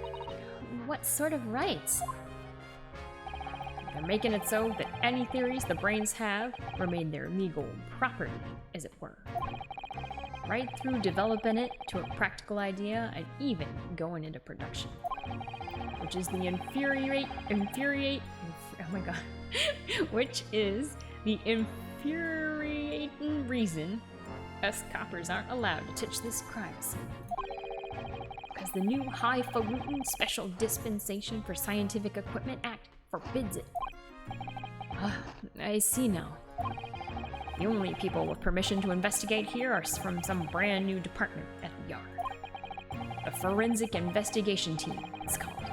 What sort of rights? They're making it so that any theories the brains have remain their legal property, as it were. Right through developing it to a practical idea and even going into production. Which is the which is the infuriating reason us coppers aren't allowed to touch this crime scene. Because the new Highfalutin Special Dispensation for Scientific Equipment Act forbids it. I see now. The only people with permission to investigate here are from some brand new department at the Yard. The Forensic Investigation Team, it's called.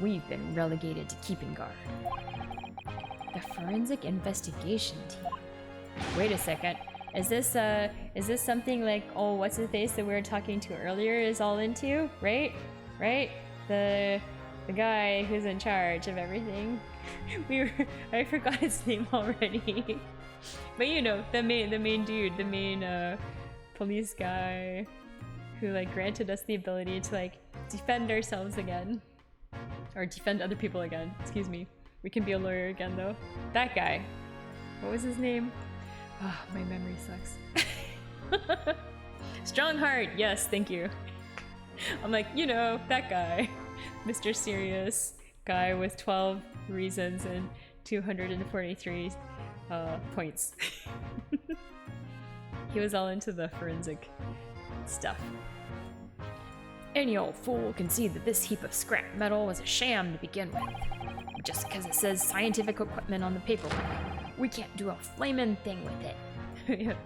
We've been relegated to keeping guard. The Forensic Investigation Team? Wait a second. Is this something like, oh, what's his face that we were talking to earlier is all into? Right? Right? The guy who's in charge of everything. I forgot his name already. But you know, the main dude, the main police guy who like granted us the ability to like defend ourselves again. Or defend other people again, excuse me. We can be a lawyer again though. That guy. What was his name? Oh, my memory sucks. Strongheart, yes, thank you. I'm like, you know, that guy. Mr. Serious guy with 12 reasons and 243 points. He was all into the forensic stuff. Any old fool can see that this heap of scrap metal was a sham to begin with. Just because it says scientific equipment on the paperwork, we can't do a flamin' thing with it.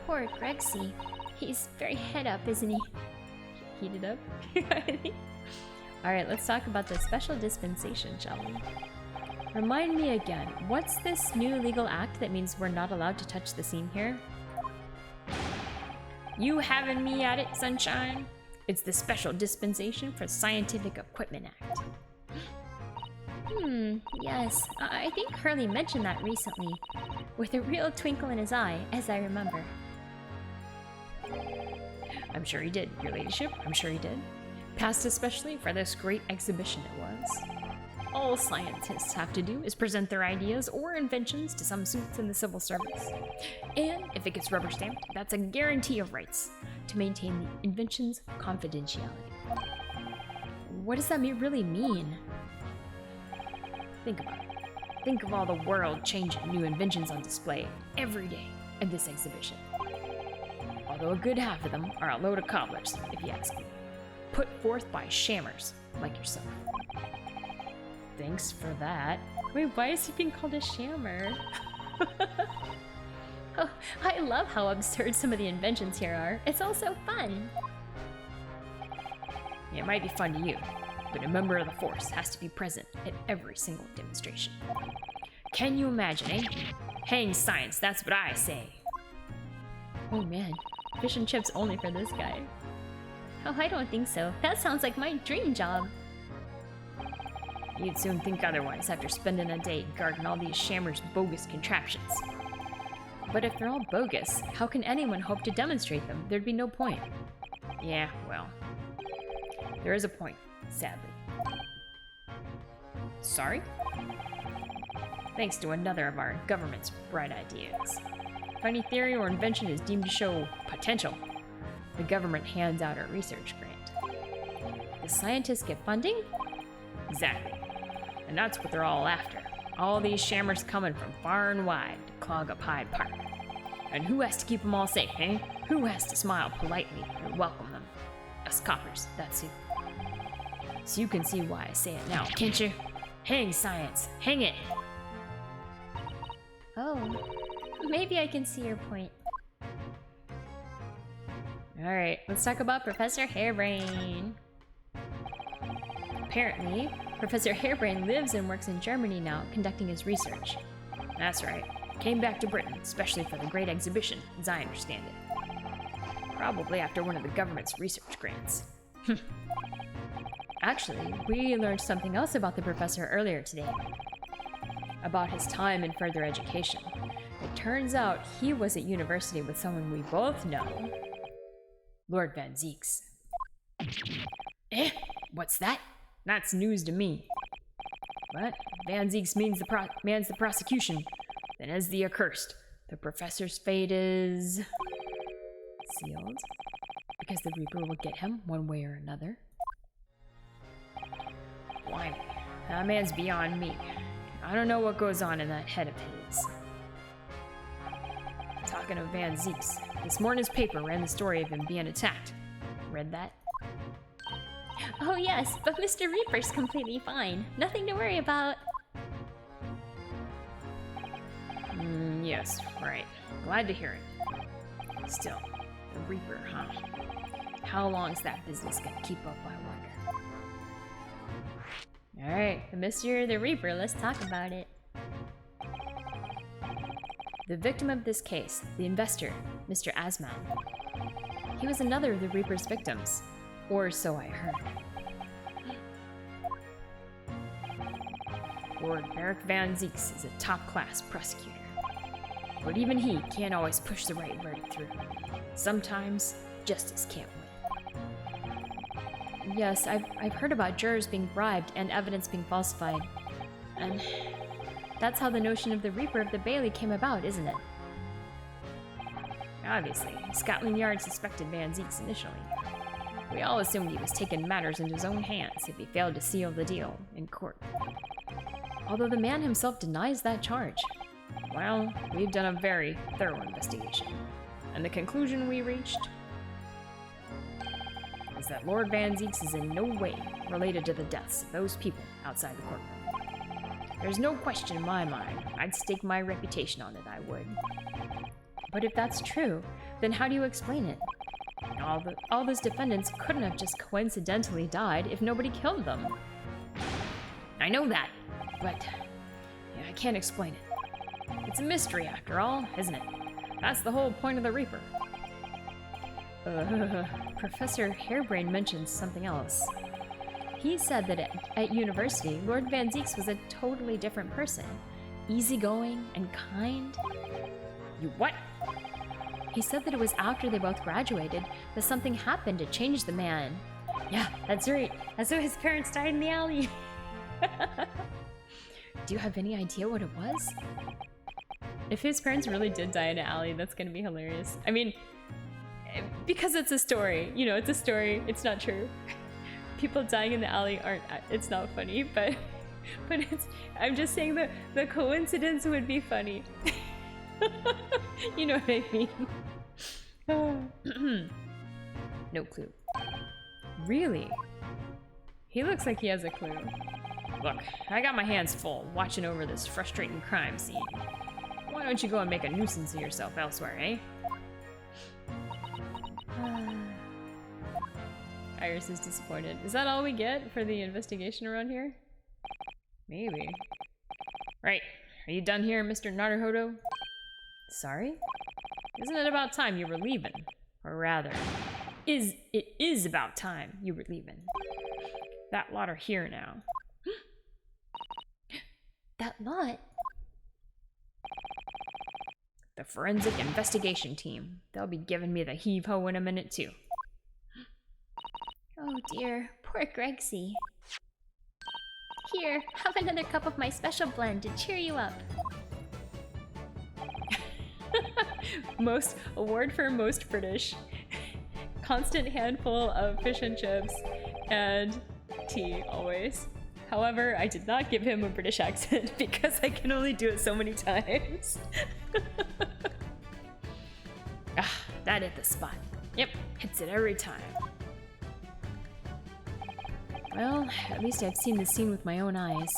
Poor Gregsy. He's very head up, isn't he? Heated up? Alright, let's talk about the special dispensation, shall we? Remind me again, what's this new legal act that means we're not allowed to touch the scene here? You having me at it, sunshine? It's the Special Dispensation for Scientific Equipment Act. Yes. I think Hurley mentioned that recently, with a real twinkle in his eye, as I remember. I'm sure he did, your ladyship. I'm sure he did. Passed especially for this great exhibition it was. All scientists have to do is present their ideas or inventions to some suits in the civil service. And if it gets rubber stamped, that's a guarantee of rights to maintain the invention's confidentiality. What does that really mean? Think about it. Think of all the world-changing new inventions on display every day at this exhibition. Although a good half of them are a load of cobblers, if you ask me. Put forth by shammers like yourself. Thanks for that. Wait, why is he being called a shammer? Oh, I love how absurd some of the inventions here are. It's all so fun. It might be fun to you, but a member of the force has to be present at every single demonstration. Can you imagine, eh? Hang science, that's what I say. Oh man, fish and chips only for this guy. Oh, I don't think so. That sounds like my dream job. You'd soon think otherwise after spending a day guarding all these shammers' bogus contraptions. But if they're all bogus, how can anyone hope to demonstrate them? There'd be no point. Yeah, well, there is a point, sadly. Sorry? Thanks to another of our government's bright ideas. If any theory or invention is deemed to show potential, the government hands out a research grant. The scientists get funding? Exactly. And that's what they're all after. All these shammers coming from far and wide to clog up Hyde Park. And who has to keep them all safe, eh? Who has to smile politely and welcome them? Us coppers, that's who. So you can see why I say it now, can't you? Hang science, hang it! Oh, maybe I can see your point. Alright, let's talk about Professor Harebrained. Apparently, Professor Harebrained lives and works in Germany now, conducting his research. That's right. Came back to Britain, especially for the Great Exhibition, as I understand it. Probably after one of the government's research grants. Actually, we learned something else about the professor earlier today. About his time in further education. It turns out he was at university with someone we both know. Lord Van Zieks. Eh? What's that? That's news to me. But Van Zieks means the prosecution. Then as the accursed, the professor's fate is sealed. Because the Reaper will get him one way or another. Blimey, that man's beyond me. I don't know what goes on in that head of his. Talking of Van Zieks, this morning's paper ran the story of him being attacked. Read that? Oh yes, but Mr. Reaper's completely fine. Nothing to worry about. Yes, right. Glad to hear it. Still, the Reaper, huh? How long's that business gonna keep up, I wonder? Alright, Mr. the Reaper, let's talk about it. The victim of this case, the investor, Mr. Asman. He was another of the Reaper's victims. Or so I heard. Lord Merrick Van Zieks is a top-class prosecutor. But even he can't always push the right verdict through. Sometimes, justice can't win. Yes, I've heard about jurors being bribed and evidence being falsified. And that's how the notion of the Reaper of the Bailey came about, isn't it? Obviously, Scotland Yard suspected Van Zieks initially. We all assumed he was taking matters into his own hands if he failed to seal the deal in court. Although the man himself denies that charge. Well, we've done a very thorough investigation. And the conclusion we reached is that Lord Van Zieks is in no way related to the deaths of those people outside the courtroom. There's no question in my mind. I'd stake my reputation on it, I would. But if that's true, then how do you explain it? All those defendants couldn't have just coincidentally died if nobody killed them. I know that, but yeah, I can't explain it. It's a mystery after all, isn't it? That's the whole point of the Reaper. Professor Harebrained mentioned something else. He said that at university, Lord Van Zieks was a totally different person. Easygoing and kind. You what? He said that it was after they both graduated that something happened to change the man. Yeah, that's right. That's how his parents died in the alley. Do you have any idea what it was? If his parents really did die in an alley, that's gonna be hilarious. I mean, because it's a story. You know, it's a story. It's not true. People dying in the alley aren't. It's not funny, but it's. I'm just saying that the coincidence would be funny. You know what I mean? No clue. Really? He looks like he has a clue. Look, I got my hands full watching over this frustrating crime scene. Why don't you go and make a nuisance of yourself elsewhere, eh? Iris is disappointed. Is that all we get for the investigation around here? Maybe. Right. Are you done here, Mr. Naruhodo? Sorry? Isn't it about time you were leaving? Or rather, it is about time you were leaving. That lot are here now. That lot? The forensic investigation team. They'll be giving me the heave-ho in a minute too. Oh dear, poor Gregsy. Here, have another cup of my special blend to cheer you up. Award for most British. Constant handful of fish and chips and tea always. However, I did not give him a British accent because I can only do it so many times. That hit the spot. Yep, hits it every time. Well, at least I've seen the scene with my own eyes.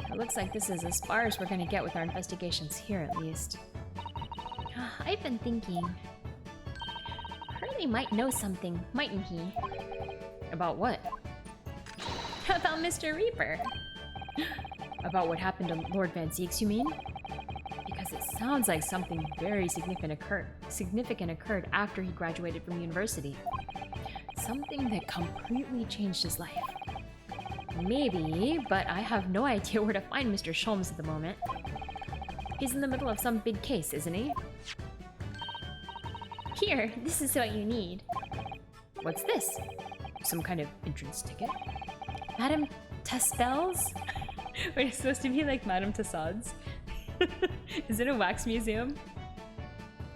It looks like this is as far as we're gonna get with our investigations here, at least. I've been thinking. Hurley might know something, mightn't he? About what? About Mr. Reaper. About what happened to Lord Van Zeeks, you mean? Because it sounds like something very significant occurred after he graduated from university. Something that completely changed his life. Maybe, but I have no idea where to find Mr. Sholmes at the moment. He's in the middle of some big case, isn't he? Here, this is what you need. What's this? Some kind of entrance ticket? Madame Taspel's? Wait, it's supposed to be like Madame Tussauds? Is it a wax museum?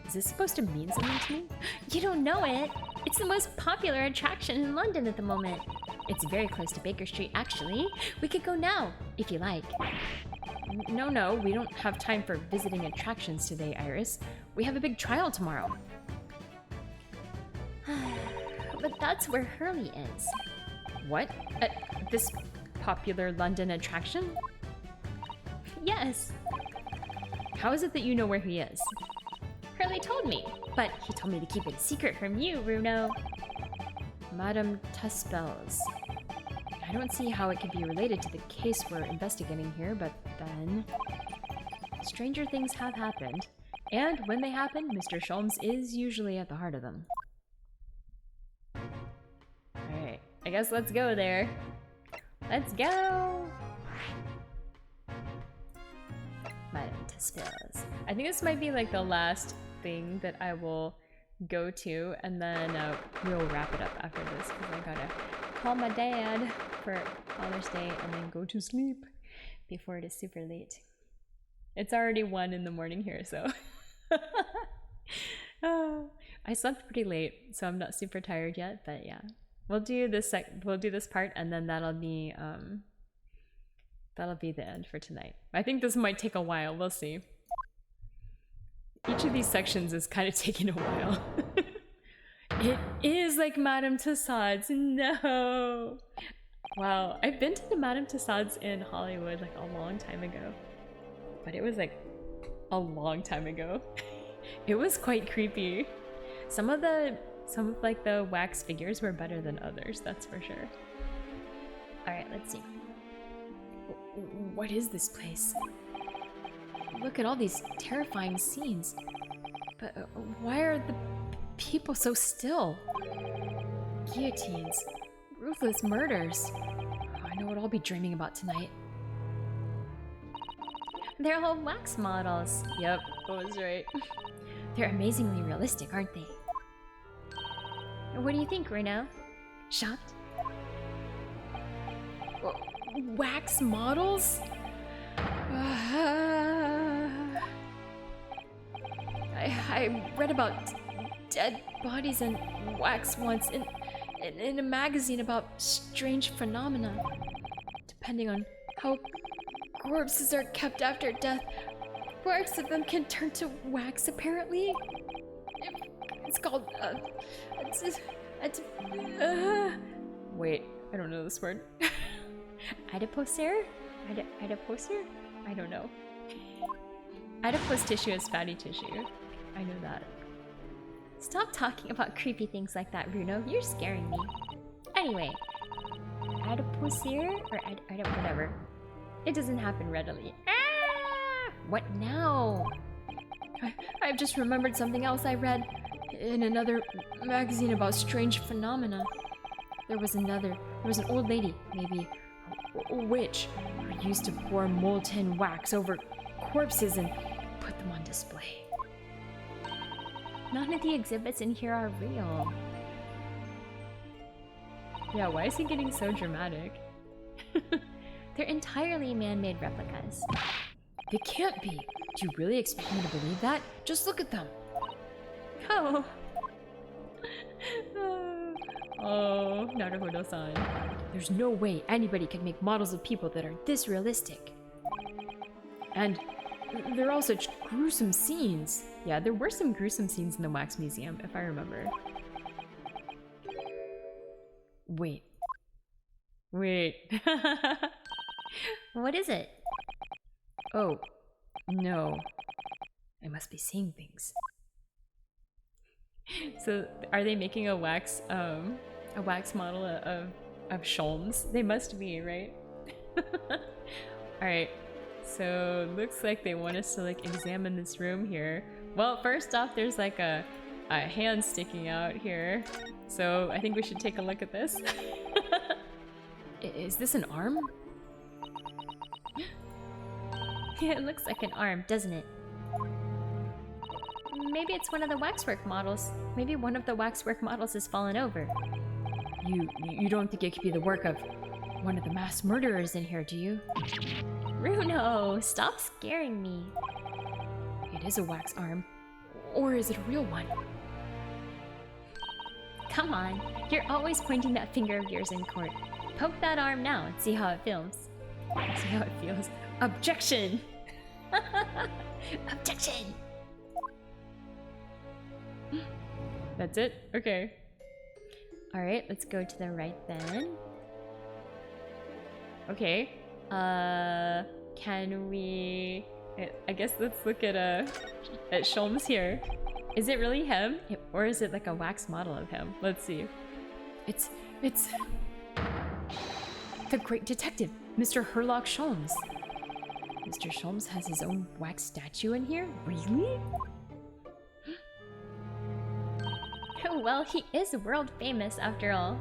Is this supposed to mean something to me? You don't know it. It's the most popular attraction in London at the moment. It's very close to Baker Street, actually. We could go now, if you like. No, we don't have time for visiting attractions today, Iris. We have a big trial tomorrow. But that's where Hurley is. What? This popular London attraction? Yes. How is it that you know where he is? Hurley told me, but he told me to keep it secret from you, Runo. Madame Tuspel's. I don't see how it could be related to the case we're investigating here, but then... Stranger things have happened, and when they happen, Mr. Sholmes is usually at the heart of them. Alright, I guess let's go there. Let's go! Madame Tuspel's. I think this might be like the last thing that I will go to, and then we'll wrap it up after this because I gotta call my dad for Father's Day and then go to sleep before it is super late. It's already 1 in the morning here, so I slept pretty late, so I'm not super tired yet. But yeah, we'll do this part, and then that'll be the end for tonight. I think this might take a while. We'll see. Each of these sections is kind of taking a while. It is like Madame Tussauds. No. Wow, I've been to the Madame Tussauds in Hollywood like a long time ago. But it was like a long time ago. It was quite creepy. Some of like the wax figures were better than others, that's for sure. Alright, let's see. What is this place? Look at all these terrifying scenes. But why are the people so still? Guillotines. Ruthless murders. I know what I'll be dreaming about tonight. They're all wax models. Yep, I was right. They're amazingly realistic, aren't they? What do you think, Runo? Shocked? wax models? I read about dead bodies and wax once in a magazine about strange phenomena. Depending on how corpses are kept after death, parts of them can turn to wax, apparently. It's called, wait, I don't know this word. Adipocere? Adipocere? I don't know. Adipose tissue is fatty tissue. I know that. Stop talking about creepy things like that, Bruno. You're scaring me. Anyway, adipocere or whatever. It doesn't happen readily. Ah! What now? I've just remembered something else I read in another magazine about strange phenomena. There was an old lady, maybe a witch, who used to pour molten wax over corpses and put them on display. None of the exhibits in here are real. Yeah, why is he getting so dramatic? They're entirely man-made replicas. They can't be. Do you really expect me to believe that? Just look at them. Oh. Oh, Naruhodo-san. There's no way anybody could make models of people that are this realistic. And there are all such gruesome scenes. Yeah, there were some gruesome scenes in the Wax Museum, if I remember. Wait. What is it? Oh, no. I must be seeing things. So, are they making a wax model of Sholmes? They must be, right? Alright. So, looks like they want us to like examine this room here. Well, first off, there's like a hand sticking out here. So, I think we should take a look at this. Is this an arm? It looks like an arm, doesn't it? Maybe it's one of the waxwork models. Maybe one of the waxwork models has fallen over. You don't think it could be the work of one of the mass murderers in here, do you? Bruno, stop scaring me. It is a wax arm. Or is it a real one? Come on, you're always pointing that finger of yours in court. Poke that arm now and see how it feels. See how it feels. Objection! Objection! That's it? Okay. Alright, let's go to the right then. Okay. Can we... I guess let's look at Sholmes here. Is it really him? Or is it like a wax model of him? Let's see. It's... the great detective, Mr. Herlock Sholmes. Mr. Sholmes has his own wax statue in here? Really? Well, he is world famous after all.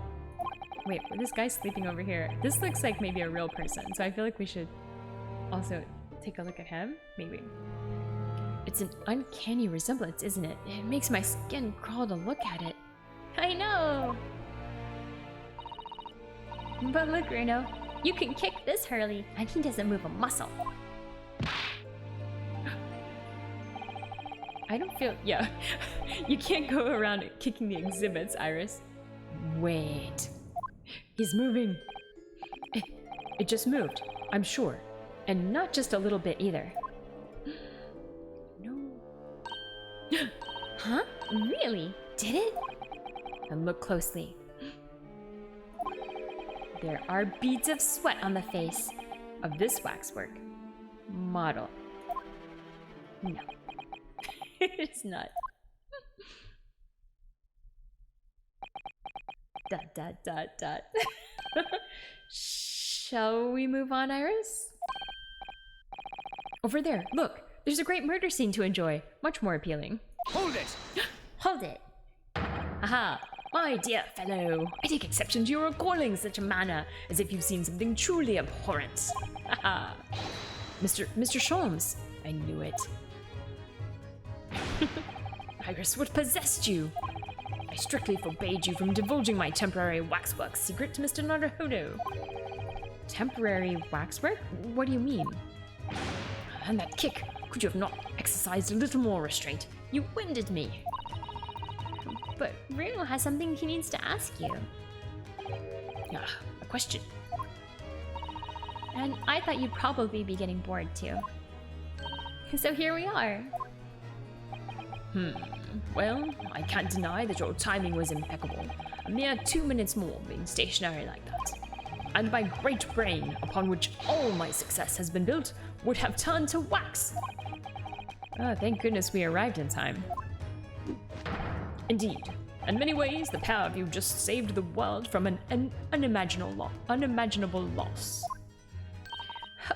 Wait, this guy's sleeping over here. This looks like maybe a real person, so I feel like we should also take a look at him, maybe. It's an uncanny resemblance, isn't it? It makes my skin crawl to look at it. I know! But look, Bruno, you can kick this Hurley, and he doesn't move a muscle. I don't feel... Yeah. You can't go around kicking the exhibits, Iris. Wait. He's moving. It just moved, I'm sure. And not just a little bit either. No. Huh? Really? Did it? And look closely. There are beads of sweat on the face of this waxwork model. No. It's not. Dot dot dot dot. Shall we move on, Iris? Over there, look! There's a great murder scene to enjoy. Much more appealing. Hold it! Hold it! Aha! My dear fellow, I take exception to your recoiling in such a manner, as if you've seen something truly abhorrent. Haha! Mr. Sholmes, I knew it. Iris, what possessed you? I strictly forbade you from divulging my temporary waxwork secret to Mr. Naruhodo. Temporary waxwork? What do you mean? And that kick! Could you have not exercised a little more restraint? You winded me! But Rue has something he needs to ask you. Ah, a question. And I thought you'd probably be getting bored too. So here we are. Well, I can't deny that your timing was impeccable. A mere 2 minutes more being stationary like that. And my great brain, upon which all my success has been built, would have turned to wax. Oh, thank goodness we arrived in time. Indeed. In many ways, the pair of you just saved the world from an unimaginable loss.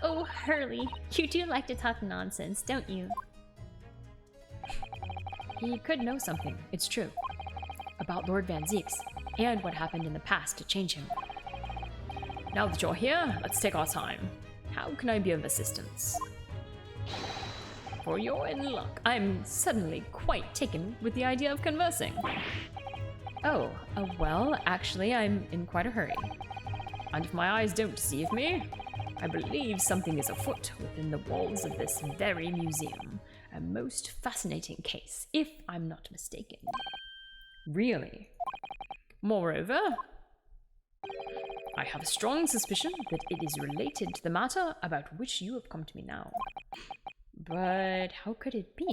Oh, Hurley, you do like to talk nonsense, don't you? He could know something, it's true, about Lord Van Zieks, and what happened in the past to change him. Now that you're here, let's take our time. How can I be of assistance? For you're in luck. I'm suddenly quite taken with the idea of conversing. Oh, well, actually, I'm in quite a hurry. And if my eyes don't deceive me, I believe something is afoot within the walls of this very museum. A most fascinating case, if I'm not mistaken. Really? Moreover, I have a strong suspicion that it is related to the matter about which you have come to me now. But how could it be?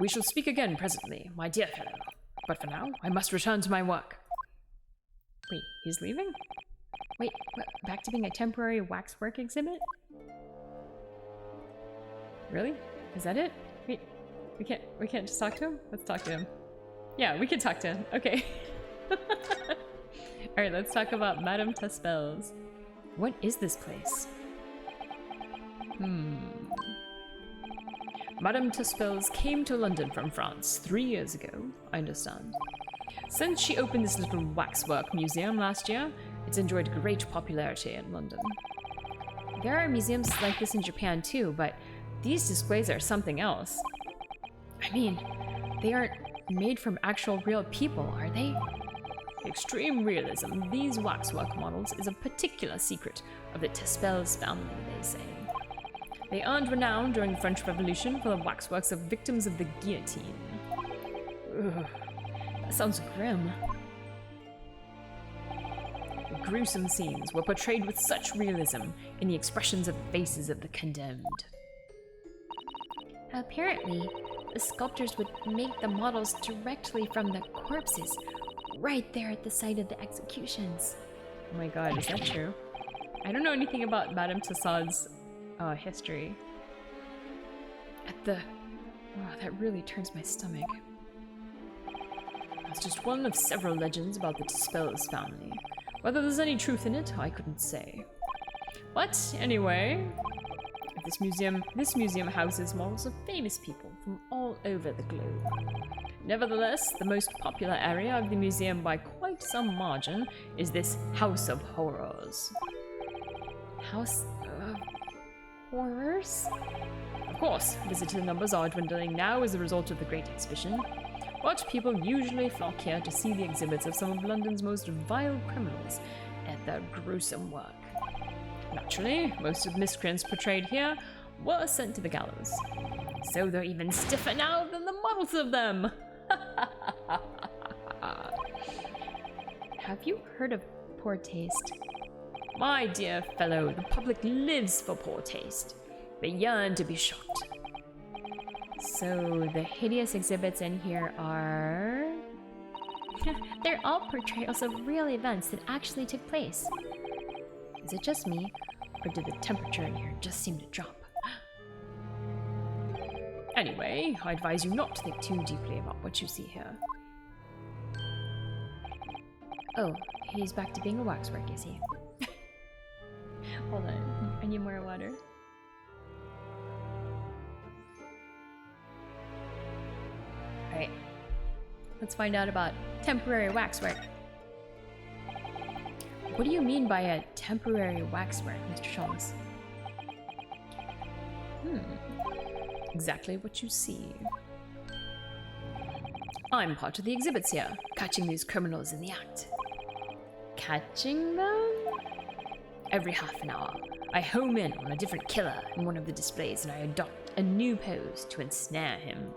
We shall speak again presently, my dear fellow. But for now, I must return to my work. Wait, he's leaving? Wait, back to being a temporary waxwork exhibit? Really? Is that it? Wait, we can't just talk to him? Let's talk to him. Yeah, we can talk to him. Okay. Alright, let's talk about Madame Tuspels. What is this place? Madame Tuspels came to London from France 3 years ago, I understand. Since she opened this little waxwork museum last year, it's enjoyed great popularity in London. There are museums like this in Japan too, but these displays are something else. I mean, they aren't made from actual real people, are they? Extreme realism of these waxwork models is a particular secret of the Tuspels family, they say. They earned renown during the French Revolution for the waxworks of victims of the guillotine. Ugh, that sounds grim. The gruesome scenes were portrayed with such realism in the expressions of the faces of the condemned. Apparently, the sculptors would make the models directly from the corpses, right there at the site of the executions. Oh my god, is that true? I don't know anything about Madame Tussauds' history. That really turns my stomach. That's just one of several legends about the Tuspels family. Whether there's any truth in it, I couldn't say. But anyway, this museum houses models of famous people from all over the globe. Nevertheless, the most popular area of the museum by quite some margin is this House of Horrors. House of Horrors? Of course, visitor numbers are dwindling now as a result of the Great Exhibition, but people usually flock here to see the exhibits of some of London's most vile criminals at their gruesome work. Naturally, most of the miscreants portrayed here were sent to the gallows. So they're even stiffer now than the models of them! Have you heard of poor taste? My dear fellow, the public lives for poor taste. They yearn to be shocked. So the hideous exhibits in here are... They're all portrayals of real events that actually took place. Is it just me, or did the temperature in here just seem to drop? Anyway, I advise you not to think too deeply about what you see here. Oh, he's back to being a waxwork, is he? Hold on, I need more water. Alright, let's find out about temporary waxwork. What do you mean by a temporary waxwork, Mr. Sholmes? Exactly what you see. I'm part of the exhibits here, catching these criminals in the act. Catching them? Every half an hour, I home in on a different killer in one of the displays and I adopt a new pose to ensnare him.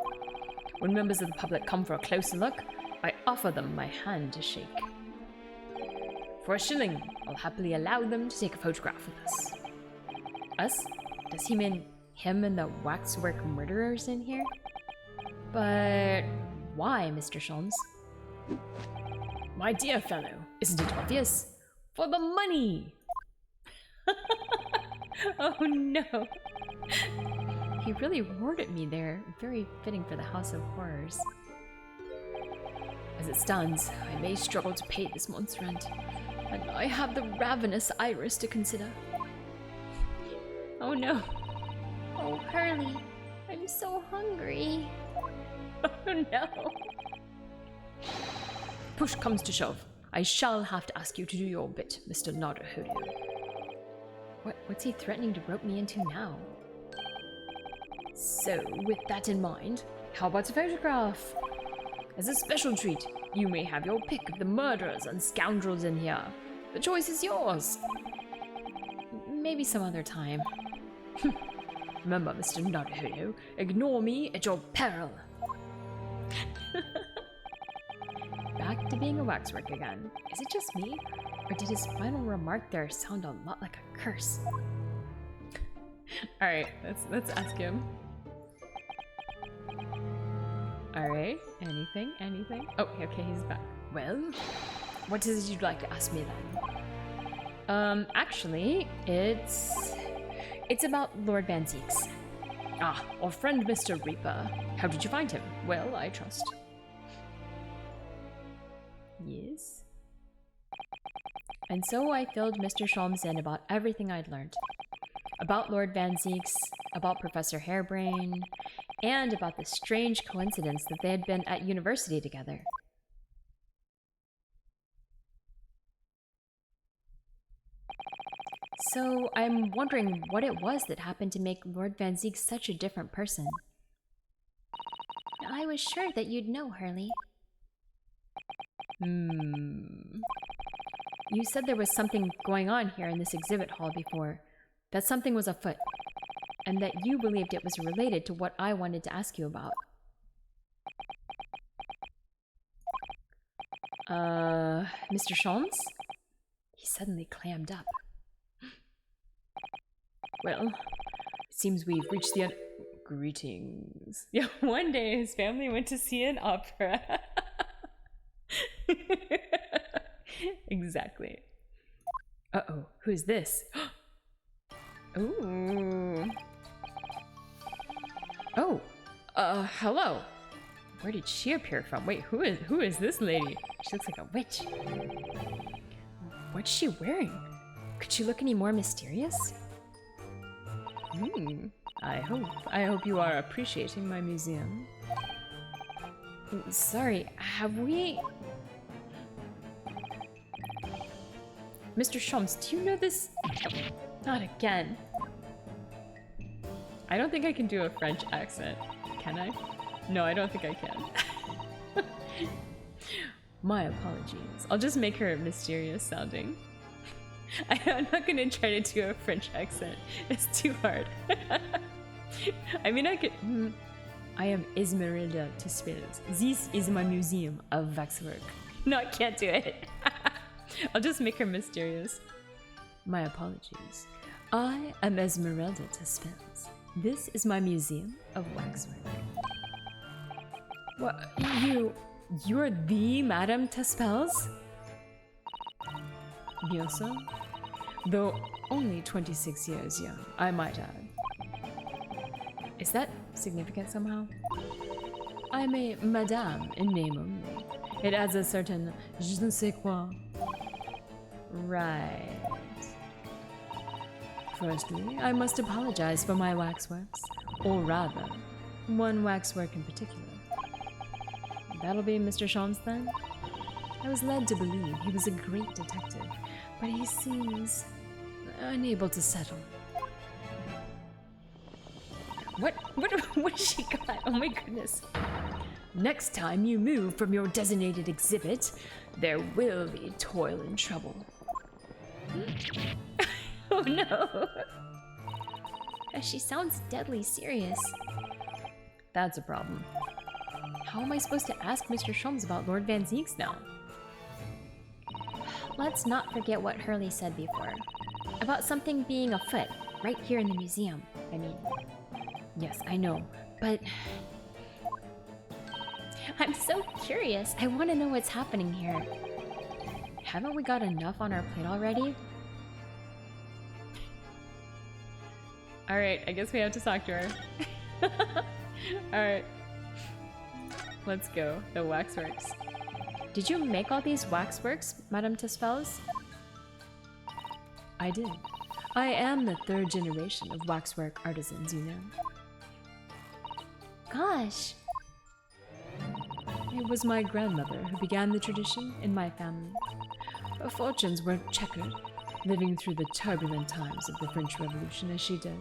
When members of the public come for a closer look, I offer them my hand to shake. For a shilling, I'll happily allow them to take a photograph with us. Us? Does he mean him and the waxwork murderers in here? But why, Mr. Sholmes? My dear fellow, isn't it obvious? For the money! Oh no! He really roared at me there. Very fitting for the House of Horrors. As it stands, I may struggle to pay this month's rent, and I have the ravenous Iris to consider. Oh no! Oh, Hurley, I'm so hungry. Oh no! Push comes to shove. I shall have to ask you to do your bit, Mr. Naruhodo. What's he threatening to rope me into now? So, with that in mind, how about a photograph? As a special treat, you may have your pick of the murderers and scoundrels in here. The choice is yours. Maybe some other time. Remember, Mr. Naruhodo, ignore me at your peril. Back to being a waxwork again. Is it just me? Or did his final remark there sound a lot like a curse? Alright, let's ask him. Alright, anything? Oh, okay, he's back. Well, what is it you'd like to ask me then? Actually, it's about Lord Van Zieks. Ah, our friend Mr. Reaper. How did you find him? Well, I trust. Yes. And so I filled Mr. Sholmes in about everything I'd learned. About Lord Van Zieks, about Professor Harebrain, and about the strange coincidence that they had been at university together. So I'm wondering what it was that happened to make Lord Van Zieks such a different person. I was sure that you'd know, Hurley. You said there was something going on here in this exhibit hall before. That something was afoot. And that you believed it was related to what I wanted to ask you about. Mr. Sholmes? He suddenly clammed up. Well, it seems we've reached the end. Greetings. Yeah, one day his family went to see an opera. Exactly. Uh-oh, who's this? Ooh. Oh, hello. Where did she appear from? Wait, who is this lady? She looks like a witch. What's she wearing? Could she look any more mysterious? I hope you are appreciating my museum. Sorry, have we... Mr. Sholmes, do you know this? Oh, not again. I don't think I can do a French accent. Can I? No, I don't think I can. My apologies. I'll just make her mysterious sounding. I'm not gonna try to do a French accent. It's too hard. I mean, I could... I am Esmeralda Tuspils. This is my museum of waxwork. No, I can't do it. I'll just make her mysterious. My apologies. I am Esmeralda Tuspils. This is my museum of waxwork. What? You're the Madame Tuspils? Yes, sir. Though only 26 years young, I might add. Is that significant somehow? I'm a madame in name only. It adds a certain je ne sais quoi. Right. Firstly, I must apologize for my waxworks. Or rather, one waxwork in particular. That'll be Mr. Sholmes then? I was led to believe he was a great detective, but he seems unable to settle. What has she got? Oh my goodness. Next time you move from your designated exhibit, there will be toil and trouble. Oh no! She sounds deadly serious. That's a problem. How am I supposed to ask Mr. Sholmes about Lord Van Zieks now? Let's not forget what Hurley said before. About something being afoot, right here in the museum. I mean, Yes, I know, but I'm so curious. I want to know what's happening here. haven't we got enough on our plate already? Alright, I guess we have to talk to her. Alright. Let's go. The waxworks. Did you make all these waxworks, Madame Tespels? I did. I am the third generation of waxwork artisans, you know. Gosh. It was my grandmother who began the tradition in my family. Her fortunes were checkered, living through the turbulent times of the French Revolution as she did.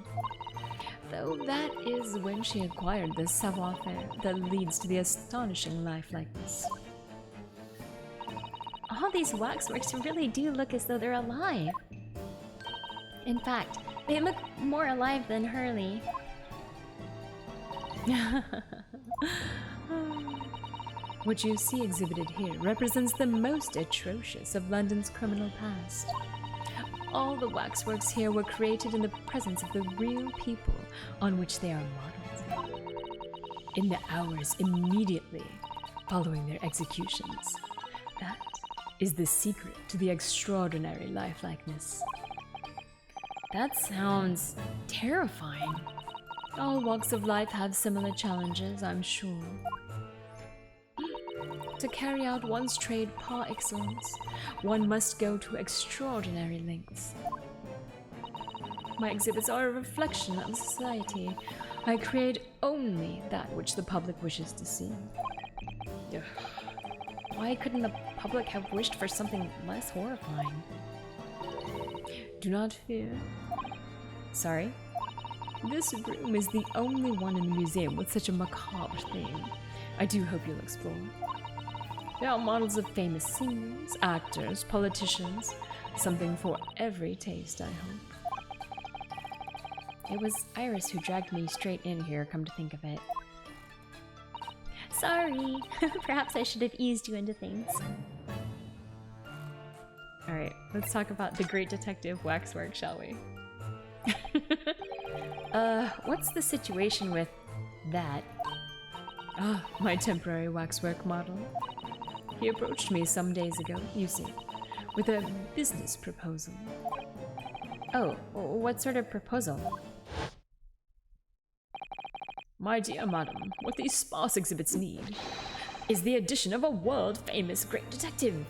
Though that is when she acquired the savoir-faire that leads to the astonishing life like this. All these waxworks really do look as though they're alive. In fact, they look more alive than Hurley. What you see exhibited here represents the most atrocious of London's criminal past. All the waxworks here were created in the presence of the real people on which they are modeled. In the hours immediately following their executions. That is the secret to the extraordinary lifelikeness. That sounds terrifying. All walks of life have similar challenges, I'm sure. To carry out one's trade par excellence, one must go to extraordinary lengths. My exhibits are a reflection of society. I create only that which the public wishes to see. Ugh. Why couldn't the public have wished for something less horrifying? Do not fear. Sorry? This room is the only one in the museum with such a macabre theme. I do hope you'll explore. There are models of famous singers, actors, politicians. Something for every taste, I hope. It was Iris who dragged me straight in here, come to think of it. Sorry. Perhaps I should have eased you into things. Alright, let's talk about the Great Detective Waxwork, shall we? What's the situation with that? Ah, my temporary waxwork model. He approached me some days ago, you see, with a business proposal. Oh, what sort of proposal? My dear madam, what these sparse exhibits need is the addition of a world-famous great detective.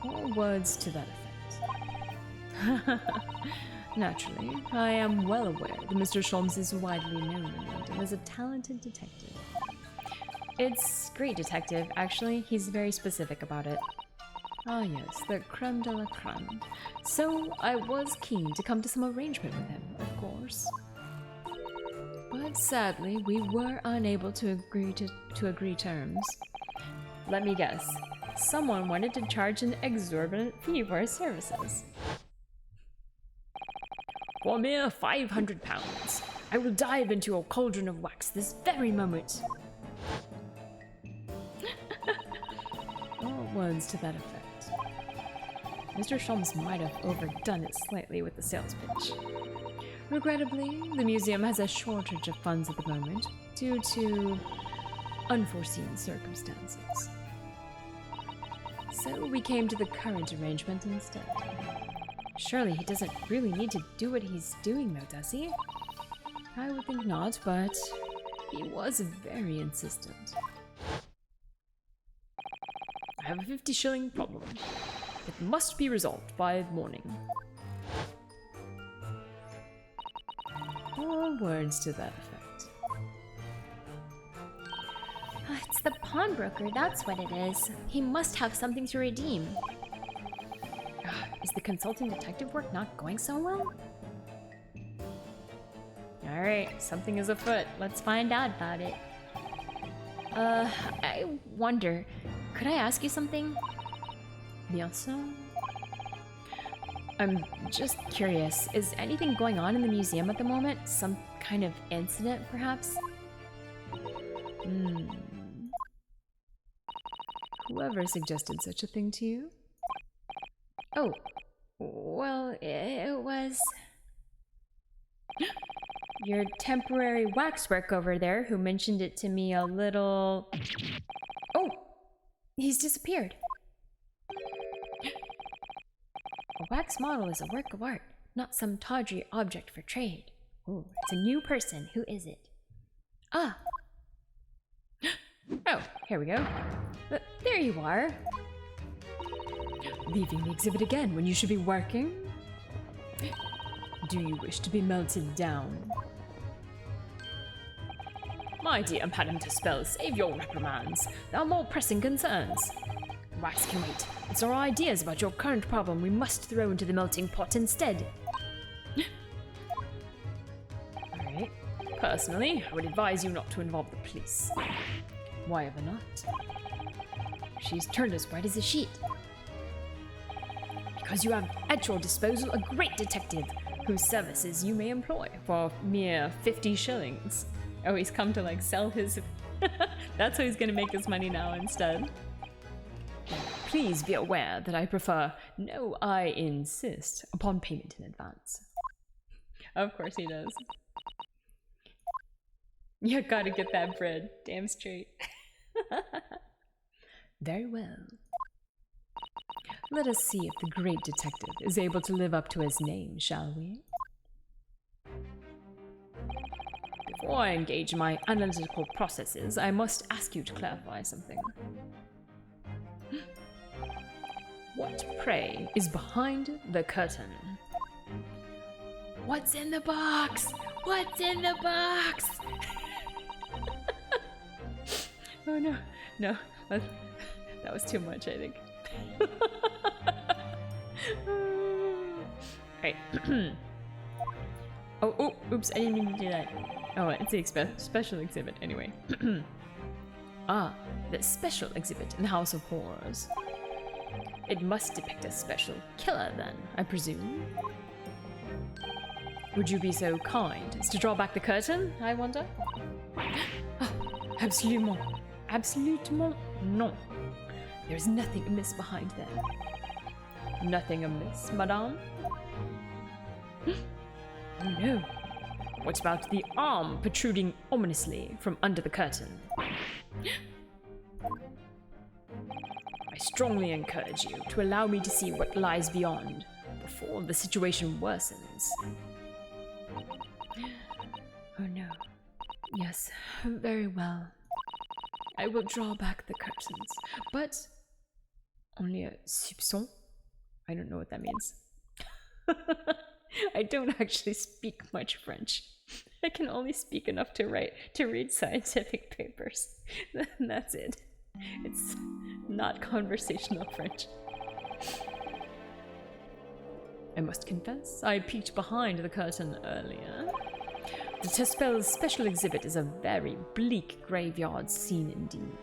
Or words to that effect. Naturally, I am well aware that Mr. Sholmes is widely known in London as a talented detective. It's great detective, actually. He's very specific about it. Ah yes, the creme de la creme. So I was keen to come to some arrangement with him, of course. But sadly, we were unable to agree terms. Let me guess. Someone wanted to charge an exorbitant fee for his services. For mere £500, I will dive into a cauldron of wax this very moment. Or words to that effect. Mr. Sholmes might have overdone it slightly with the sales pitch. Regrettably, the museum has a shortage of funds at the moment due to unforeseen circumstances. So we came to the current arrangement instead. Surely he doesn't really need to do what he's doing though, does he? I would think not, but he was very insistent. I have a 50-shilling problem. It must be resolved by morning. Or words to that effect. It's the pawnbroker, that's what it is. He must have something to redeem. Is the consulting detective work not going so well? Alright, something is afoot. Let's find out about it. I wonder, could I ask you something? Bien sûr. I'm just curious, is anything going on in the museum at the moment? Some kind of incident, perhaps? Whoever suggested such a thing to you? Oh, well, it was your temporary waxwork over there who mentioned it to me a little... Oh, he's disappeared. A wax model is a work of art, not some tawdry object for trade. Oh, it's a new person. Who is it? Ah. Oh, here we go. There you are. Leaving the exhibit again when you should be working? Do you wish to be melted down? My dear Madame Dispel, save your reprimands. There are more pressing concerns. Wax can wait. It's our ideas about your current problem we must throw into the melting pot instead. Alright. Personally, I would advise you not to involve the police. Why ever not? She's turned as white as a sheet. Because you have at your disposal a great detective whose services you may employ for mere 50 shillings. Oh, he's come to like sell his... That's how he's gonna make his money now instead. Please be aware that I prefer, no, I insist, upon payment in advance. Of course he does. You gotta get that bread. Damn straight. Very well. Let us see if the great detective is able to live up to his name, shall we? Before I engage in my analytical processes, I must ask you to clarify something. What, pray, is behind the curtain? What's in the box? What's in the box? Oh no, no, that was too much, I think. Right. Oh, oops, I didn't mean to do that. Oh, it's the special exhibit anyway. Ah, the special exhibit in the House of Horrors. It must depict a special killer then, I presume. Would you be so kind as to draw back the curtain, I wonder? Oh, absolument. Absolument non. There's nothing amiss behind there. Nothing amiss, madame? Oh no. What about the arm protruding ominously from under the curtain? I strongly encourage you to allow me to see what lies beyond before the situation worsens. Oh no. Yes, very well. I will draw back the curtains, but only a soupçon? I don't know what that means. I don't actually speak much French. I can only speak enough to read scientific papers. That's it. It's not conversational French. I must confess, I peeked behind the curtain earlier. The Tespel's special exhibit is a very bleak graveyard scene indeed.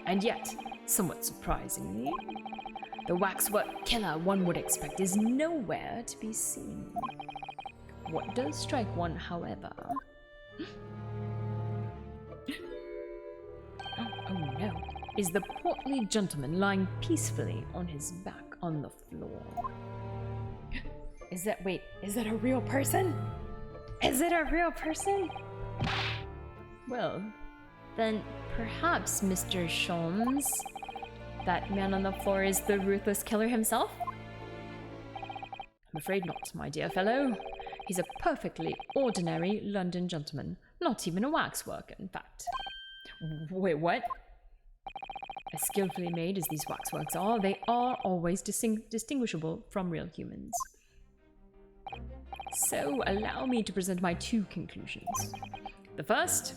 And yet, somewhat surprisingly, the waxwork killer one would expect is nowhere to be seen. What does strike one, however... Oh no, is the portly gentleman lying peacefully on his back on the floor. Is that a real person? Is it a real person? Well, then perhaps, Mr. Sholmes, that man on the floor is the ruthless killer himself? I'm afraid not, my dear fellow. He's a perfectly ordinary London gentleman, not even a waxworker, in fact. Wait, what? As skillfully made as these waxworks are, they are always distinguishable from real humans. So allow me to present my two conclusions. The first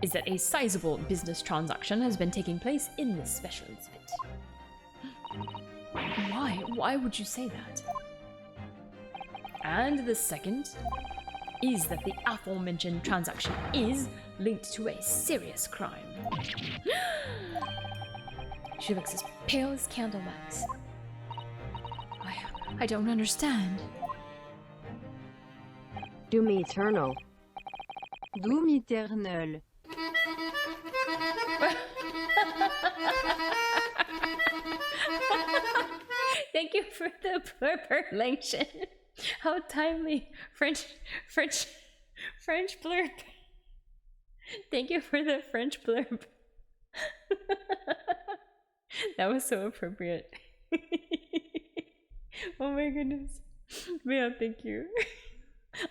is that a sizable business transaction has been taking place in this special exhibit. Why? Why would you say that? And the second is that the aforementioned transaction is linked to a serious crime. She looks as pale as candle wax. I don't understand. Doom Eternal. Doom Eternal. Thank you for the blurblation. How timely. French blurb. Thank you for the French blurb. That was so appropriate. Oh my goodness. Yeah, thank you.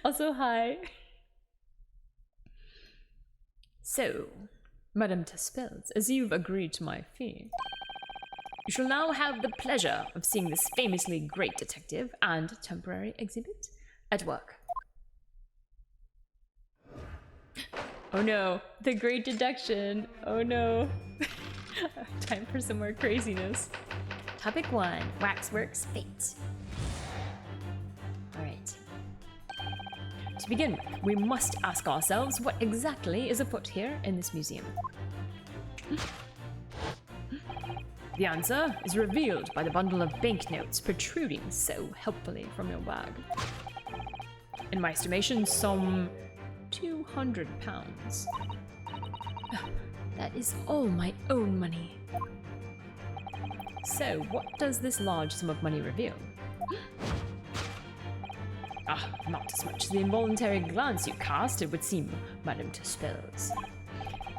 Also, hi. So, Madame Taspels, as you've agreed to my fee, you shall now have the pleasure of seeing this famously great detective and temporary exhibit at work. Oh no, the great deduction. Oh no. Time for some more craziness. Topic 1, Waxworks Fate. Alright. To begin with, we must ask ourselves what exactly is afoot here in this museum. The answer is revealed by the bundle of banknotes protruding so helpfully from your bag. In my estimation, some £200. That is all my own money. So, what does this large sum of money reveal? Not as much as the involuntary glance you cast, it would seem, Madame Taspels.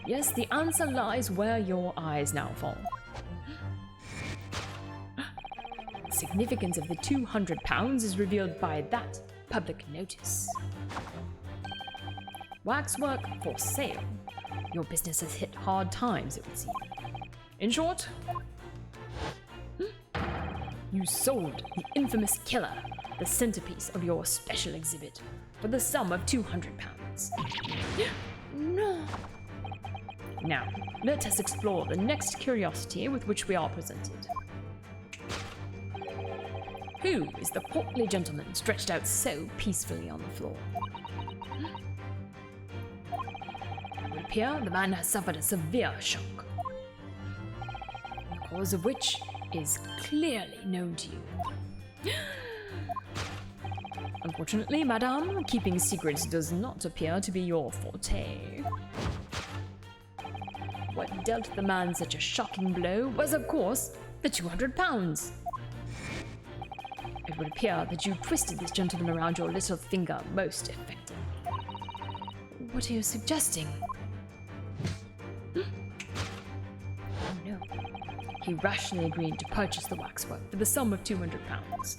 Yes, the answer lies where your eyes now fall. The significance of the £200 is revealed by that public notice. Waxwork for sale. Your business has hit hard times, it would seem. In short, you sold the infamous killer, the centerpiece of your special exhibit, for the sum of £200. No. Now, let us explore the next curiosity with which we are presented. Who is the portly gentleman stretched out so peacefully on the floor? It would appear the man has suffered a severe shock, the cause of which is clearly known to you. Unfortunately, madame, keeping secrets does not appear to be your forte. What dealt the man such a shocking blow was, of course, the £200. It would appear that you twisted this gentleman around your little finger most effectively. What are you suggesting? Oh no. He rashly agreed to purchase the waxwork for the sum of £200.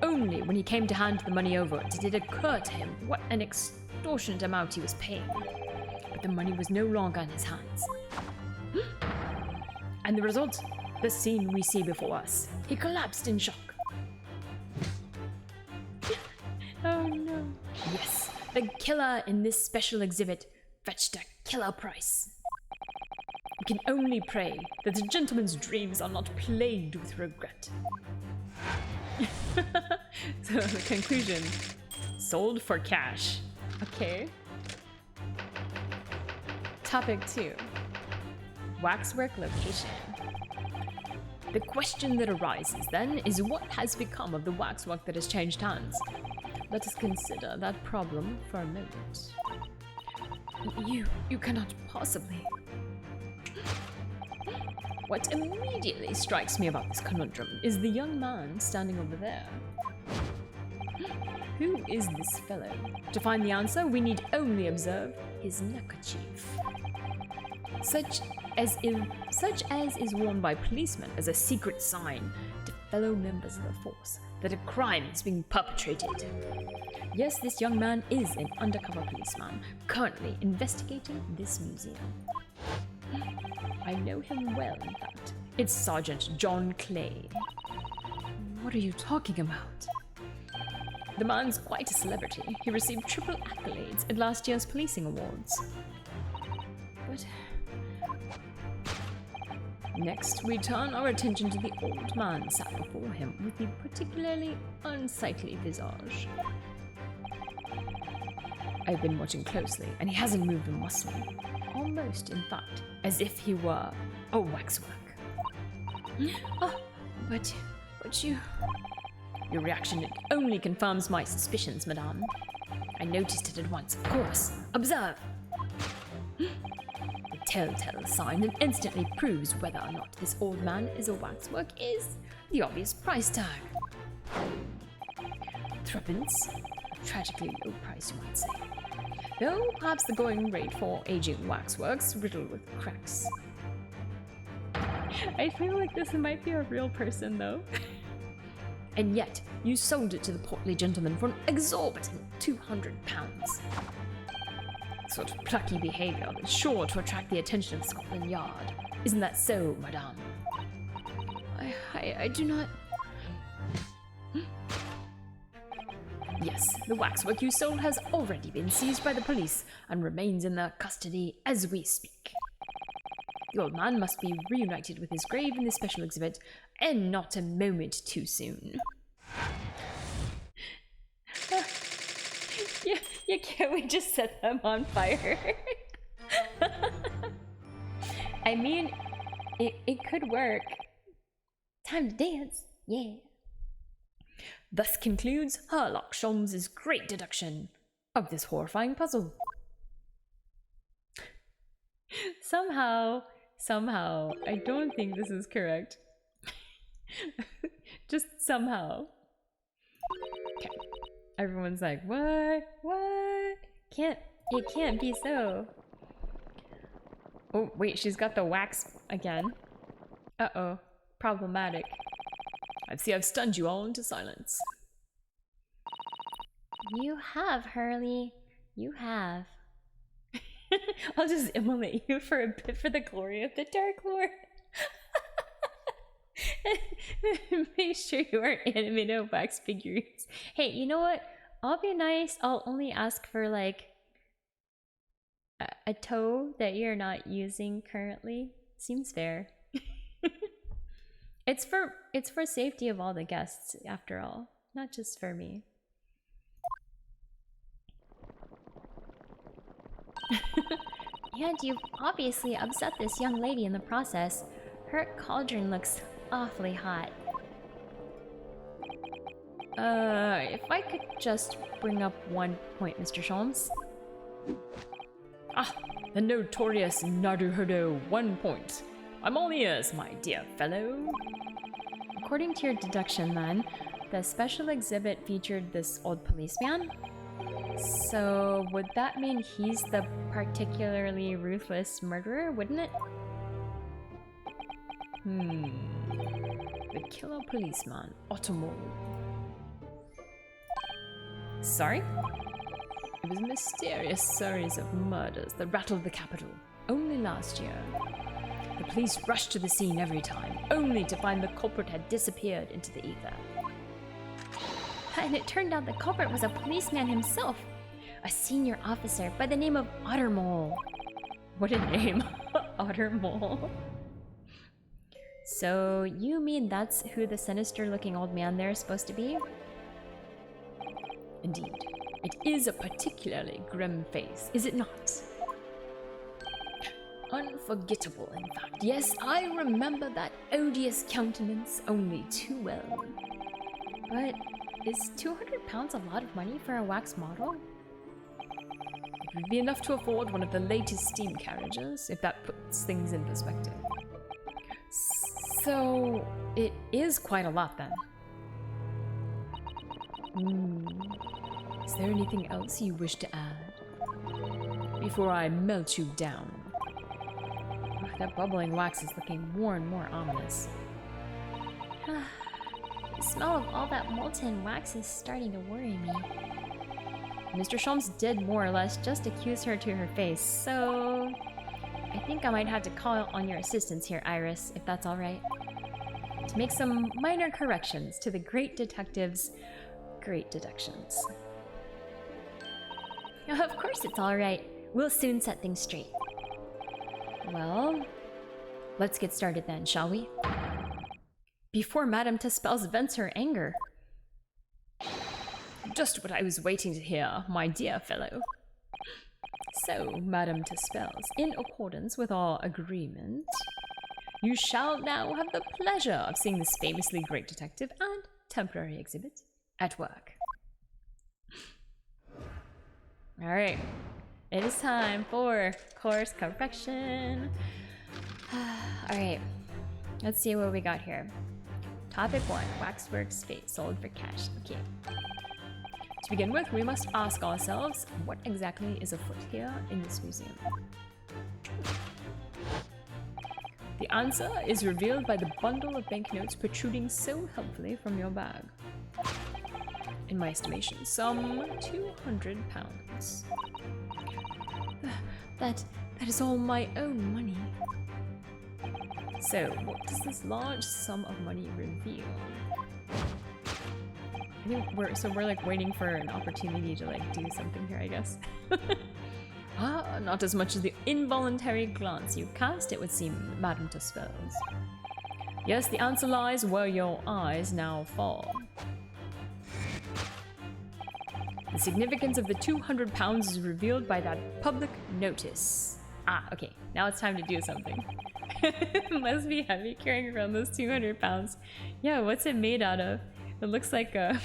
Only when he came to hand the money over did it occur to him what an extortionate amount he was paying. But the money was no longer in his hands. And the result? The scene we see before us. He collapsed in shock. Oh no. Yes, the killer in this special exhibit fetched a killer price. We can only pray that the gentleman's dreams are not plagued with regret. So the conclusion, sold for cash. Okay. Topic 2, waxwork location. The question that arises then is what has become of the waxwork that has changed hands? Let us consider that problem for a moment. You cannot possibly. What immediately strikes me about this conundrum is the young man standing over there. Who is this fellow? To find the answer, we need only observe his neckerchief. Such as is worn by policemen as a secret sign to fellow members of the force that a crime is being perpetrated. Yes, this young man is an undercover policeman, currently investigating this museum. I know him well, in fact. It's Sergeant John Clay. What are you talking about? The man's quite a celebrity. He received triple accolades at last year's policing awards. But next, we turn our attention to the old man sat before him with the particularly unsightly visage. I've been watching closely, and he hasn't moved a muscle. Almost, in fact, as if he were a waxwork. Oh, but would you? Your reaction only confirms my suspicions, madame. I noticed it at once, of course. Observe! The telltale sign that instantly proves whether or not this old man is a waxwork is the obvious price tag. Threepence. A tragically low price, you might say. Though perhaps the going rate for aging waxworks riddled with cracks. I feel like this might be a real person though. And yet, you sold it to the portly gentleman for an exorbitant £200. Sort of plucky behaviour that's sure to attract the attention of Scotland Yard. Isn't that so, madame? I do not... Yes, the waxwork you sold has already been seized by the police and remains in their custody as we speak. The old man must be reunited with his grave in the special exhibit, and not a moment too soon. Yeah, can't we just set them on fire? I mean, it could work. Time to dance, yeah. Thus concludes Herlock Sholmes's great deduction of this horrifying puzzle. Somehow, I don't think this is correct. Just somehow. Okay. Everyone's like, what? It can't be so. Oh, wait, she's got the wax again. Uh-oh. Problematic. I see I've stunned you all into silence. You have, Hurley. You have. I'll just immolate you for a bit for the glory of the Dark Lord. Make sure you aren't animated wax figurines. Hey, you know what? I'll be nice. I'll only ask for like a toe that you're not using currently. Seems fair. It's for safety of all the guests, after all, not just for me. And you've obviously upset this young lady in the process. Her cauldron looks awfully hot. If I could just bring up one point, Mr. Sholmes. Ah, the notorious Naruhodo 1 point. I'm all ears, my dear fellow. According to your deduction then, the special exhibit featured this old policeman. So would that mean he's the particularly ruthless murderer, wouldn't it? The killer policeman, Ottomol. Sorry? It was a mysterious series of murders that rattled the capital, only last year. The police rushed to the scene every time, only to find the culprit had disappeared into the ether. And it turned out the culprit was a policeman himself, a senior officer by the name of Ottermole. What a name, Ottermole. So you mean that's who the sinister-looking old man there is supposed to be? Indeed, it is a particularly grim face, is it not? Unforgettable, in fact. Yes, I remember that odious countenance only too well. But is £200 a lot of money for a wax model? It would be enough to afford one of the latest steam carriages, if that puts things in perspective. So it is quite a lot then. Is there anything else you wish to add? Before I melt you down. That bubbling wax is looking more and more ominous. The smell of all that molten wax is starting to worry me. Mr. Sholmes did more or less just accuse her to her face, so I think I might have to call on your assistance here, Iris, if that's alright. To make some minor corrections to the great detective's great deductions. Of course it's alright. We'll soon set things straight. Well, let's get started then, shall we? Before Madame Tespels vents her anger. Just what I was waiting to hear, my dear fellow. So, Madame Tespels, in accordance with our agreement, You shall now have the pleasure of seeing this famously great detective and temporary exhibit at work. Alright, it is time for course correction. Alright, let's see what we got here. Topic 1, Waxworks Fate sold for cash. Okay. To begin with, we must ask ourselves, what exactly is afoot here in this museum? The answer is revealed by the bundle of banknotes protruding so helpfully from your bag. In my estimation, some 200 pounds. That is all my own money. So, what does this large sum of money reveal? I think we're like waiting for an opportunity to like do something here, I guess. Not as much as the involuntary glance you cast, it would seem, Madame Tussauds. Yes, the answer lies where your eyes now fall. The significance of the 200 pounds is revealed by that public notice. Ah, okay, now it's time to do something. It must be heavy carrying around those 200 pounds. Yeah, what's it made out of? It looks like a...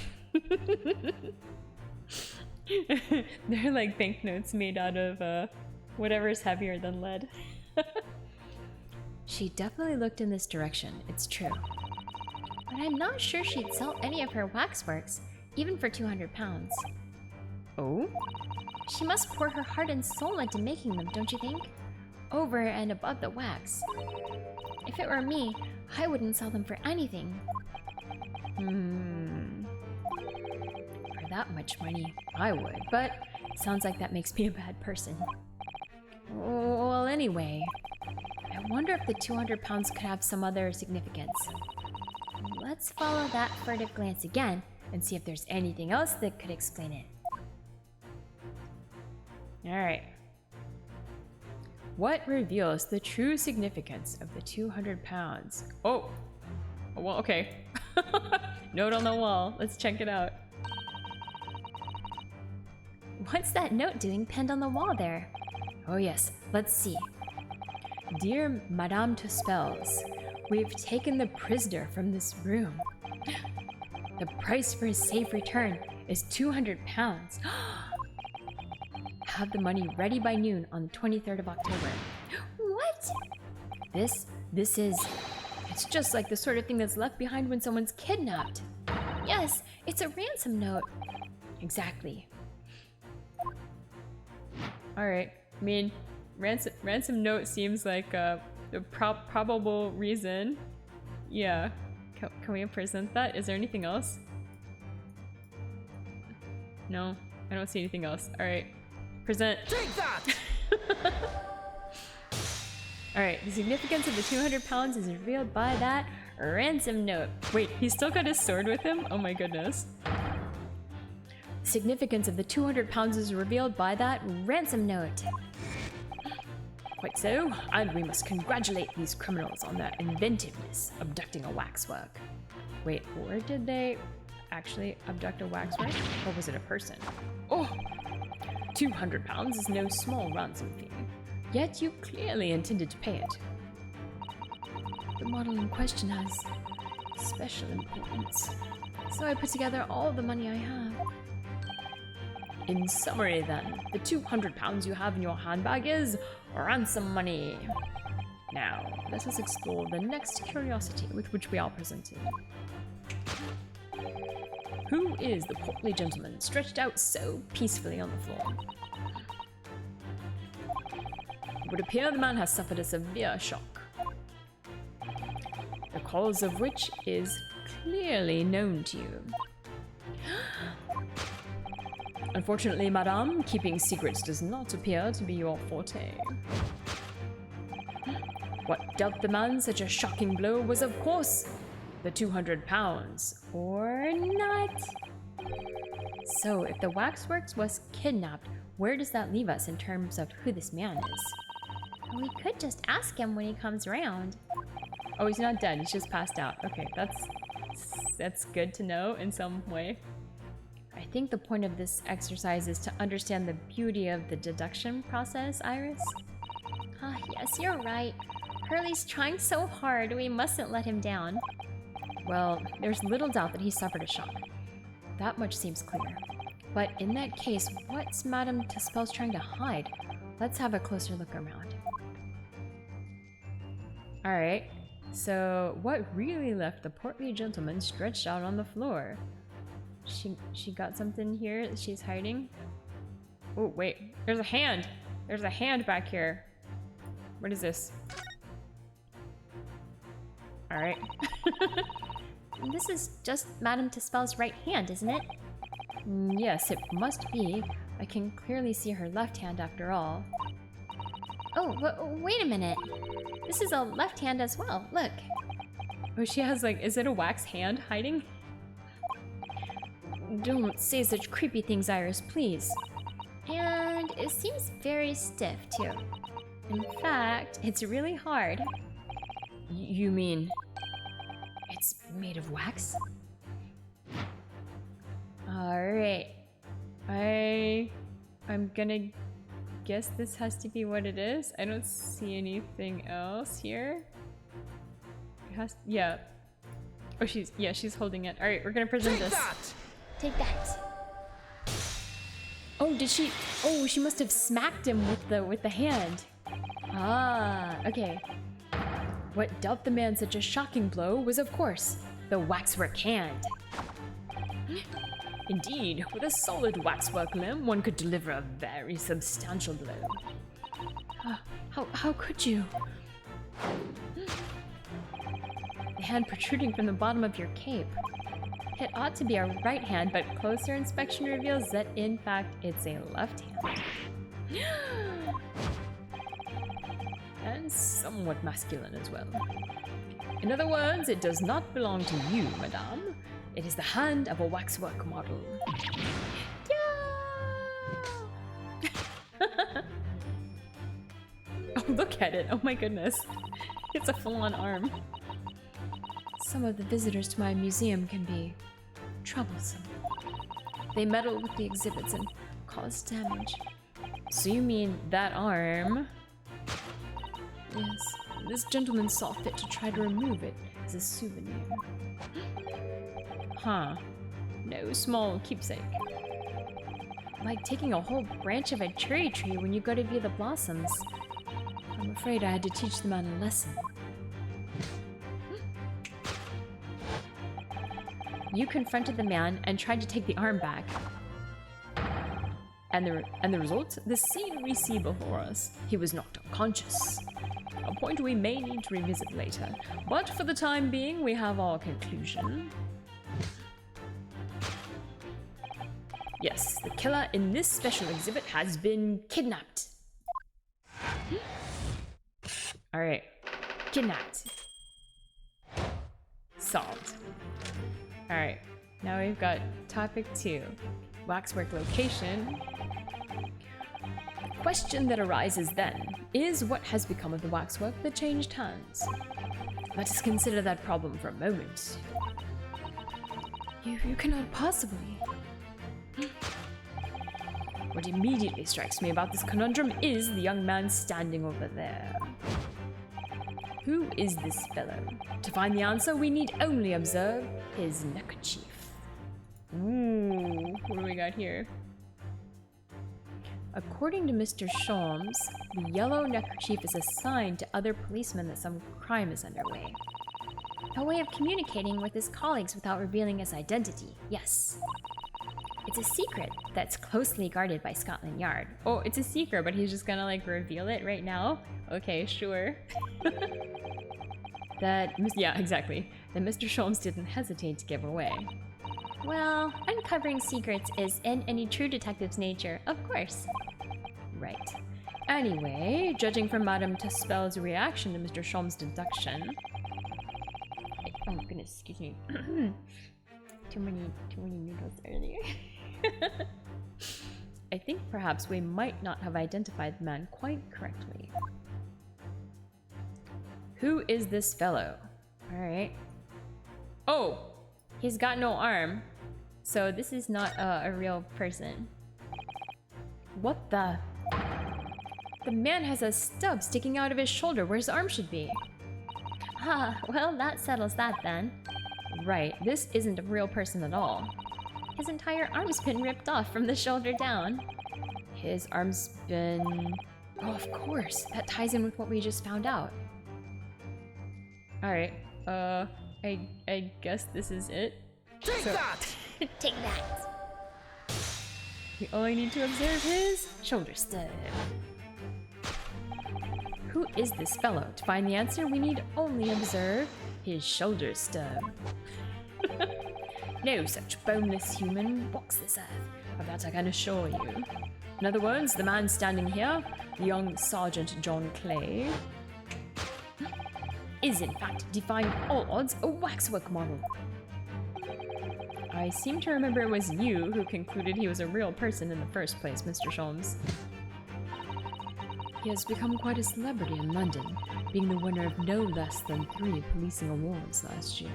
They're like banknotes made out of whatever's heavier than lead. She definitely looked in this direction, it's true. But I'm not sure she'd sell any of her waxworks, even for 200 pounds. Oh? She must pour her heart and soul into making them, don't you think? Over and above the wax. If it were me, I wouldn't sell them for anything. For that much money, I would, but sounds like that makes me a bad person. Well, anyway, I wonder if the 200 pounds could have some other significance. Let's follow that furtive glance again and see if there's anything else that could explain it. Alright. What reveals the true significance of the 200 pounds? Oh! Well, okay. Note on the wall. Let's check it out. What's that note doing pinned on the wall there? Oh yes, let's see. Dear Madame Tussauds, we've taken the prisoner from this room. The price for his safe return is 200 pounds. Have the money ready by noon on the 23rd of October. What? It's just like the sort of thing that's left behind when someone's kidnapped. Yes, it's a ransom note. Exactly. Alright, I mean, ransom note seems like the probable reason. Yeah. Can we present that? Is there anything else? No, I don't see anything else. Alright. Present. Take that! Alright, the significance of the 200 pounds is revealed by that ransom note. Wait, he's still got his sword with him? Oh my goodness. The significance of the 200 pounds is revealed by that ransom note. Quite so, and we must congratulate these criminals on their inventiveness abducting a waxwork. Wait, where did they actually abduct a waxwork? Or was it a person? Oh! 200 pounds is no small ransom fee, yet you clearly intended to pay it. The model in question has special importance, so I put together all the money I have. In summary then, the 200 pounds you have in your handbag is ransom money. Now, let us explore the next curiosity with which we are presented. Who is the portly gentleman stretched out so peacefully on the floor? It would appear the man has suffered a severe shock, the cause of which is clearly known to you. Unfortunately, madame, keeping secrets does not appear to be your forte. What dealt the man such a shocking blow was, of course, the 200 pounds, or not. So, if the waxworks was kidnapped, where does that leave us in terms of who this man is? We could just ask him when he comes around. Oh, he's not dead, he's just passed out. Okay, that's good to know in some way. I think the point of this exercise is to understand the beauty of the deduction process, Iris. Ah, yes, you're right. Hurley's trying so hard. We mustn't let him down. Well, there's little doubt that he suffered a shock. That much seems clear. But in that case, what's Madame Tespel's trying to hide? Let's have a closer look around. Alright, so what really left the portly gentleman stretched out on the floor? She got something here that she's hiding? Oh, wait. There's a hand! There's a hand back here. What is this? Alright. This is just Madame Tespel's right hand, isn't it? Yes, it must be. I can clearly see her left hand after all. Oh, wait a minute. This is a left hand as well. Look. Oh, she has like, is it a wax hand hiding? Don't say such creepy things, Iris, please. And it seems very stiff, too. In fact, it's really hard. You mean it's made of wax? Alright. I'm gonna guess this has to be what it is. I don't see anything else here. It has, yeah. Oh, she's holding it. Alright, we're gonna present this. Take that. Oh, did she? Oh, she must have smacked him with the hand. Ah, okay. What dealt the man such a shocking blow was, of course, the waxwork hand. Indeed, with a solid waxwork limb, one could deliver a very substantial blow. How could you? The hand protruding from the bottom of your cape. It ought to be a right hand, but closer inspection reveals that, in fact, it's a left hand. And somewhat masculine as well. In other words, it does not belong to you, madame. It is the hand of a waxwork model. Oh, look at it. Oh my goodness. It's a full-on arm. Some of the visitors to my museum can be troublesome. They meddle with the exhibits and cause damage. So you mean that arm? Yes, this gentleman saw fit to try to remove it as a souvenir. Huh. No small keepsake. Like taking a whole branch of a cherry tree when you go to view the blossoms. I'm afraid I had to teach the man a lesson. You confronted the man and tried to take the arm back. And the result? The scene we see before us. He was knocked unconscious. A point we may need to revisit later. But for the time being, we have our conclusion. Yes, the killer in this special exhibit has been kidnapped. Alright. Kidnapped. Solved. Alright. Now we've got topic 2. Waxwork location. The question that arises then is what has become of the waxwork that changed hands? Let us consider that problem for a moment. You cannot possibly. What immediately strikes me about this conundrum is the young man standing over there. Who is this fellow? To find the answer, we need only observe his neckerchief. Ooh, what do we got here? According to Mr. Sholmes, the yellow neckerchief is a sign to other policemen that some crime is underway. A way of communicating with his colleagues without revealing his identity, yes. It's a secret that's closely guarded by Scotland Yard. Oh, it's a secret, but he's just gonna like reveal it right now? Okay, sure. Yeah, exactly. That Mr. Sholmes didn't hesitate to give away. Well, uncovering secrets is in any true detective's nature, of course. Right. Anyway, judging from Madame Tespel's reaction to Mr. Sholmes' deduction... Oh goodness, excuse me. Too many noodles earlier. I think perhaps we might not have identified the man quite correctly. Who is this fellow? Alright. Oh! He's got no arm. So this is not a real person. What the? The man has a stub sticking out of his shoulder where his arm should be. Ah, well, that settles that then. Right, this isn't a real person at all. His entire arm's been ripped off from the shoulder down. His arm's been... Oh, of course. That ties in with what we just found out. Alright, I guess this is it. Take that! Take that. We only need to observe his shoulder stub. Who is this fellow? To find the answer, we need only observe his shoulder stub. No such boneless human walks this earth, of that I can assure you. In other words, the man standing here, the young Sergeant John Clay, is in fact, defying all odds, a waxwork model. I seem to remember it was you who concluded he was a real person in the first place, Mr. Sholmes. He has become quite a celebrity in London, being the winner of no less than 3 policing awards last year.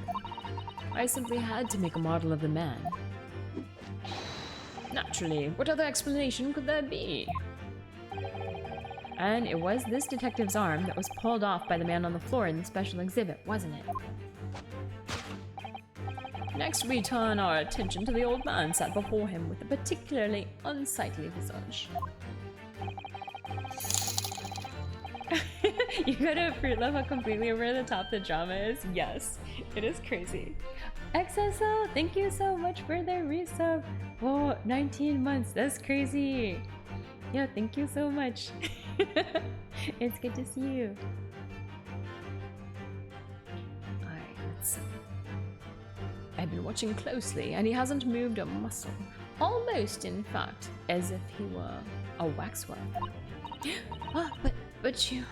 I simply had to make a model of the man. Naturally, what other explanation could there be? And it was this detective's arm that was pulled off by the man on the floor in the special exhibit, wasn't it? Next, we turn our attention to the old man sat before him with a particularly unsightly visage. You gotta fruit love how completely over the top the drama is? Yes, it is crazy. XSL, thank you so much for the resub. Whoa, 19 months, that's crazy. Yeah, thank you so much. It's good to see you. Alright, let's see. I've been watching closely, and he hasn't moved a muscle. Almost, in fact, as if he were a waxwork. Ah, but you...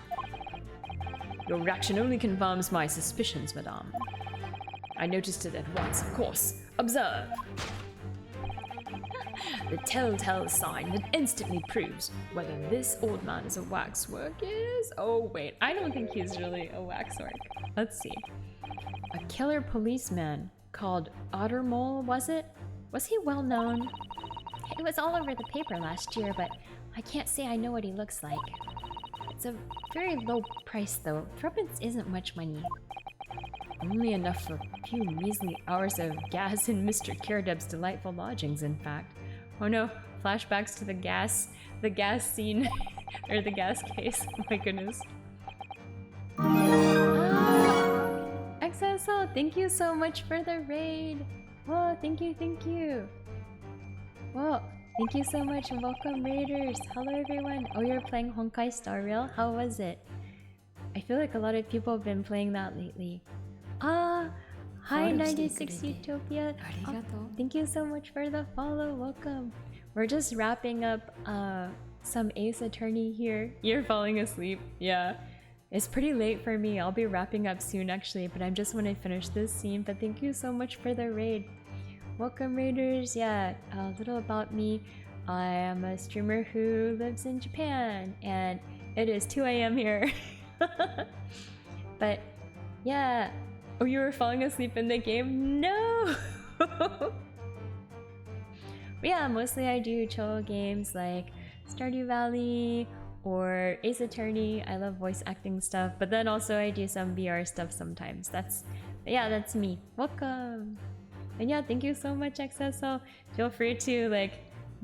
Your reaction only confirms my suspicions, madame. I noticed it at once, of course. Observe! The telltale sign that instantly proves whether this old man is a waxwork is... Oh wait, I don't think he's really a waxwork. Let's see. A killer policeman called Ottermole, was it? Was he well known? It was all over the paper last year, but I can't say I know what he looks like. It's a very low price though. Threepence isn't much money. Only enough for a few measly hours of gas in Mr. Kirdeb's delightful lodgings, in fact. Oh no, flashbacks to the gas scene, or the gas case, oh my goodness. XSL, thank you so much for the raid. Whoa, thank you, thank you. Whoa, thank you so much, and welcome raiders. Hello everyone. Oh, you're playing Honkai Star Rail? How was it? I feel like a lot of people have been playing that lately. Hi 96 Utopia. Oh, thank you so much for the follow. Welcome. We're just wrapping up some Ace Attorney here. You're falling asleep. Yeah. It's pretty late for me. I'll be wrapping up soon actually, but I just want to finish this scene. But thank you so much for the raid. Welcome raiders. Yeah, a little about me. I am a streamer who lives in Japan and it is 2 AM here. But yeah. Oh, you were falling asleep in the game? No! But yeah, mostly I do chill games like Stardew Valley or Ace Attorney. I love voice acting stuff, but then also I do some VR stuff sometimes. That's me. Welcome! And yeah, thank you so much, XSL. Feel free to like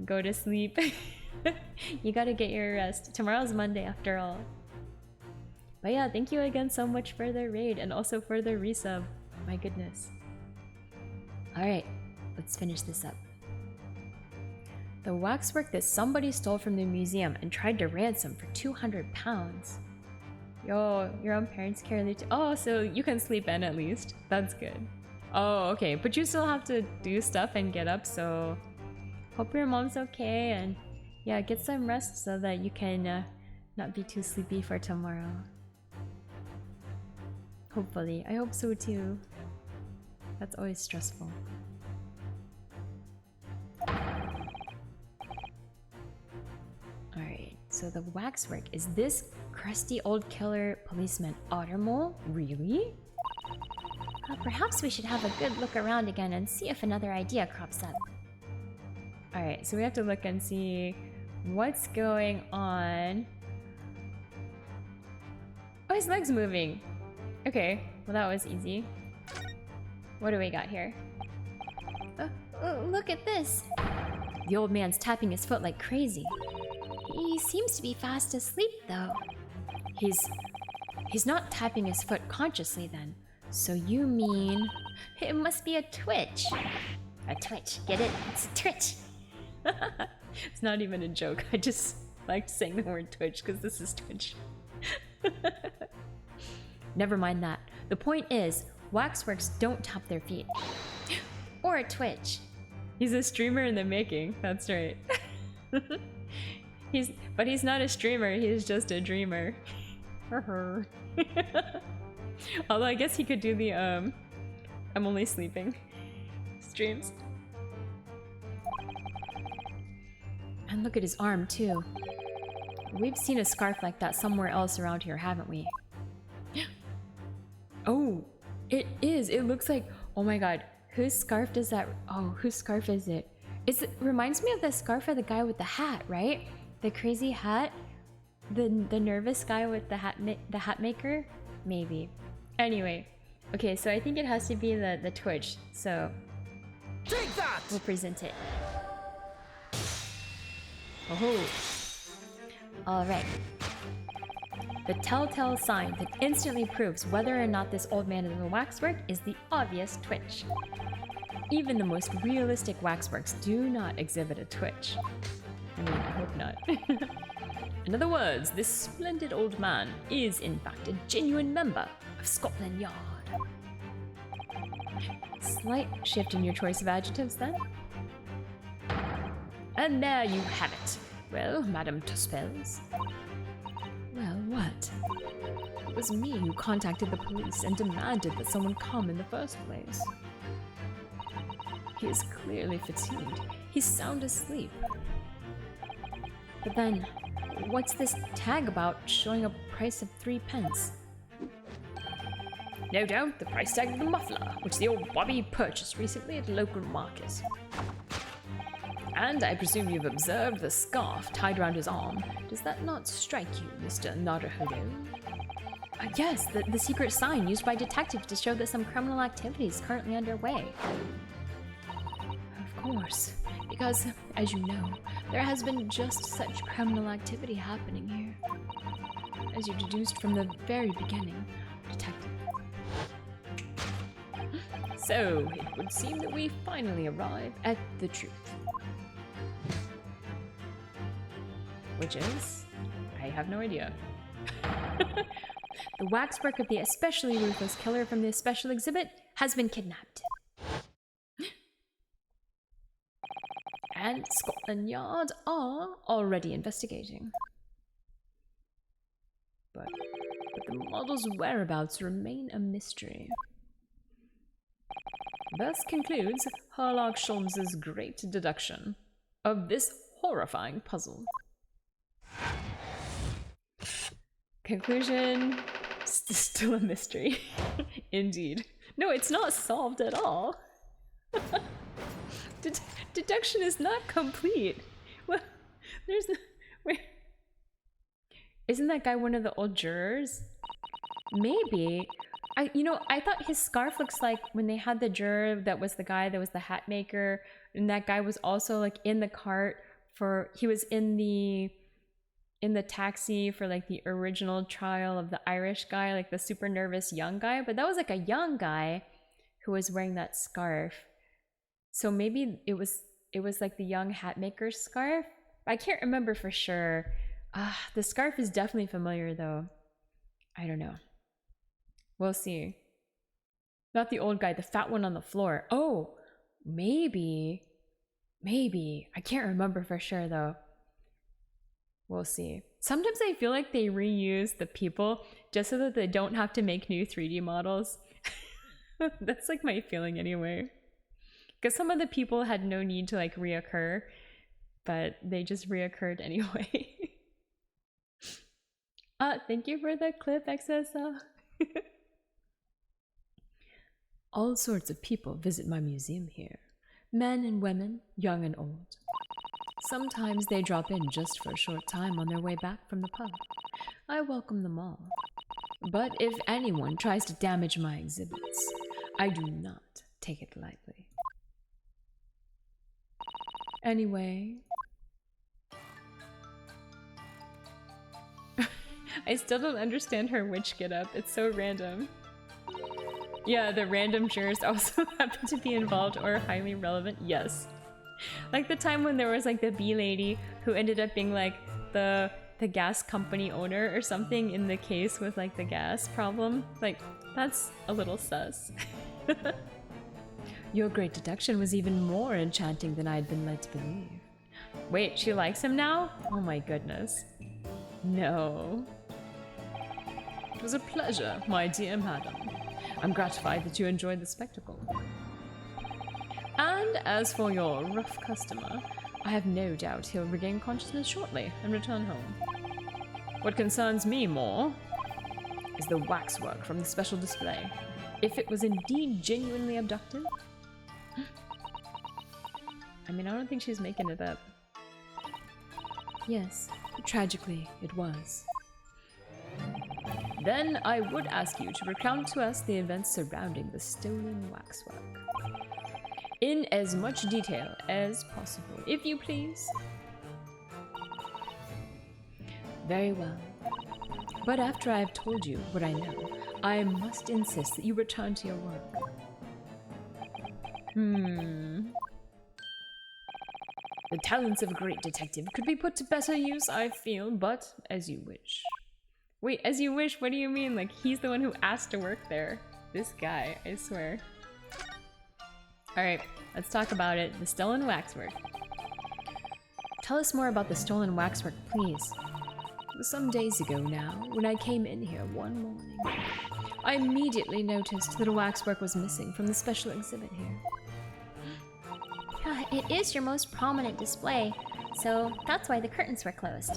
go to sleep. You gotta get your rest. Tomorrow's Monday after all. But yeah, thank you again so much for the raid and also for the resub. My goodness. Alright, let's finish this up. The waxwork that somebody stole from the museum and tried to ransom for 200 pounds. Yo, your own parents carry the... Oh, so you can sleep in at least. That's good. Oh, okay, but you still have to do stuff and get up, so... Hope your mom's okay and... Yeah, get some rest so that you can not be too sleepy for tomorrow. Hopefully. I hope so too. That's always stressful. Alright, so the waxwork is this crusty old killer policeman Ottermole? Really? Perhaps we should have a good look around again and see if another idea crops up. Alright, so we have to look and see what's going on. his leg's moving. Okay, well that was easy. What do we got here? Look at this. The old man's tapping his foot like crazy. He seems to be fast asleep, though. He's not tapping his foot consciously then. So you mean... It must be a twitch. A twitch. Get it? It's a twitch. It's not even a joke. I just liked saying the word Twitch because this is Twitch. Never mind that. The point is, waxworks don't tap their feet. Or a twitch. He's a streamer in the making. That's right. But he's not a streamer. He's just a dreamer. Although I guess he could do the I'm only sleeping streams. And look at his arm too. We've seen a scarf like that somewhere else around here, haven't we? Oh, it is. It looks like, oh my god, whose scarf does that? Oh, whose scarf is it? It reminds me of the scarf of the guy with the hat, right? The crazy hat, the nervous guy with the hat maker, maybe. Anyway, okay, so I think it has to be the Twitch. So Take that! we'll present it. Oh, all right. The telltale sign that instantly proves whether or not this old man is a waxwork is the obvious twitch. Even the most realistic waxworks do not exhibit a twitch. I mean, I hope not. In other words, this splendid old man is in fact a genuine member of Scotland Yard. Slight shift in your choice of adjectives then. And there you have it. Well, Madame Tuspels. Well, what? It was me who contacted the police and demanded that someone come in the first place. He is clearly fatigued. He's sound asleep. But then, what's this tag about showing a price of 3 pence? No doubt the price tag of the muffler, which the old Bobby purchased recently at the local market. And I presume you've observed the scarf tied around his arm. Does that not strike you, Mr. Naruhodo? Yes, the secret sign used by detectives to show that some criminal activity is currently underway. Of course, because, as you know, there has been just such criminal activity happening here. As you deduced from the very beginning, Detective. So, it would seem that we finally arrive at the truth. Which is? I have no idea. The waxwork of the especially ruthless killer from the special exhibit has been kidnapped. And Scotland Yard are already investigating. But the model's whereabouts remain a mystery. Thus concludes Herlock Sholmes's great deduction of this horrifying puzzle. Conclusion, still a mystery. Indeed. No, it's not solved at all. Deduction is not complete. Well, there's no... Wait. Isn't that guy one of the old jurors? Maybe. I thought his scarf looks like when they had the juror that was the guy that was the hat maker, and that guy was also like in the cart for... He was in the taxi for like the original trial of the Irish guy, like the super nervous young guy, but that was like a young guy who was wearing that scarf. So maybe it was like the young hat maker's scarf. I can't remember for sure. The scarf is definitely familiar though. I don't know. We'll see. Not the old guy, the fat one on the floor. Oh, maybe. I can't remember for sure though. We'll see. Sometimes I feel like they reuse the people just so that they don't have to make new 3D models. That's like my feeling anyway. Because some of the people had no need to like reoccur, but they just reoccurred anyway. Thank you for the clip, XSL. All sorts of people visit my museum here. Men and women, young and old. Sometimes they drop in just for a short time on their way back from the pub. I welcome them all. But if anyone tries to damage my exhibits, I do not take it lightly. Anyway... I still don't understand her witch getup. It's so random. Yeah, the random jurors also happen to be involved or highly relevant. Yes. Like the time when there was like the bee lady who ended up being like the gas company owner or something in the case with like the gas problem. Like, that's a little sus. Your great deduction was even more enchanting than I had been led to believe. Wait, she likes him now? Oh my goodness. No. It was a pleasure, my dear madam. I'm gratified that you enjoyed the spectacle. And as for your rough customer, I have no doubt he'll regain consciousness shortly and return home. What concerns me more is the waxwork from the special display. If it was indeed genuinely abducted... I mean, I don't think she's making it up. Yes, tragically, it was. Then I would ask you to recount to us the events surrounding the stolen waxwork. In as much detail as possible, if you please. Very well. But after I have told you what I know, I must insist that you return to your work. The talents of a great detective could be put to better use, I feel, but as you wish. Wait, as you wish? What do you mean? Like, he's the one who asked to work there. This guy, I swear. Alright, let's talk about it. The stolen waxwork. Tell us more about the stolen waxwork, please. Some days ago now, when I came in here one morning, I immediately noticed that a waxwork was missing from the special exhibit here. It is your most prominent display, so that's why the curtains were closed.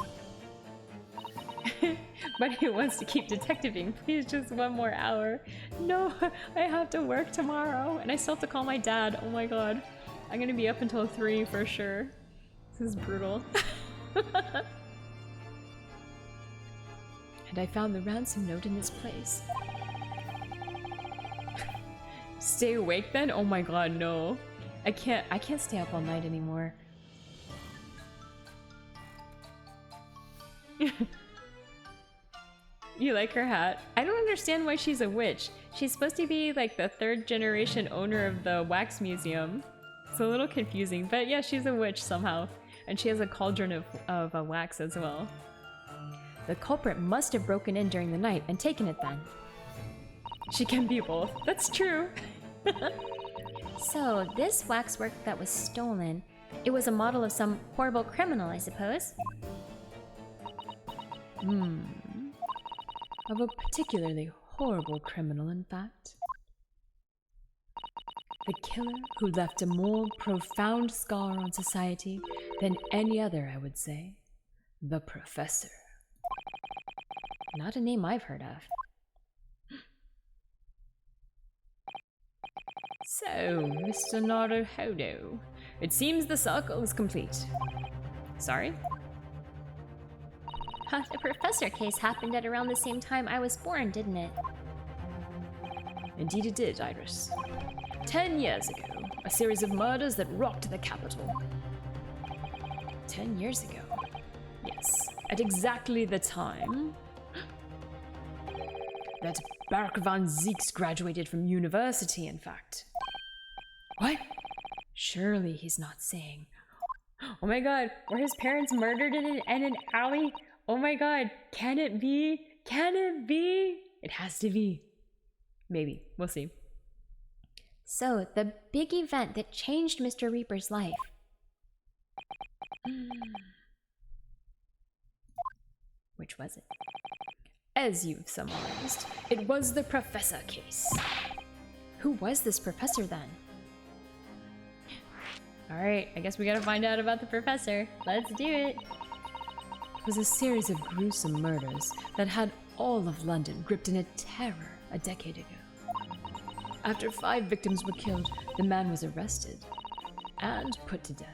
But he wants to keep detectiving. Please, just one more hour. No, I have to work tomorrow, and I still have to call my dad. Oh my god. I'm gonna be up until 3 for sure. This is brutal. And I found the ransom note in this place. Stay awake then? Oh my god, no. I can't stay up all night anymore. You like her hat? I don't understand why she's a witch. She's supposed to be like the 3rd generation owner of the wax museum. It's a little confusing, but yeah, she's a witch somehow. And she has a cauldron of wax as well. The culprit must have broken in during the night and taken it then. She can be both. That's true. So, this waxwork that was stolen, it was a model of some horrible criminal, I suppose? Of a particularly horrible criminal, in fact. The killer who left a more profound scar on society than any other, I would say. The Professor. Not a name I've heard of. So, Mr. Naruhodo, it seems the circle is complete. Sorry? The Professor case happened at around the same time I was born, didn't it? Indeed it did, Iris. 10 years ago, a series of murders that rocked the capital. 10 years ago? Yes, at exactly the time that Barak van Zieks graduated from university, in fact. What? Surely he's not saying... Oh my god, were his parents murdered in an alley? Oh my god, can it be? Can it be? It has to be. Maybe, we'll see. So, the big event that changed Mr. Reaper's life. Which was it? As you've summarized, it was the Professor case. Who was this Professor then? Alright, I guess we gotta find out about the Professor. Let's do it! It was a series of gruesome murders that had all of London gripped in a terror a decade ago. After 5 victims were killed, the man was arrested and put to death.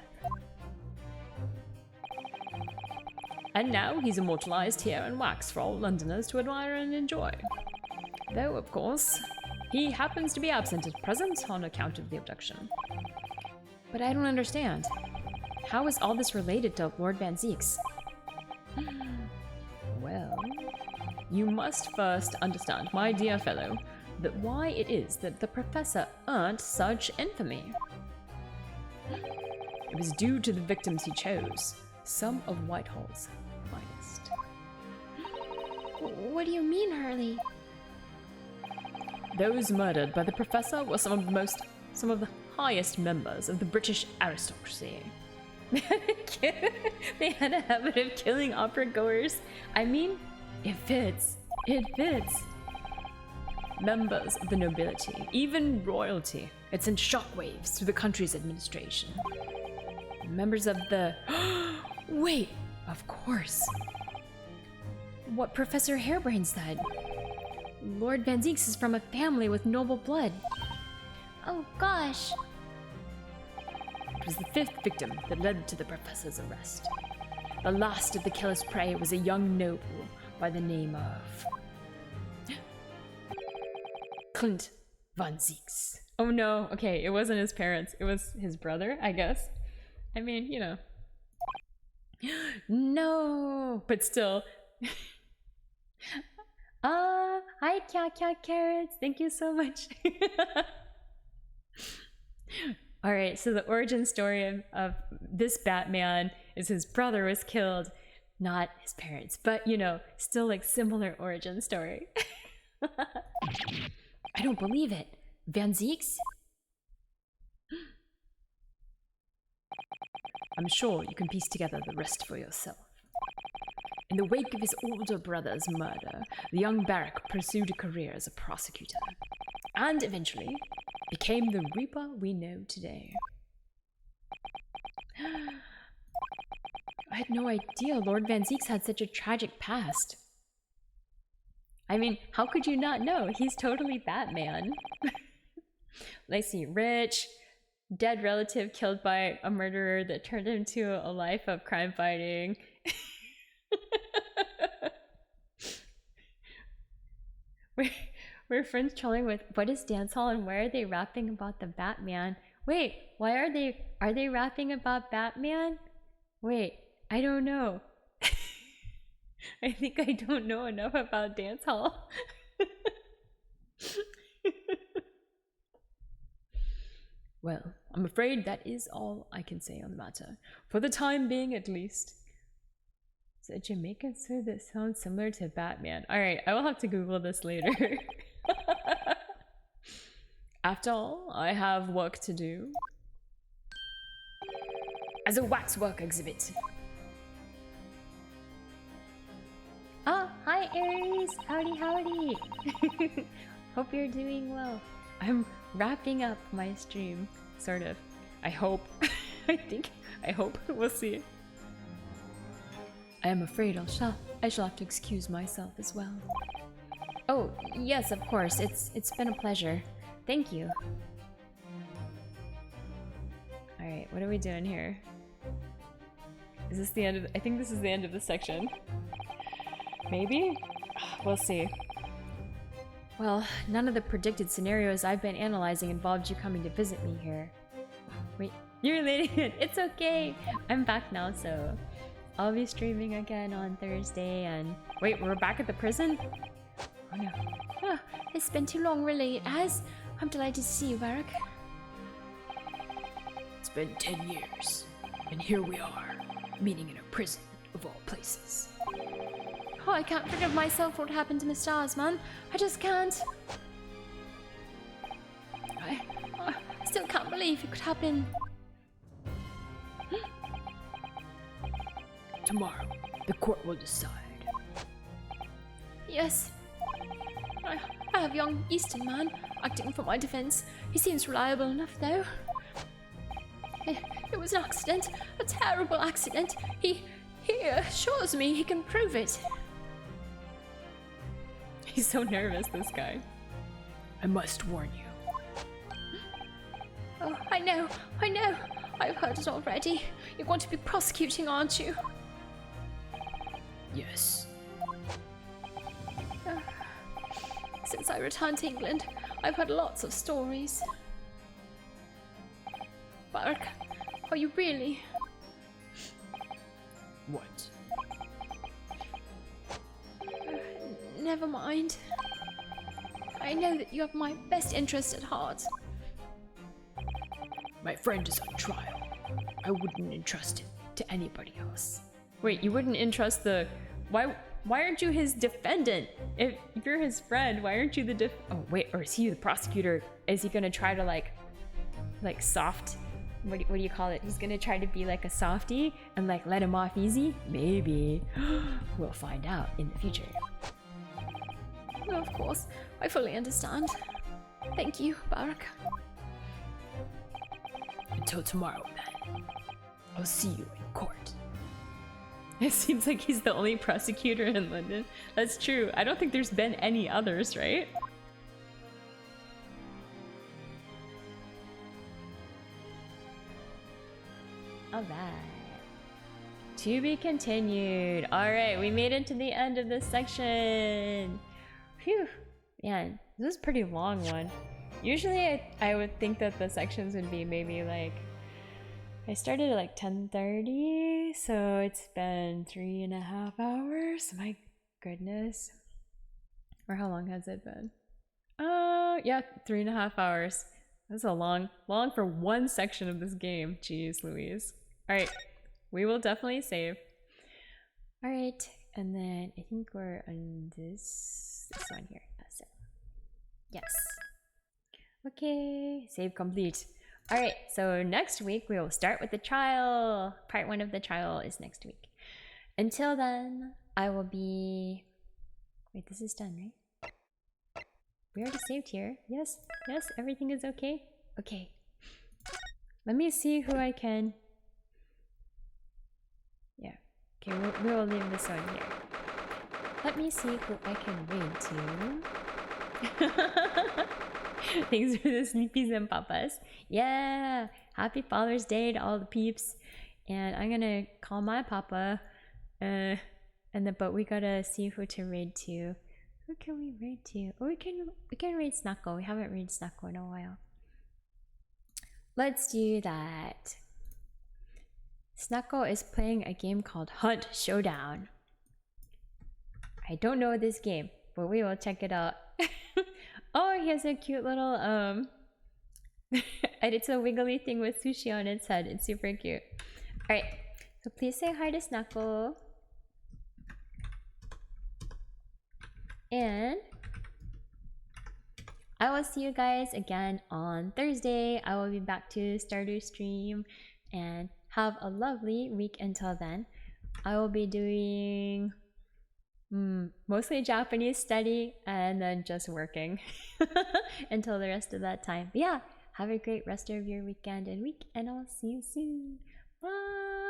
And now he's immortalized here in wax for all Londoners to admire and enjoy. Though, of course, he happens to be absent at present on account of the abduction. But I don't understand. How is all this related to Lord Van Zieks? Well, you must first understand, my dear fellow, that why it is that the professor earned such infamy. It was due to the victims he chose, some of Whitehall's finest. What do you mean, Hurley? Those murdered by the professor were some of the highest members of the British aristocracy. They had a habit of killing opera goers. I mean, it fits. It fits. Members of the nobility, even royalty. It sent shockwaves through the country's administration. Members of the... Wait, of course. What Professor Harebrained said. Lord Van Zieks is from a family with noble blood. Oh gosh. It was the fifth victim that led to the professor's arrest. The last of the killer's prey was a young noble by the name of Clint Van Zieks. Oh no, okay, it wasn't his parents. It was his brother, I guess. I mean, you know. No, but still. Hi, Cat Carrots. Thank you so much. All right, so the origin story of this Batman is his brother was killed, not his parents, but you know, still like similar origin story. I don't believe it. Van Zieks? I'm sure you can piece together the rest for yourself. In the wake of his older brother's murder, the young Barrack pursued a career as a prosecutor, and eventually became the Reaper we know today. I had no idea Lord Van Zieks had such a tragic past. I mean, how could you not know? He's totally Batman. Let's see, rich, dead relative killed by a murderer that turned him to a life of crime fighting. We're friends trolling with what is dance hall and why are they rapping about the Batman? Wait, why are they rapping about Batman? Wait, I don't know. I think I don't know enough about dance hall. Well, I'm afraid that is all I can say on the matter, for the time being at least. Is a Jamaican sir that sounds similar to Batman? Alright, I will have to Google this later. After all, I have work to do. As a waxwork exhibit. Oh, hi Aries! Howdy, howdy! Hope you're doing well. I'm wrapping up my stream, sort of. I hope. I hope. We'll see. I am afraid I shall have to excuse myself as well. Oh, yes, of course. It's been a pleasure. Thank you. Alright, what are we doing here? Is this the end of I think this is the end of the section. Maybe? We'll see. Well, none of the predicted scenarios I've been analyzing involved you coming to visit me here. Wait, you're late. It's okay. I'm back now, so I'll be streaming again on Thursday and... Wait, we're back at the prison? Oh no. Oh, it's been too long, really. It has. I'm delighted to see you, Barrack. It's been 10 years, and here we are, meeting in a prison of all places. Oh, I can't forgive myself for what happened to Miss Stars, man. I just can't. I still can't believe it could happen. Tomorrow, the court will decide. Yes. I have young Easton man acting for my defense. He seems reliable enough, though. It was an accident, a terrible accident. He assures me he can prove it. He's so nervous, this guy. I must warn you. Oh, I know. I've heard it already. You're going to be prosecuting, aren't you? Yes. Since I returned to England, I've heard lots of stories. Barak, are you really? What? Never mind. I know that you have my best interest at heart. My friend is on trial. I wouldn't entrust it to anybody else. Wait, you wouldn't entrust the... Why aren't you his defendant? If you're his friend, why aren't you the Oh, wait, or is he the prosecutor? Is he gonna try to like soft... What do you call it? He's gonna try to be like a softie and like let him off easy? Maybe. We'll find out in the future. No, of course. I fully understand. Thank you, Barak. Until tomorrow, then. I'll see you in court. It seems like he's the only prosecutor in London. That's true. I don't think there's been any others, right? Alright. To be continued. Alright, we made it to the end of this section. Phew. Man, this was a pretty long one. Usually I would think that the sections would be maybe like... I started at like 10:30, so it's been 3.5 hours. My goodness. Or how long has it been? Yeah, 3.5 hours. That's a long for one section of this game. Jeez Louise. Alright, we will definitely save. Alright, and then I think we're on this one here. So, yes. Okay, save complete. Alright, so next week we will start with the trial. Part 1 of the trial is next week. Until then, I will be... Wait, this is done, right? We already saved here. Yes, yes, everything is okay. Okay. Let me see who I can... Yeah. Okay, we will leave this one here. Let me see who I can raid to. Thanks for the sneakies and papas. Yeah! Happy Father's Day to all the peeps. And I'm gonna call my papa. But we gotta see who to raid to. Who can we raid to? Oh, we can raid Snuckle. We haven't raided Snuckle in a while. Let's do that. Snuckle is playing a game called Hunt Showdown. I don't know this game, but we will check it out. Oh, he has a cute little and it's a wiggly thing with sushi on its head. It's super cute. Alright, so please say hi to Snuckle. And I will see you guys again on Thursday. I will be back to Stardew stream and have a lovely week until then. I will be doing mostly Japanese study and then just working until the rest of that time. But yeah, have a great rest of your weekend and week, and I'll see you soon. Bye!